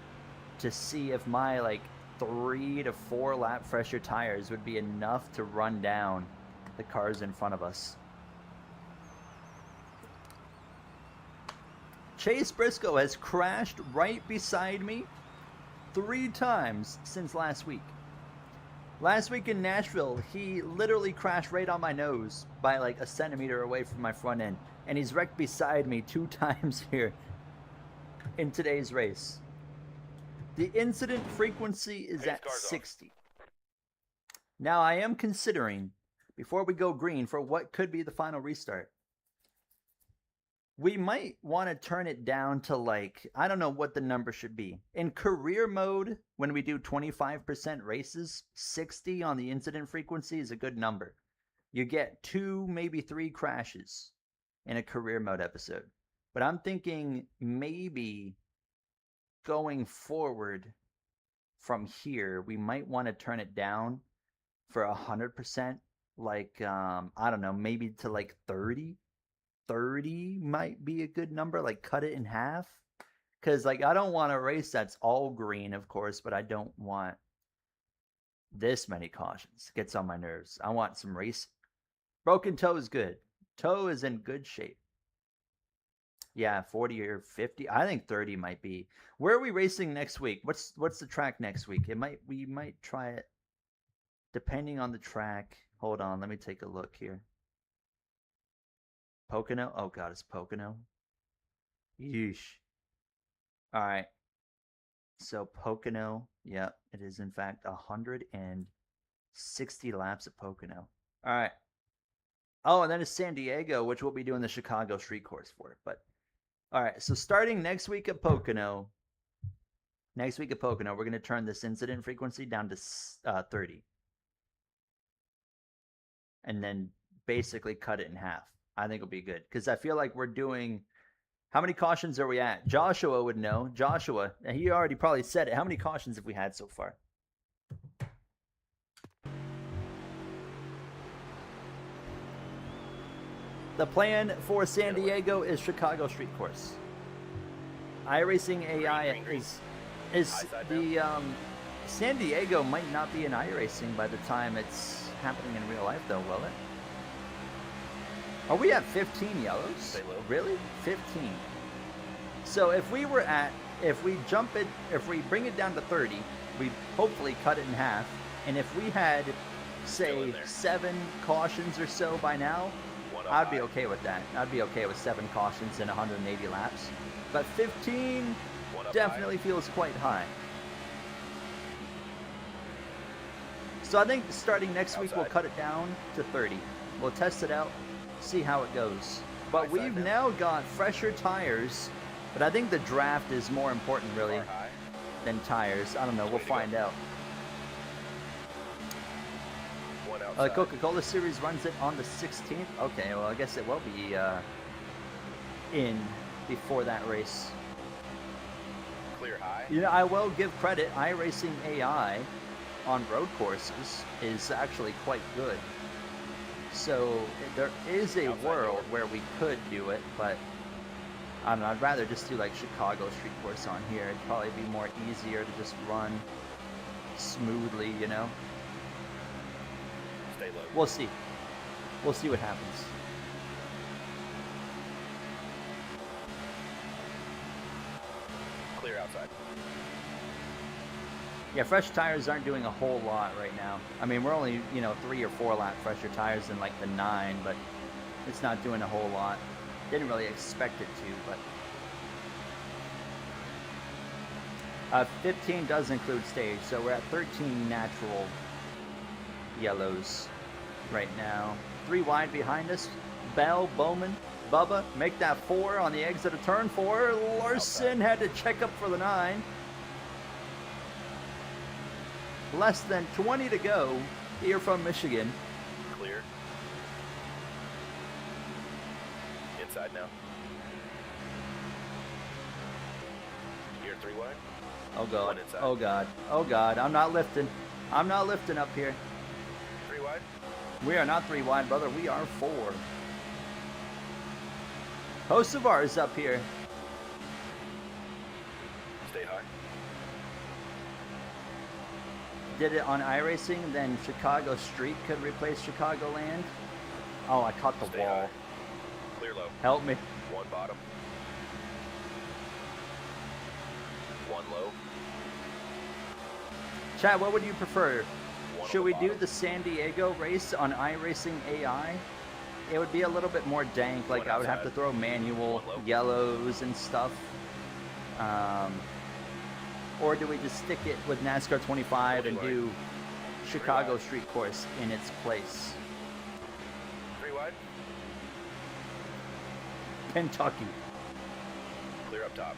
to see if my, like, 3 to 4 lap fresher tires would be enough to run down the cars in front of us. Chase Briscoe has crashed right beside me 3 times since last week. Last week in Nashville, he literally crashed right on my nose by like a centimeter away from my front end. And he's wrecked beside me 2 times here in today's race. The incident frequency is Pace at cars off. 60. Now I am considering, before we go green, for what could be the final restart. We might want to turn it down to like, I don't know what the number should be. In career mode, when we do 25% races, 60 on the incident frequency is a good number. You get 2, maybe 3 crashes in a career mode episode. But I'm thinking maybe going forward from here, we might want to turn it down for 100%. Like, I don't know, maybe to like 30. 30 might be a good number, like cut it in half. Because, like, I don't want a race that's all green, of course, but I don't want this many cautions. It gets on my nerves. I want some race. Broken toe is good. Toe is in good shape. Yeah, 40 or 50. I think 30 might be. Where are we racing next week? What's the track next week? We might try it depending on the track. Hold on, let me take a look here. Pocono? Oh god, it's Pocono. Yeesh. Alright. So Pocono, yeah, it is in fact 160 laps at Pocono. Alright. Oh, and then it's San Diego, which we'll be doing the Chicago street course for. But alright, so starting next week at Pocono, we're going to turn this incident frequency down to 30. And then basically cut it in half. I think it'll be good. Because I feel like we're doing... How many cautions are we at? Joshua would know. Joshua, he already probably said it. How many cautions have we had so far? The plan for San Diego is Chicago street course. iRacing AI is the San Diego might not be in iRacing by the time it's happening in real life, though, will it? Are we at 15 yellows? Stay low. Really? 15. So if we bring it down to 30, we hopefully cut it in half. And if we had, say, 7 cautions or so by now, I'd be okay with that. I'd be okay with 7 cautions in 180 laps. But 15 definitely feels quite high. So I think starting next week, we'll cut it down to 30. We'll test it out. See how it goes. But we've now got fresher tires, but I think the draft is more important really than tires. I don't know, we'll find out. Coca-Cola Series runs it on the 16th. Okay, well I guess it will be in before that race. Clear high. You know, I will give credit, iRacing AI on road courses is actually quite good. So there is a world where we could do it, but I don't know, I'd rather just do like Chicago street course on here. It'd probably be more easier to just run smoothly, you know? Stay low. We'll see. We'll see what happens. Clear outside. Yeah, fresh tires aren't doing a whole lot right now. I mean, we're only, 3 or 4 lap fresher tires than like the 9, but it's not doing a whole lot. Didn't really expect it to, but 15 does include stage, so we're at 13 natural yellows right now. 3 wide behind us. Bell, Bowman, Bubba make that 4 on the exit of turn 4. Larson had to check up for the 9. Less than 20 to go here from Michigan. Clear. Inside now. Here, 3 wide. Oh god. 1 inside. Oh god. Oh god. I'm not lifting. I'm not lifting up here. 3 wide. We are not 3 wide, brother. We are 4. Hocevar is up here. Stay high. Did it on iRacing, then Chicago Street could replace Chicagoland. Oh, I caught the Stay wall. high. Clear low. Help me. 1 bottom. 1 low. Chad, what would you prefer? 1 Should on we the do bottom. the San Diego race on iRacing AI? It would be a little bit more dank, like 1 I would have to outside. throw manual 1 low. yellows and stuff. or do we just stick it with NASCAR 25 and do Chicago Street Course in its place? 3 wide. Kentucky. Clear up top.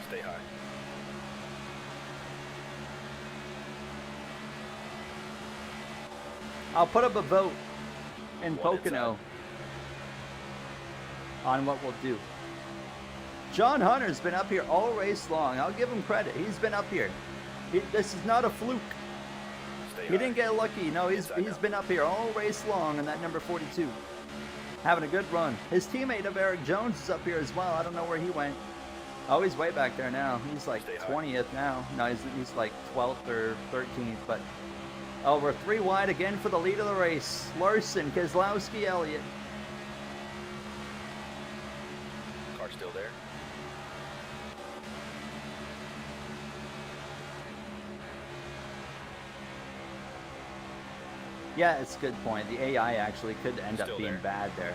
Stay high. I'll put up a vote in One Pocono inside. on what we'll do. John Hunter's been up here all race long. I'll give him credit. He's been up here. This is not a fluke. Stay He high. didn't get lucky. No, he's Inside now. been up here all race long in that number 42. Having a good run. His teammate of Eric Jones is up here as well. I don't know where he went. Oh, he's way back there now. He's like Stay high. 20th now. No, he's like 12th or 13th. But, oh, we're 3 wide again for the lead of the race. Larson, Keselowski, Elliott. Car still there. Yeah, it's a good point. The AI actually could end up Still being there. bad there.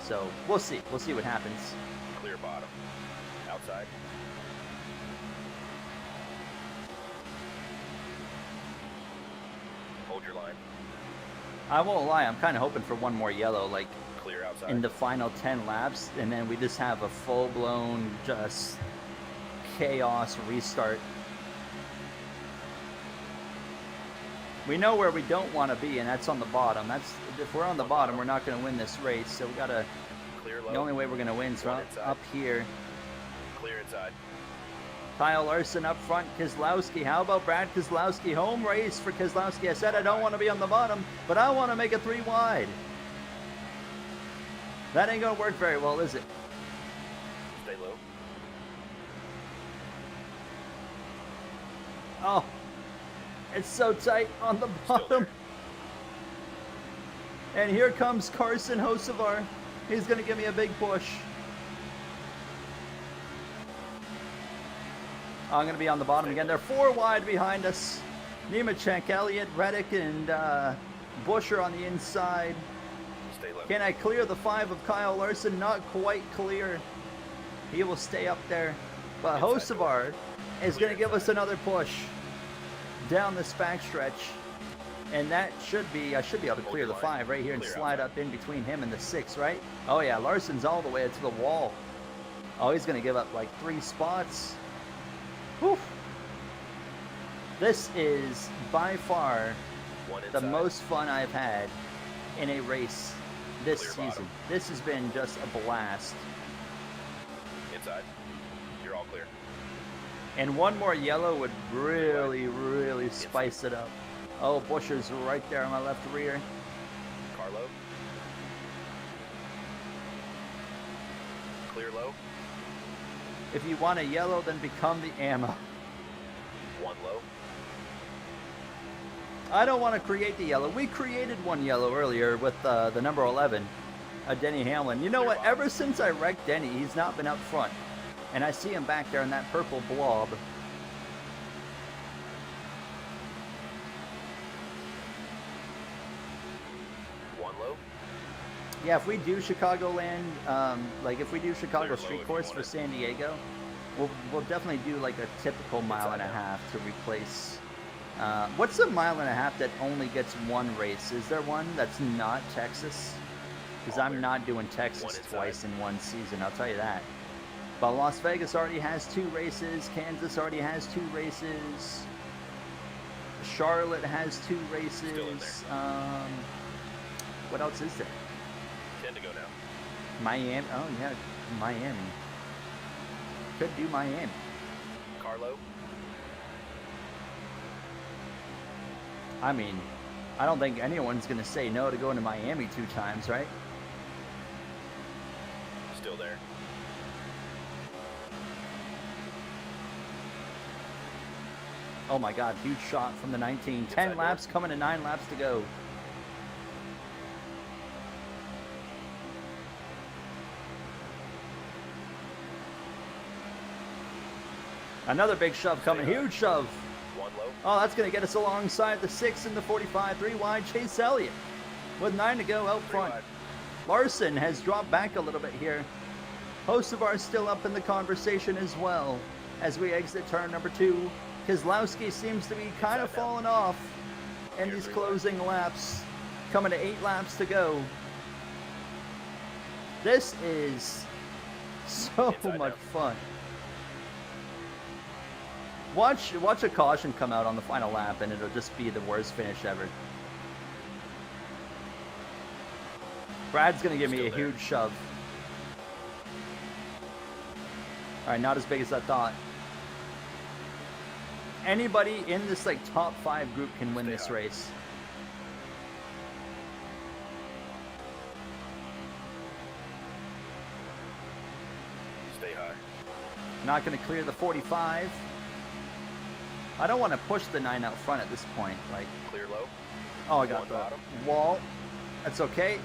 So we'll see. We'll see what happens. Clear bottom. Outside. Hold your line. I won't lie. I'm kind of hoping for one more yellow, like Clear outside. in the final 10 laps, and then we just have a full-blown just chaos restart. We know where we don't want to be, and that's on the bottom. That's if we're on the bottom, we're not going to win this race. So we gotta. Clear low. The only way we're going to win is One up, inside. up here. Clear inside. Kyle Larson up front, Keselowski. How about Brad Keselowski? Home race for Keselowski. I said I don't want to be on the bottom, but I want to make it 3 wide. That ain't going to work very well, is it? Stay low. Oh, it's so tight on the Still bottom. there. And here comes Carson Hocevar. He's going to give me a big push. I'm going to be on the bottom again. They're 4 wide behind us. Nemechek, Elliott, Reddick, and Buescher on the inside. Stay low. Can I clear the 5 of Kyle Larson? Not quite clear. He will stay up there. But Inside Hocevar is Clear going to give us inside. another push down this backstretch. And that should be, I should be able to Hold clear your the line. 5 right here and Clear slide outside. up in between him and the 6, right? Oh yeah, Larson's all the way to the wall. Oh, he's going to give up like 3 spots. Whew. This is by far One the inside. most fun I've had in a race this Clear season. bottom. This has been just a blast. Inside. You're all clear. And one more yellow would really, really spice it up. Oh, Buescher's right there on my left rear. Car low. Clear low. If you want a yellow, then become the ammo. 1 low. I don't want to create the yellow. We created one yellow earlier with the number 11, Denny Hamlin. You know what? Ever since I wrecked Denny, he's not been up front. And I see him back there in that purple blob. One low. Yeah, if we do Chicagoland, like if we do Chicago Clear low Street if Course you for want it. San Diego, we'll definitely do like a typical mile and a Inside now. half to replace. What's a mile and a half that only gets one race? Is there one that's not Texas? Because All I'm clear. not doing Texas One inside. twice in one season, I'll tell you that. But Las Vegas already has 2 races. Kansas already has 2 races. Charlotte has 2 races. Still in there. What else is there? 10 to go now. Miami. Oh yeah, Miami. Could do Miami. Car low. I mean, I don't think anyone's gonna say no to going to Miami 2 times, right? Still there. Oh my God, huge shot from the 19. 10 Inside laps coming to 9 laps to go. Another big shove coming, Stay high. huge shove. 1 low. Oh, that's going to get us alongside the 6 and the 45. 3 wide, Chase Elliott. With 9 to go out 3 front. wide. Larson has dropped back a little bit here. Hocevar still up in the conversation as well as we exit turn number 2. Keselowski seems to be kind of falling off in these closing laps. Coming to 8 laps to go. This is so much fun. Watch a caution come out on the final lap and it'll just be the worst finish ever. Brad's gonna give me a huge shove. Alright, not as big as I thought. Anybody in this like top 5 group can win this race. Stay high. Not gonna clear the 45. I don't want to push the 9 out front at this point. Like, Clear low. oh, I got One the bottom. wall. That's okay.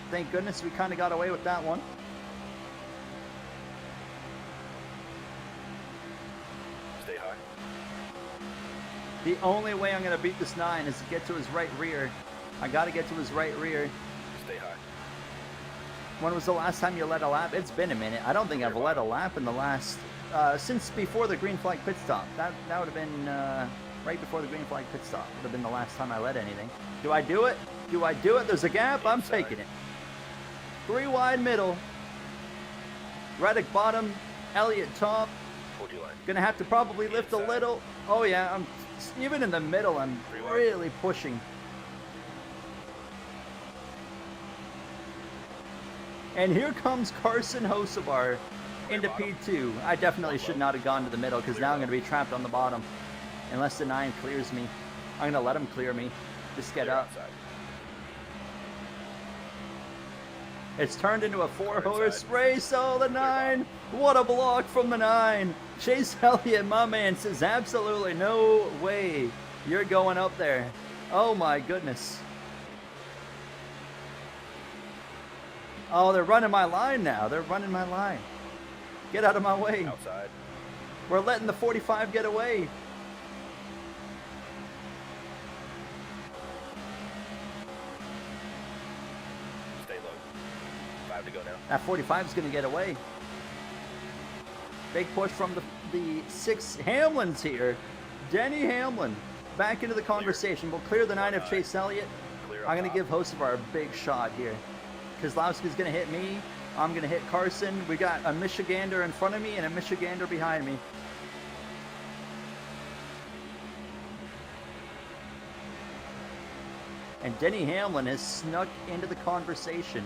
Thank goodness we kind of got away with that one. Stay high. The only way I'm going to beat this 9 is to get to his right rear. I got to get to his right rear. Stay high. When was the last time you led a lap? It's been a minute. I don't think I've led a lap in the last... since before the green flag pit stop. That would have been right before the green flag pit stop. Would have been the last time I led anything. Do I do it? Do I do it? There's a gap. I'm taking it. 3 wide middle. Reddick bottom. Elliott top. Hold your line. Gonna have to probably lift a little. Oh yeah, I'm even in the middle. I'm really pushing. And here comes Carson Hocevar into P2. I definitely should not have gone to the middle because now I'm going to be trapped on the bottom. Unless the 9 clears me. I'm going to let him clear me. Just get up. Outside. It's turned into a 4-horse race. Oh, the 9. What a block from the 9. Chase Elliott, my man, says absolutely no way you're going up there. Oh, my goodness. Oh, they're running my line now. They're running my line. Get out of my way. Outside. We're letting the 45 get away. Stay low. 5 to go now. That 45 is going to get away. Big push from the 6 Hamlins here. Denny Hamlin back into the conversation. We'll clear the 9 of Chase Elliott. Clear I'm going to give Hocevar a big shot here. Keselowski's going to hit me. I'm going to hit Carson. We got a Michigander in front of me and a Michigander behind me. And Denny Hamlin has snuck into the conversation.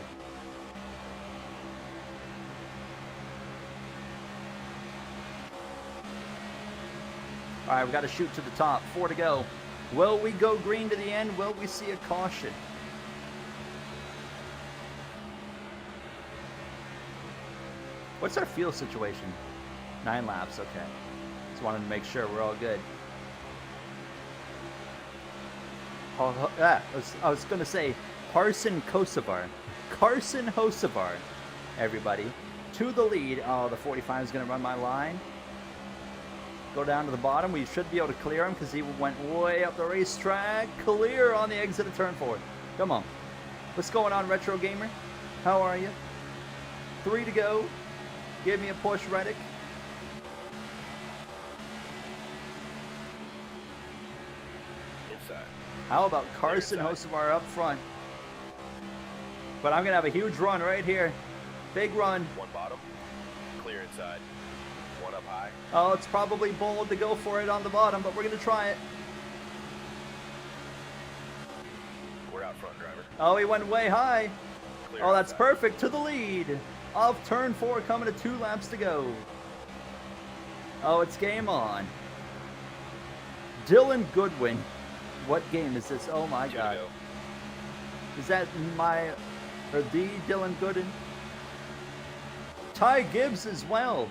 All right, we got to shoot to the top. 4 to go. Will we go green to the end? Will we see a caution? What's our fuel situation? 9 laps, okay. Just wanted to make sure we're all good. Oh, I was going to say Carson Hocevar. Carson Hocevar, everybody. To the lead. Oh, the 45 is going to run my line. Go down to the bottom. We should be able to clear him because he went way up the racetrack. Clear on the exit of turn 4. Come on. What's going on, Retro Gamer? How are you? 3 to go. Give me a push, Reddick. Inside. How about Carson Hocevar up front? But I'm going to have a huge run right here. Big run. 1 bottom. Clear inside. 1 up high. Oh, it's probably bold to go for it on the bottom, but we're going to try it. We're out front, driver. Oh, he went way high. Clear Oh, that's outside. perfect. To the lead of turn 4, coming to 2 laps to go. Oh, it's game on. Dylan Goodwin. What game is this? Oh my 2 to God. go. Is that the Dylan Gooden? Ty Gibbs as well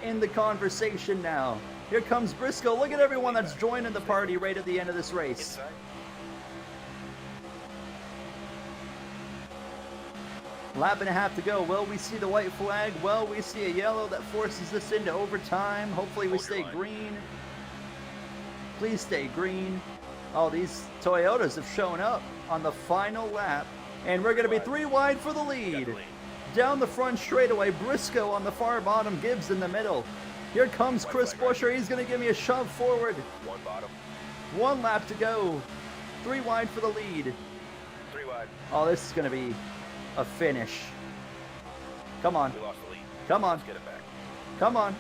in the conversation now. Here comes Briscoe. Look at everyone that's joining the party right at the end of this race. Inside. Lap and a half to go. Will we see the white flag? Will we see a yellow that forces us into overtime? Hopefully we Hold your stay line. green. Please stay green. Oh, these Toyotas have shown up on the final lap And we're going to be 3 wide for the lead. Down the front straightaway, Briscoe on the far bottom, Gibbs in the middle. Here comes Chris Buescher. He's going to give me a shove forward. 1 bottom. 1 lap to go. 3 wide for the lead. 3 wide. Oh, this is going to be a finish. Come on. We lost the lead. Come on. Let's get it back. Come on.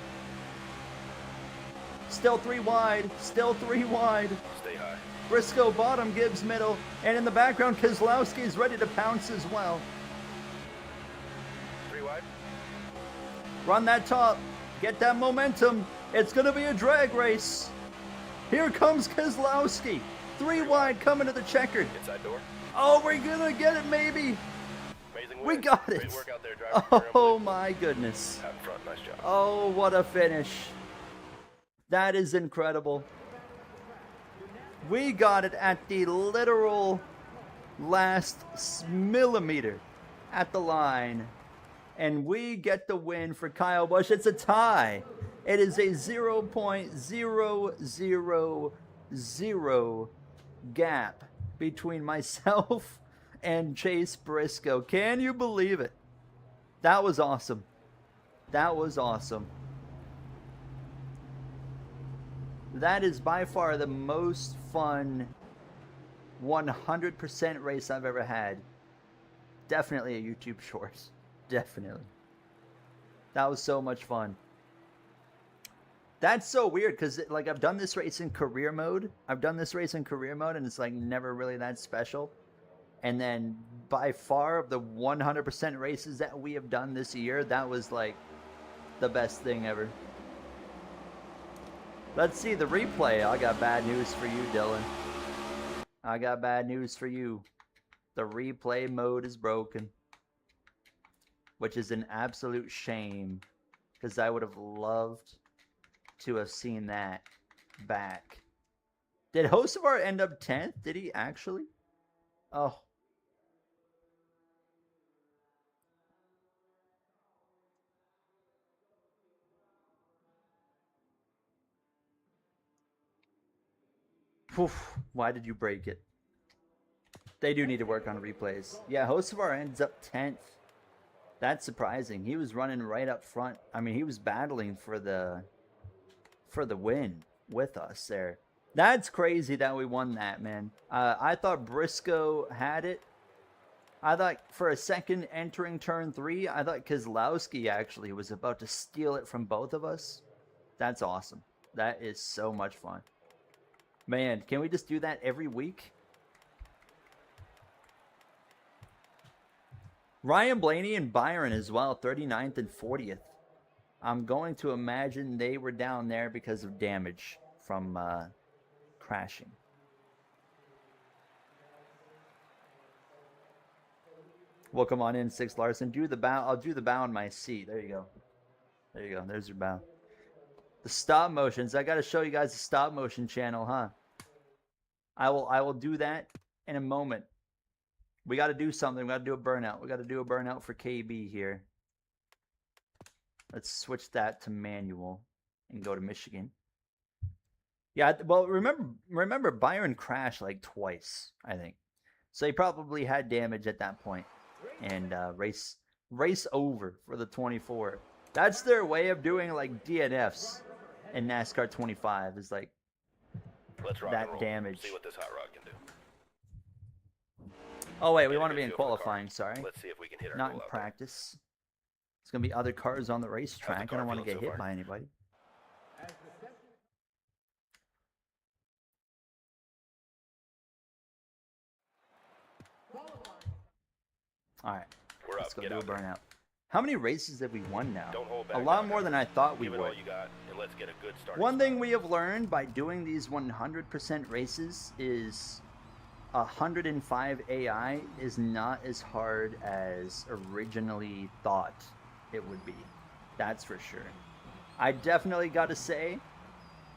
Still 3 wide. Still 3 wide. Stay high. Briscoe bottom, Gibbs middle. And in the background, Keselowski is ready to pounce as well. 3 wide. Run that top. Get that momentum. It's going to be a drag race. Here comes Keselowski. 3 wide coming to the checkered. Inside door. Oh, we're going to get it maybe. Amazing We win. got Great it. work out there, driver. Oh my goodness. Out in front. Nice job. Oh, what a finish. That is incredible. We got it at the literal last millimeter at the line. And we get the win for Kyle Busch. It's a tie. It is a 0.000 gap between myself and Chase Briscoe. Can you believe it? That was awesome. That was awesome. That is by far the most fun 100% race I've ever had. Definitely a YouTube short. Definitely. That was so much fun. That's so weird because like I've done this race in career mode. And it's like never really that special. And then by far of the 100% races that we have done this year, that was like the best thing ever. Let's see the replay. I got bad news for you, Dylan. I got bad news for you. The replay mode is broken. Which is an absolute shame. Because I would have loved to have seen that back. Did Hocevar end up 10th? Did he actually? Oh. Oof, why did you break it? They do need to work on replays. Yeah, Hocevar ends up 10th. That's surprising. He was running right up front. I mean, he was battling for the win with us there. That's crazy that we won that, man. I thought Briscoe had it. I thought for a second entering turn 3, I thought Keselowski actually was about to steal it from both of us. That's awesome. That is so much fun. Man, can we just do that every week? Ryan Blaney and Byron as well, 39th and 40th. I'm going to imagine they were down there because of damage from crashing. Welcome on in, Six Larson. Do the bow. I'll do the bow in my seat. There you go. There you go. There's your bow. The stop motions. I got to show you guys the stop motion channel, huh? I will do that in a moment. We got to do something. We got to do a burnout. We got to do a burnout for KB here. Let's switch that to manual and go to Michigan. Yeah, well, remember Byron crashed like twice, I think. So he probably had damage at that point. And race over for the 24. That's their way of doing like DNFs in NASCAR 25 is like Let's rock that and roll. damage. See what this hot rod can do. Oh wait, we Get a want to good be in feel for the car. qualifying, sorry. Let's see if we can hit our Not goal in out there. practice. There's going to be other cars on the racetrack. I car don't want to feeling get so hit far? by anybody. All right, We're let's up. go Get do a out there. burnout. How many races have we won now? Don't hold back. A lot now, more guys. than I thought we Give it would. all you got, and let's get a good start. One thing we have learned by doing these 100% races is 105 AI is not as hard as originally thought it would be. That's for sure. I definitely got to say,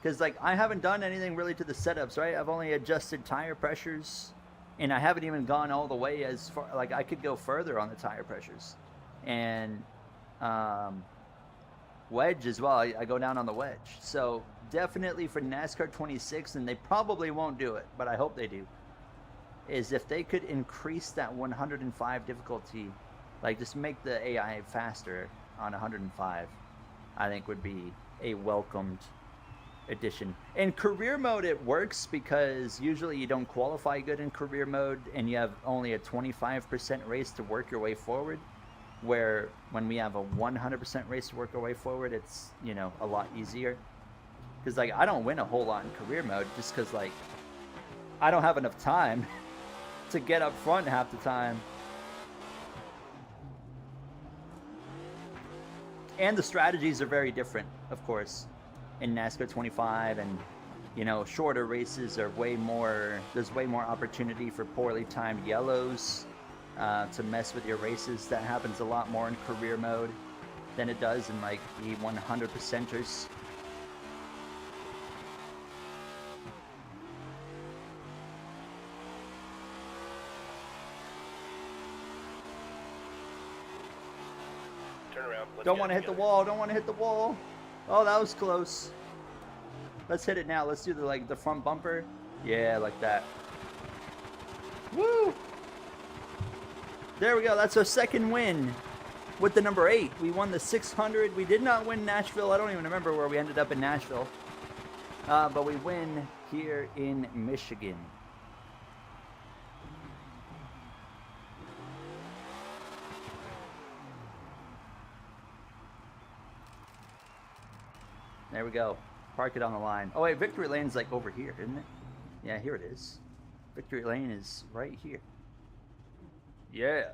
because like I haven't done anything really to the setups, right? I've only adjusted tire pressures, and I haven't even gone all the way as far. Like I could go further on the tire pressures, and wedge as well. I go down on the wedge. So definitely for NASCAR 26, and they probably won't do it, but I hope they do. is if they could increase that 105 difficulty, like just make the AI faster on 105, I think would be a welcomed addition. In career mode, it works because usually you don't qualify good in career mode and you have only a 25% race to work your way forward. Where when we have a 100% race to work our way forward, it's, you know, a lot easier. Because, like, I don't win a whole lot in career mode just because, like, I don't have enough time to get up front half the time. And the strategies are very different, of course, in NASCAR 25, and, you know, shorter races are way more, there's way more opportunity for poorly timed yellows to mess with your races. That happens a lot more in career mode than it does in, like, the 100%ers. Turn around. Let's Don't get want it to hit the together. wall. Don't want to hit the wall. Oh, that was close. Let's hit it now. Let's do the front bumper. Yeah, like that. Woo! There we go. That's our second win with the number 8. We won the 600. We did not win Nashville. I don't even remember where we ended up in Nashville. But we win here in Michigan. There we go. Park it on the line. Oh, wait, Victory Lane's like over here, isn't it? Yeah, here it is. Victory Lane is right here. Yeah.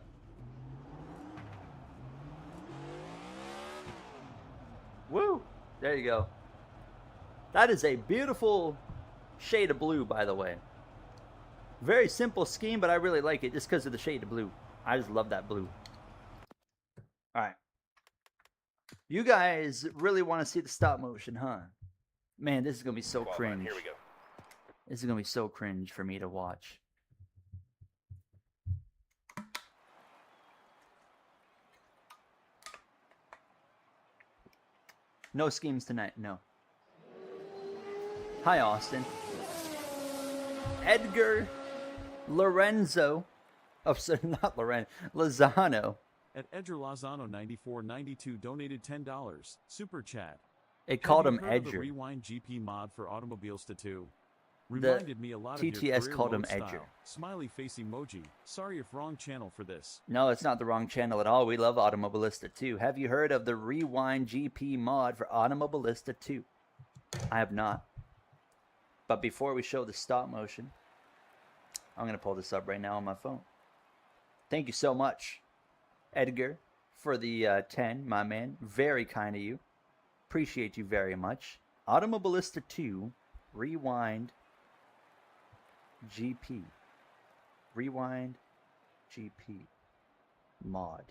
Woo! There you go. That is a beautiful shade of blue, by the way. Very simple scheme, but I really like it just because of the shade of blue. I just love that blue. Alright. You guys really want to see the stop motion, huh? Man, this is going to be so Qualifying. cringe. Here we go. This is going to be so cringe for me to watch. No schemes tonight, no. Hi, Austin. Edgar Lorenzo. Oh, sorry, not Lorenzo. Lozano. At Edger Lozano 9492 donated $10. Super chat. It called him Have you heard of the Edger. Rewind GP mod for Automobiles Tattoo. Reminded me a lot of TTS your career called him mode Edger. style. Smiley face emoji. Sorry if wrong channel for this. No, it's not the wrong channel at all. We love Automobilista 2. Have you heard of the Rewind GP mod for Automobilista 2? I have not. But before we show the stop motion, I'm going to pull this up right now on my phone. Thank you so much, Edgar, for the 10, my man. Very kind of you. Appreciate you very much. Automobilista 2 Rewind GP. Rewind GP mod.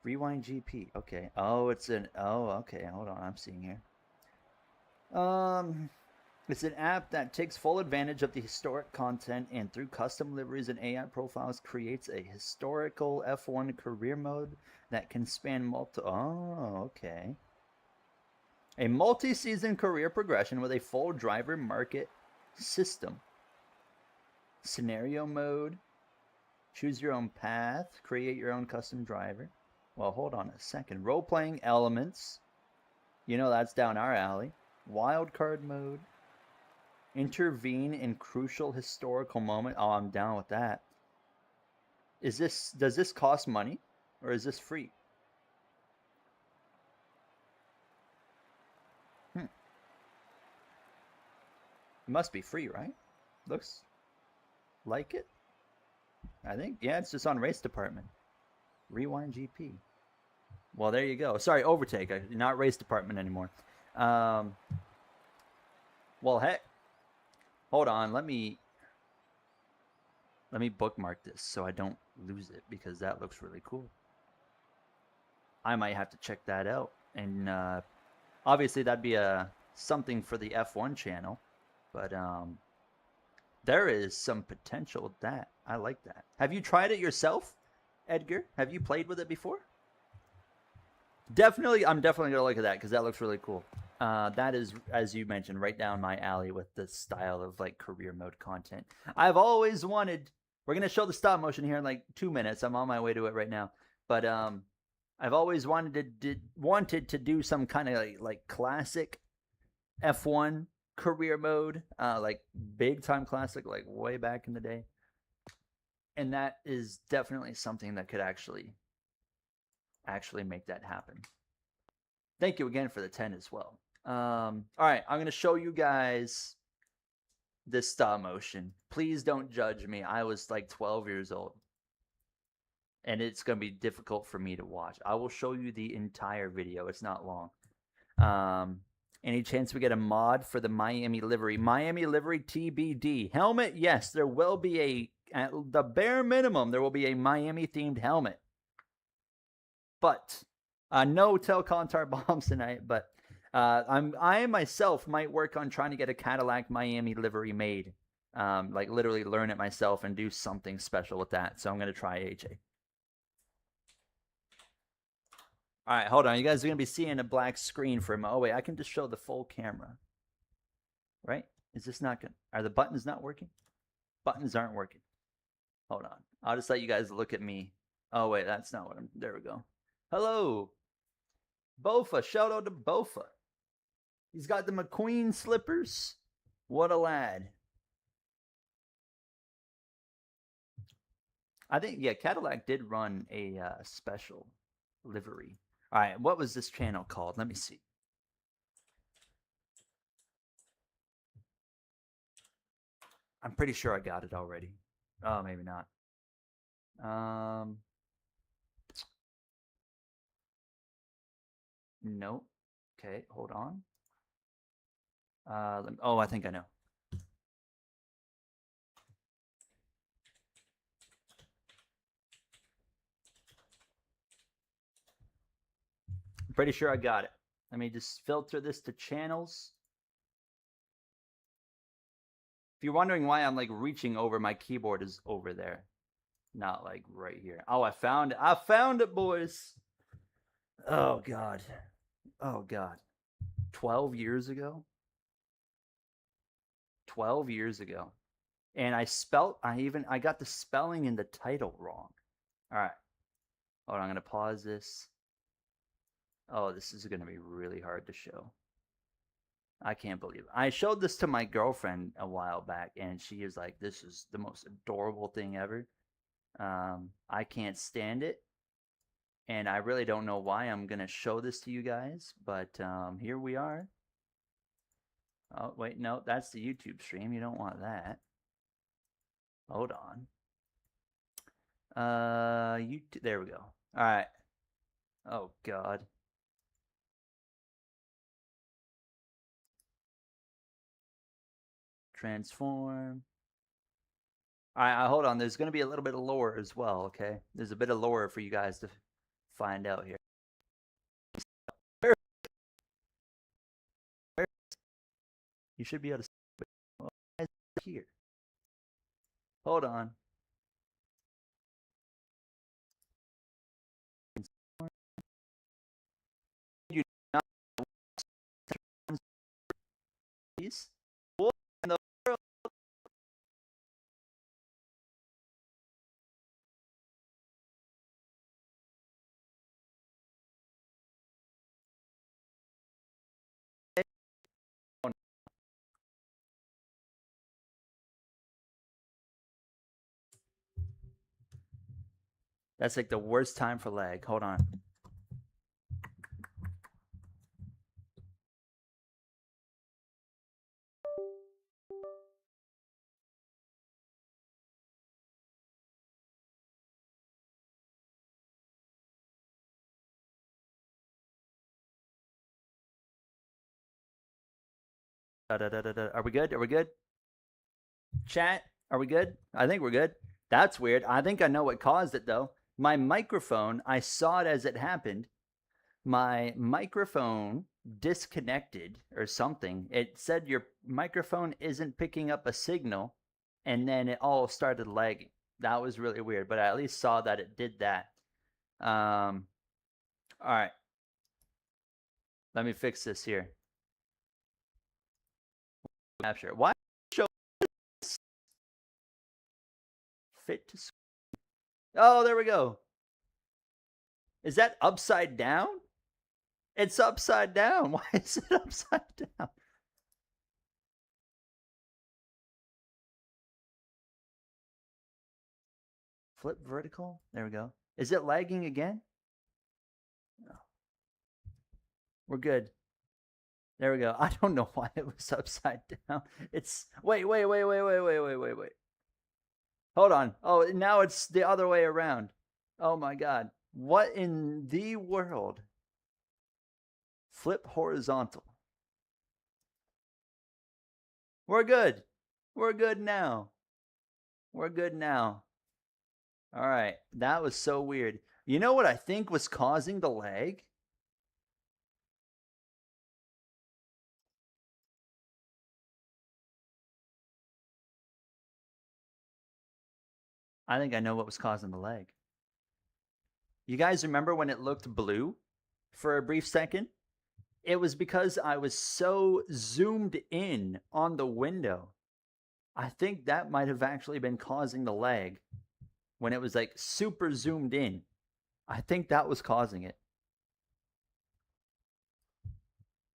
Rewind GP. Okay. Oh, it's an. Oh, okay. Hold on. I'm seeing here. It's an app that takes full advantage of the historic content and through custom liveries and AI profiles creates a historical F1 career mode that can span multiple. Oh, okay. A multi-season career progression with a full driver market system. Scenario mode. Choose your own path. Create your own custom driver. Well, hold on a second. Role-playing elements. You know that's down our alley. Wildcard mode. Intervene in crucial historical moment. Oh, I'm down with that. Does this cost money? Or is this free? It must be free, right? Looks like it. I think, yeah, it's just on race department. Rewind GP. Well, there you go. Sorry, overtake. Not race department anymore. Well, heck. Hold on. Let me bookmark this so I don't lose it because that looks really cool. I might have to check that out. And obviously that'd be something for the F1 channel. But there is some potential with that. I like that. Have you tried it yourself, Edgar? Have you played with it before? Definitely, I'm definitely gonna look at that because that looks really cool. That is, as you mentioned, right down my alley with the style of like career mode content. I've always wanted. We're gonna show the stop motion here in like 2 minutes. I'm on my way to it right now, but I've always wanted to do some kind of like classic F1 career mode, like big time classic, like way back in the day. And that is definitely something that could actually make that happen. Thank you again for the 10 as well. All right, I'm gonna show you guys this stop motion. Please don't judge me. I was like 12 years old, and it's gonna be difficult for me to watch. I will show you the entire video. It's not long. Any chance we get a mod for the Miami livery? Miami livery TBD. Helmet, yes, there will be at the bare minimum, there will be a Miami themed helmet. But no Telcontar bombs tonight. But I myself might work on trying to get a Cadillac Miami livery made. Like literally learn it myself and do something special with that. So I'm gonna try AJ. All right, hold on. You guys are going to be seeing a black screen for a moment. Oh, wait, I can just show the full camera. Right? Is this not good? Are the buttons not working? Buttons aren't working. Hold on. I'll just let you guys look at me. Oh, wait, that's not what I'm... There we go. Hello. Bofa. Shout out to Bofa. He's got the McQueen slippers. What a lad. I think, yeah, Cadillac did run a special livery. All right, what was this channel called? Let me see. I'm pretty sure I got it already. Oh, maybe not. No. Okay, hold on. Oh, I think I know. Pretty sure I got it. Let me just filter this to channels. If you're wondering why I'm like reaching over, my keyboard is over there, not like right here. Oh, I found it. I found it, boys. Oh God. Oh God. 12 years ago. 12 years ago. And I got the spelling in the title wrong. All right. Hold on, I'm gonna pause this. Oh, this is going to be really hard to show. I can't believe it. I showed this to my girlfriend a while back, and she is like, this is the most adorable thing ever. I can't stand it, and I really don't know why I'm going to show this to you guys, but here we are. Oh, wait, no, that's the YouTube stream. You don't want that. Hold on. There we go. All right. Oh, God. Transform. All right, hold on. There's going to be a little bit of lore as well, okay? There's a bit of lore for you guys to find out here. You should be able to see here. Hold on. You not these? That's like the worst time for lag. Hold on. Are we good? Are we good? Chat, are we good? I think we're good. That's weird. I think I know what caused it, though. My microphone, I saw it as it happened. My microphone disconnected or something. It said your microphone isn't picking up a signal, and then it all started lagging. That was really weird, but I at least saw that it did that. All right. Let me fix this here. Capture. Why show this? Fit to. Oh, there we go. Is that upside down? It's upside down. Why is it upside down? Flip vertical. There we go. Is it lagging again? No. We're good. There we go. I don't know why it was upside down. It's wait. Hold on. Oh, now it's the other way around. Oh my God. What in the world? Flip horizontal. We're good. We're good now. We're good now. All right. That was so weird. You know what I think was causing the lag? I think I know what was causing the lag. You guys remember when it looked blue for a brief second? It was because I was so zoomed in on the window. I think that might have actually been causing the lag when it was like super zoomed in. I think that was causing it.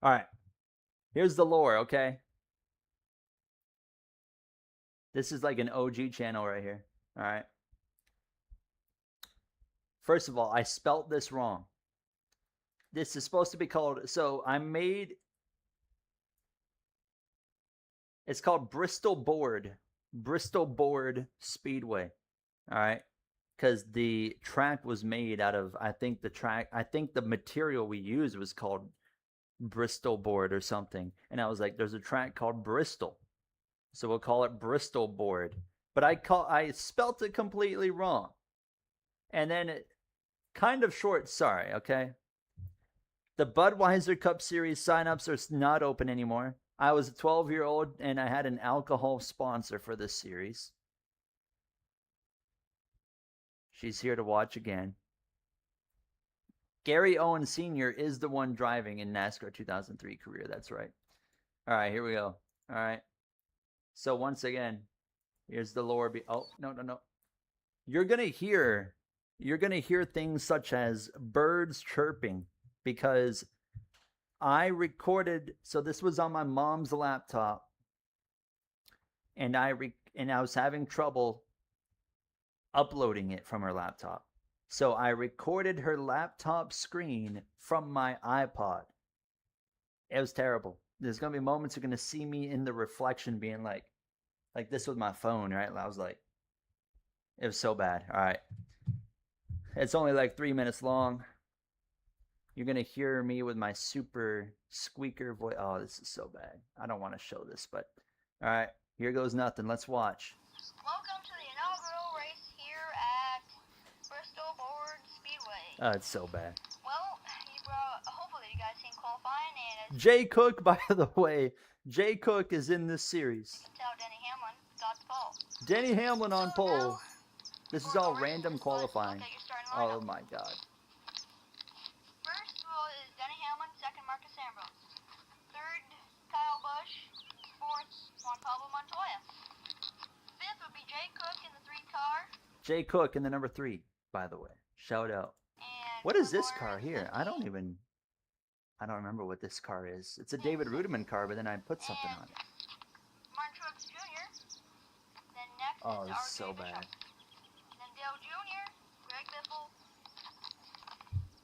All right. Here's the lore, okay? This is like an OG channel right here. All right. First of all, I spelt this wrong. This is supposed to be called, so I made, it's called Bristol Board Speedway. All right. Because the track was made out of, I think the material we used was called Bristol board or something. And I was like, there's a track called Bristol, so we'll call it Bristol Board. But I spelt it completely wrong. And then it kind of short, sorry, okay? The Budweiser Cup Series signups are not open anymore. I was a 12-year-old and I had an alcohol sponsor for this series. She's here to watch again. Gary Owen Sr. is the one driving in NASCAR 2003 career. That's right. All right, here we go. All right. So once again, here's the lower. Oh, no. You're gonna hear things such as birds chirping because I recorded. So this was on my mom's laptop, and I was having trouble uploading it from her laptop. So I recorded her laptop screen from my iPod. It was terrible. There's going to be moments you're going to see me in the reflection being like this with my phone, right? I was like, it was so bad. All right. It's only like 3 minutes long. You're going to hear me with my super squeaker voice. Oh, this is so bad. I don't want to show this, but all right. Here goes nothing. Let's watch. Welcome to the inaugural race here at Bristol Board Speedway. Oh, it's so bad. Well, hopefully you guys seen qualifying, and as Jay Cook, by the way, Jay Cook is in this series. you can tell, Denny Hamlin got the pole. Denny Hamlin on So pole. now, This is for all the race, random let's qualifying. look at your starting Oh lineup. my God. First of all is Denny Hamlin, second Marcus Ambrose, third Kyle Busch, fourth Juan Pablo Montoya. Fifth would be Jay Cook in the 3 car. Jay Cook in the number 3, by the way. Shout out. And What is Kurt this Warner car in here? I don't 15th. remember what this car is. It's a David Rudiman car, but then I put something on it. Martin Truex Jr. Then next Oh, is it's R.J. so Bishop. bad. Then Dale Jr., Greg Biffle,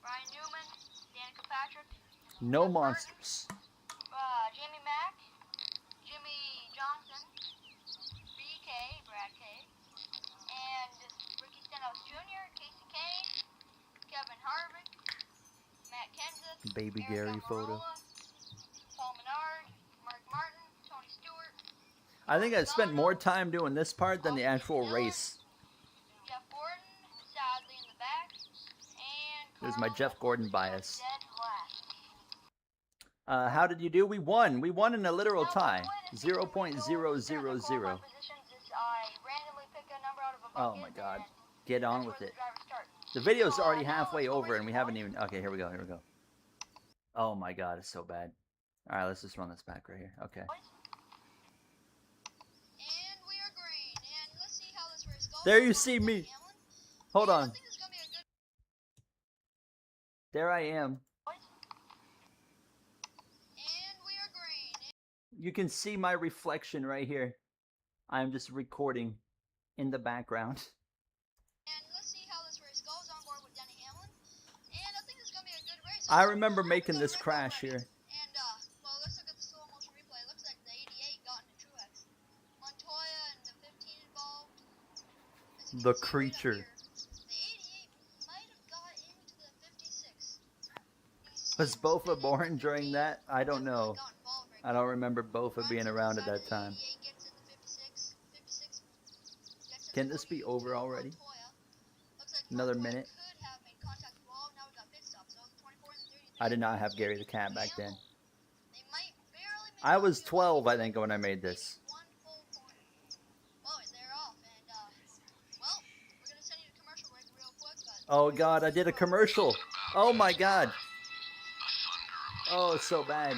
Ryan Newman, Danica Patrick, No Jeff monsters. Jamie Mack, Jimmy Johnson, BK, Brad K, and Ricky Stenhouse Jr., Casey Kane, Kevin Harvick, Matt Kenseth, Baby Aaron Gary photo. Almirola, Paul Menard, Mark Martin, Tony Stewart, I think I spent more time doing this part than the actual race. Jeff Gordon, sadly in the back, and There's my Carl Jeff Gordon Edwards bias. dead last. How did you do? We won. We won in a literal Now, tie. by the way, this is when we go set the 0.000. qualifying positions, is I randomly pick a number out of a Oh bucket, my God. and Get on that's with where it. the drivers start. The video's So, already now halfway let's go over race and we the haven't points. even. Okay, here we go. Oh my god, it's so bad. All right, let's just run this back right here. Okay. And we are green. And let's see how this race goes. There you We're see going with me. Denny Hamlin. Hold And I on. think this is gonna be a good There I am. race. And we are green. You can see my reflection right here. I'm just recording in the background. And let's see how this race goes on board with Denny Hamlin. And I think this is gonna be a good race. I remember making We got this a red crash already. here. And well, let's look at the slow motion replay. It looks like the 88 got into Truex. Montoya and the 15 involved. As you The can see right up creature. here, the 88 might have got into the 56. Was Bofa born during that? I don't know. I don't remember Bofa being around at that time. Can this be over already? Another minute? I did not have Gary the Cat back then. I was 12, I think, when I made this. Oh god, I did a commercial. Oh my god. Oh, it's so bad.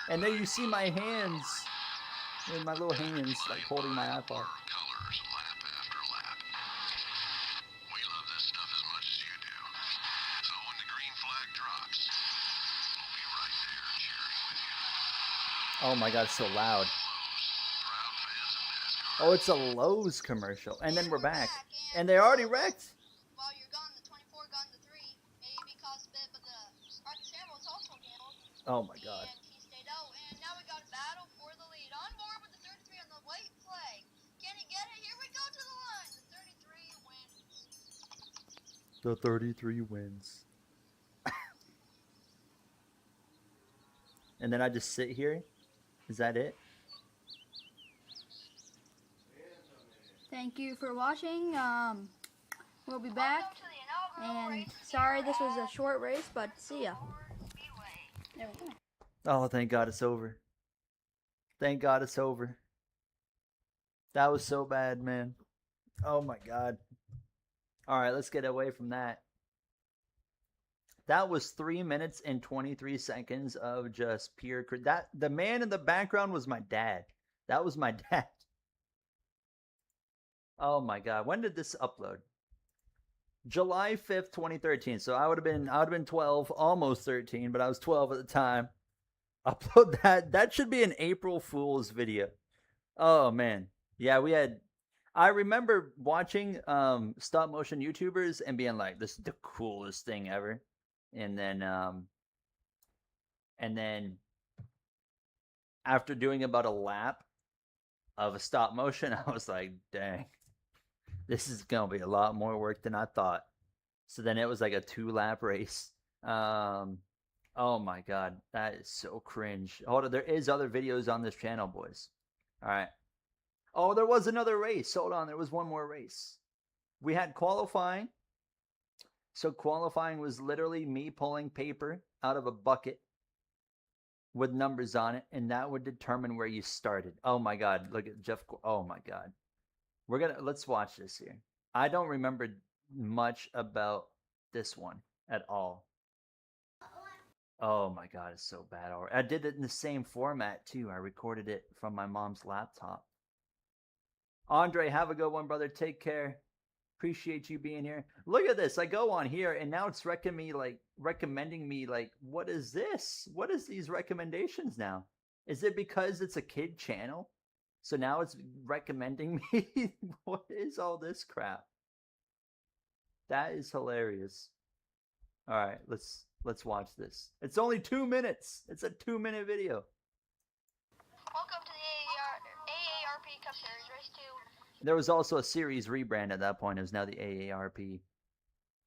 And then you see my hands. In my little hands, like holding my iPod. Oh my god, it's so loud. Oh, it's a Lowe's commercial. And then we're back. And they already wrecked. While you're gone, the 24 got in the 3. Maybe caused a bit, but the Marcus Samuels also handled. Oh my god. And he stayed out. And now we got a battle for the lead. On board with the 33 on the white flag. Can he get it? Here we go to the line. The 33 wins. The 33 wins. And then I just sit here? Is that it? Thank you for watching. We'll be back. Welcome to the inaugural And race sorry this was a short race, but see ya. Speedway. There we go. Oh, thank God it's over. Thank God it's over. That was so bad, man. Oh my God. All right, let's get away from that. That was 3 minutes and 23 seconds of just pure. That the man in the background was my dad. That was my dad. Oh my God. When did this upload? July 5th, 2013. So I would have been 12, almost 13, but I was 12 at the time. Upload that. That should be an April Fool's video. Oh man. Yeah, I remember watching stop motion YouTubers and being like, this is the coolest thing ever. And then after doing about a lap of a stop motion, I was like, dang, this is gonna be a lot more work than I thought. So then it was like a 2-lap race. Oh my God, that is so cringe. Hold on, there is other videos on this channel, boys. All right. Oh, there was another race. Hold on, there was one more race. We had qualifying. So qualifying was literally me pulling paper out of a bucket with numbers on it, and that would determine where you started. Oh my God, look at Jeff. Oh my God. Let's watch this here. I don't remember much about this one at all. Oh my God, it's so bad already. I did it in the same format too. I recorded it from my mom's laptop. Andre, have a good one, brother. Take care. Appreciate you being here. Look at this. I go on here and now it's recommending me like, what is this? What is these recommendations now? Is it because it's a kid channel? So now it's recommending me? What is all this crap? That is hilarious. All right, let's watch this. It's only 2 minutes. It's a 2-minute video. Welcome to the AARP Cup Series Race 2. There was also a series rebrand at that point. It was now the AARP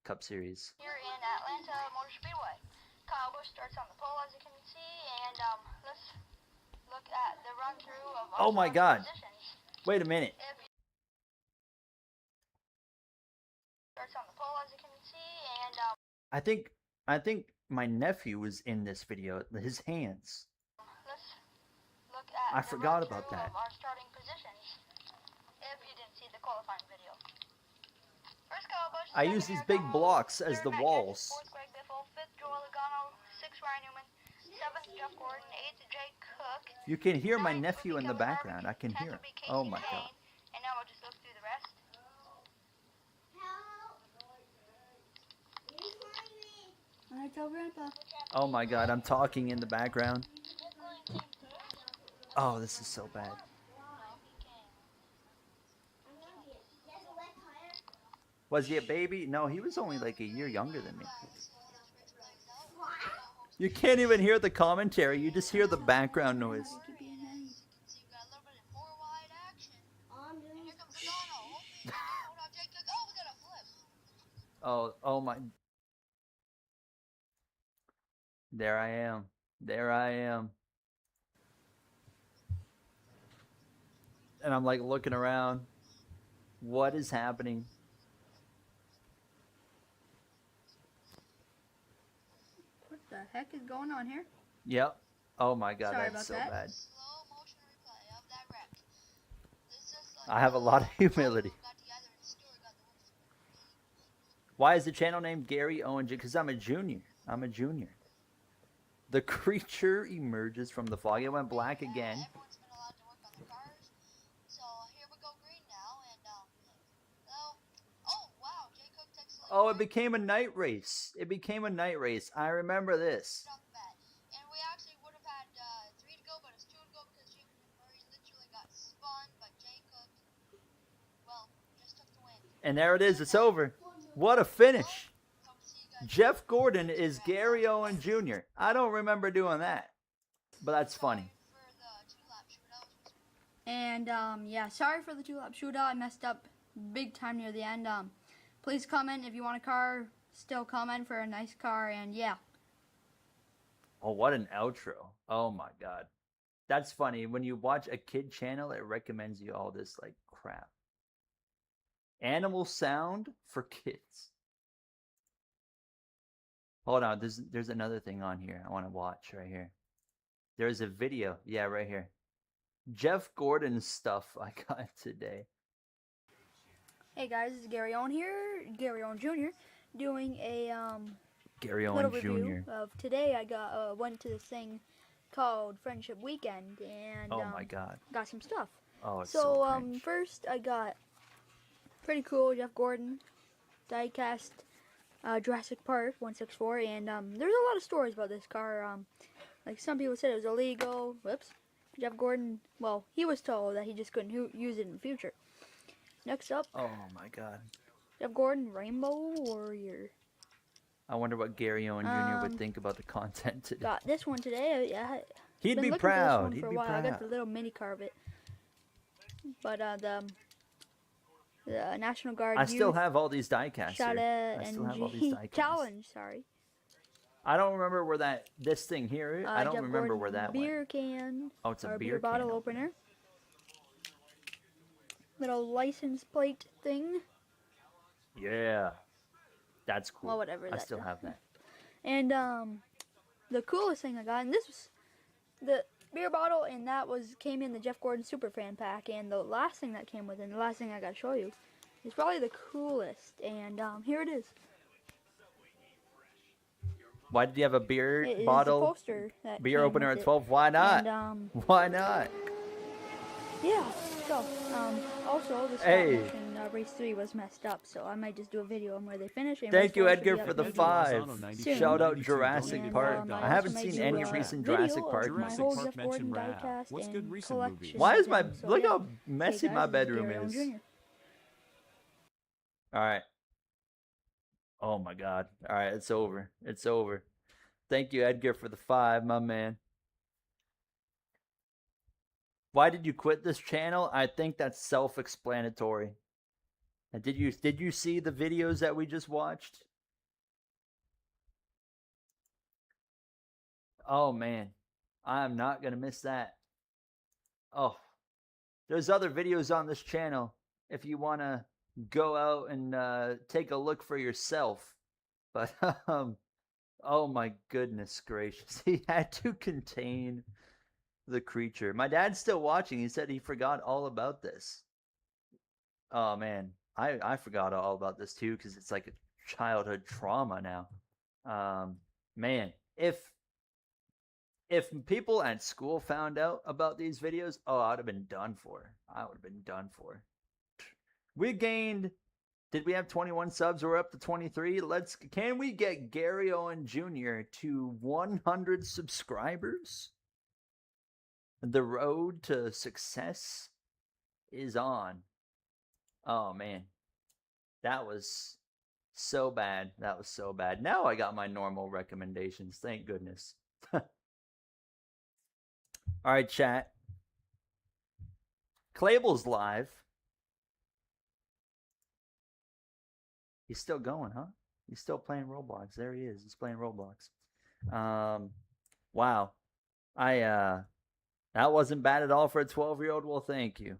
Cup Series. Here in Atlanta Motor Speedway. Kyle Busch starts on the pole, as you can see, and let's look at the run-through of Oh my God. positions. Wait a minute. Starts on the pole, as you can see, and I think my nephew was in this video. His hands. let's look at I the forgot run-through about that. of our starting positions. If you didn't see the qualifying video. First, Kyle Busch. I use these big blocks as the walls. Fourth, Greg Biffle. Fifth, Joel Logano. Sixth, Ryan Newman. Seventh, Jeff Gordon. Eighth, Jay Cook. You can hear my Ninth nephew would in the be Kevin background. I Harvick. can 10th hear him. would be Casey Oh my Kane. god. And now we'll just look through the rest. I tell Grandpa. Oh my god, I'm talking in the background. Oh, this is so bad. Was he a baby? No, he was only like a year younger than me. You can't even hear the commentary, you just hear the background noise. Keep being nice. So you've got a little bit of four wide action. And here comes Logano. Hold on, Jay Cook. Oh, we got a flip. Oh my. There I am. There I am. And I'm like looking around. What is happening? What the heck is going on here? Yep. Oh my god, Sorry that's about so that. bad. Slow motion replay of that wreck. This is I have a lot of humility. got together and Stewart got the win. Why is the channel named Gary Owen? Because I'm a junior. I'm a junior. The creature emerges from the fog. It went black again. Everyone's been allowed to work on their cars. So here we go green now. And, oh, wow. Jay Cook takes a Oh, it became a night race. It became a night race. I remember this. off the bat. And we actually would have had 3 to go, but it's 2 to go because Jake Murray literally got spun. But Jay Cook, well, just took the win. And there it is. It's over. What a finish. Hope to see you guys. Jeff Gordon is Gary Owen Jr. I don't remember doing that. But that's funny. For the 2-lap shootout. And yeah, sorry for the 2-lap shootout. I messed up big time near the end. Please comment if you want a car. Still comment for a nice car. And yeah, Oh, what an outro. Oh my god. That's funny. When you watch a kid channel, it recommends you all this like crap. Animal sound for kids. Hold on, there's another thing on here I want to watch right here. There's a video. Yeah, right here. Jeff Gordon stuff I got today. hey guys, this is Gary Owen here, Gary Owen Jr. doing a Gary little Owen review Jr. of today. I went to this thing called Friendship Weekend and Oh my god. got some stuff. Oh, it's So so cringe. first I got pretty cool Jeff Gordon diecast Jurassic Park 164, and there's a lot of stories about this car. Like some people said it was illegal. Whoops. Jeff Gordon, well, he was told that he just couldn't use it in the future. Next up, Oh my god. Jeff Gordon Rainbow Warrior. I wonder what Gary Owen Jr. Um, would think about the content today. Got this one today. Yeah, He'd been be looking for this proud. one He'd for a be while. I got the proud. little mini car of it. But the National Guard I still Youth have all these diecast Shada here. I still have all these NG diecast. Challenge. Sorry. I don't remember where this thing here is. I don't Jeff remember Gordon where that went. beer can. Oh, it's a or beer bottle can opener. Little license plate thing. Yeah. That's cool. Well, whatever. I that- still have that. And the coolest thing I got, and this was the beer bottle, and that came in the Jeff Gordon Superfan pack. And the last thing that came with it, and the last thing I got to show you, is probably the coolest. And here it is. Why did you have a beer It is the bottle, poster that beer came opener with at it. 12? Why not? And Why not? yeah. So also the Hey. stop motion race 3 was messed up, so I might just do a video on where they finish. And Thank race you, 4 should Edgar, be up for the next Edgar week. 5. Soon. Shout out 92 Jurassic donated Park. And, $10. I haven't also seen might any do a recent video Jurassic of Park my Jurassic whole Park Jeff mentioned Gordon Rap. diecast What's and good recent collection movies? Why is of my them. So, look yeah. how messy Hey my guys, this is bedroom Gary Owen is? Jr. All right. Oh my god. All right, it's over. It's over. Thank you, Edgar, for the 5, my man. Why did you quit this channel? I think that's self-explanatory. And did you see the videos that we just watched? Oh man, I am not gonna miss that. Oh, there's other videos on this channel if you wanna go out and take a look for yourself. But oh my goodness gracious, he had to contain the creature. My dad's still watching. He said he forgot all about this. Oh man, I forgot all about this too because it's like a childhood trauma now. Man, if people at school found out about these videos, oh, I'd have been done for. I would have been done for. We gained. Did we have 21 subs? We're up to 23. Can we get Gary Owen Jr. to 100 subscribers? The road to success is on. Oh man. That was so bad. That was so bad. Now I got my normal recommendations. Thank goodness. All right, chat. Clayable's live. He's still going, huh? He's still playing Roblox. There he is. He's playing Roblox. Wow. That wasn't bad at all for a 12-year-old. Well, thank you.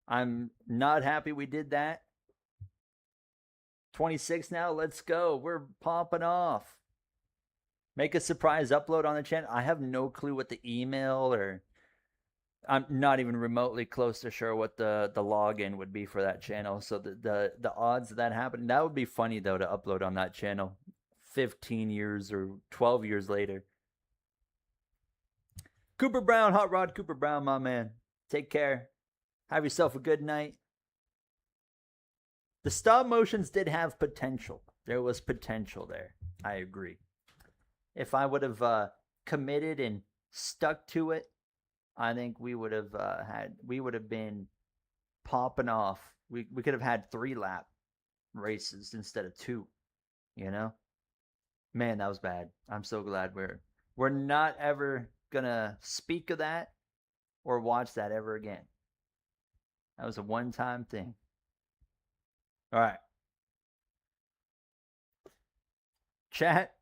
I'm not happy we did that. 26 now. Let's go. We're popping off. Make a surprise upload on the channel. I have no clue what the email or I'm not even remotely close to sure what the login would be for that channel. So the odds of that happening, that would be funny though to upload on that channel 15 years or 12 years later. Cooper Brown, Hot Rod Cooper Brown, my man. Take care. Have yourself a good night. The stop motions did have potential. There was potential there. I agree. If I would have committed and stuck to it, I think we would have been popping off. We could have had 3-lap races instead of 2. You know? Man, that was bad. I'm so glad we're not ever gonna speak of that or watch that ever again. That was a one-time thing. All right. Chat.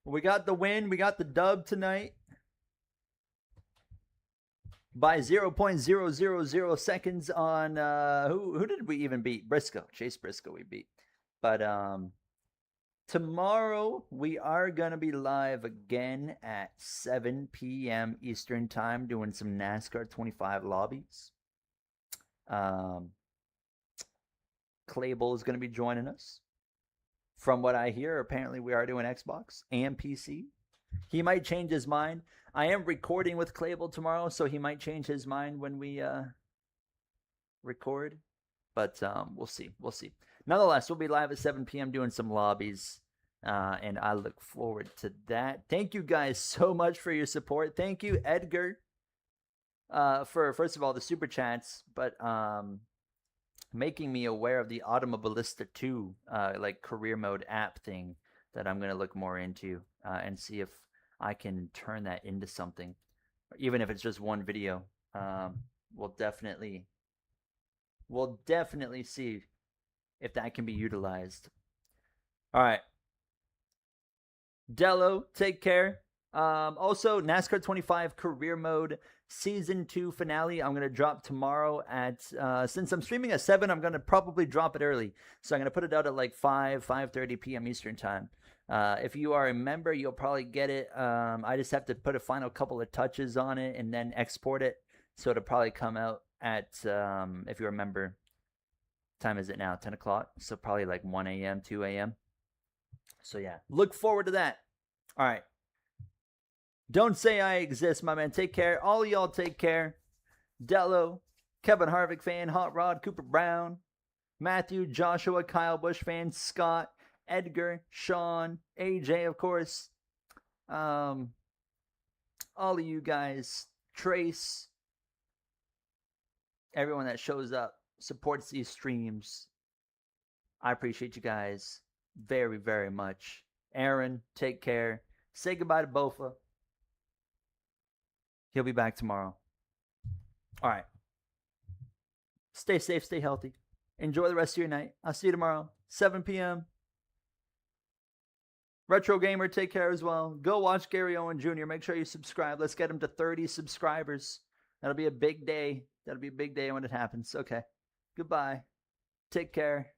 We got the win. We got the dub tonight. By 0.000 seconds on who did we even beat? Briscoe. Chase Briscoe we beat. But tomorrow we are gonna be live again at 7 p.m. Eastern time doing some NASCAR 25 lobbies. Claybull is gonna be joining us. From what I hear, apparently we are doing Xbox and PC. He might change his mind. I am recording with Claybull tomorrow, so he might change his mind when we record. But we'll see. We'll see. Nonetheless, we'll be live at 7 p.m. doing some lobbies. And I look forward to that. Thank you guys so much for your support. Thank you, Edgar, for, first of all, the super chats, but making me aware of the Automobilista 2 like career mode app thing that I'm going to look more into and see if I can turn that into something, even if it's just one video. We'll definitely see if that can be utilized. All right. Dello, take care. Also, NASCAR 25 Career Mode Season 2 finale. I'm going to drop tomorrow at, since I'm streaming at 7, I'm going to probably drop it early. So I'm going to put it out at like 5:30 p.m. Eastern time. If you are a member, you'll probably get it. I just have to put a final couple of touches on it and then export it. So it'll probably come out at, if you're a member, time is it now? 10 o'clock. So probably like 1 a.m., 2 a.m. So yeah, look forward to that. All right. Don't say I exist, my man. Take care. All y'all take care. Dello, Kevin Harvick fan, Hot Rod, Cooper Brown, Matthew, Joshua, Kyle Busch fan, Scott, Edgar, Sean, AJ, of course. All of you guys, Trace, everyone that shows up, supports these streams. I appreciate you guys very, very much. Aaron, take care. Say goodbye to Bofa. He'll be back tomorrow. All right. Stay safe, stay healthy. Enjoy the rest of your night. I'll see you tomorrow, 7 p.m. Retro Gamer, take care as well. Go watch Gary Owen Jr. Make sure you subscribe. Let's get him to 30 subscribers. That'll be a big day. That'll be a big day when it happens. Okay. Goodbye. Take care.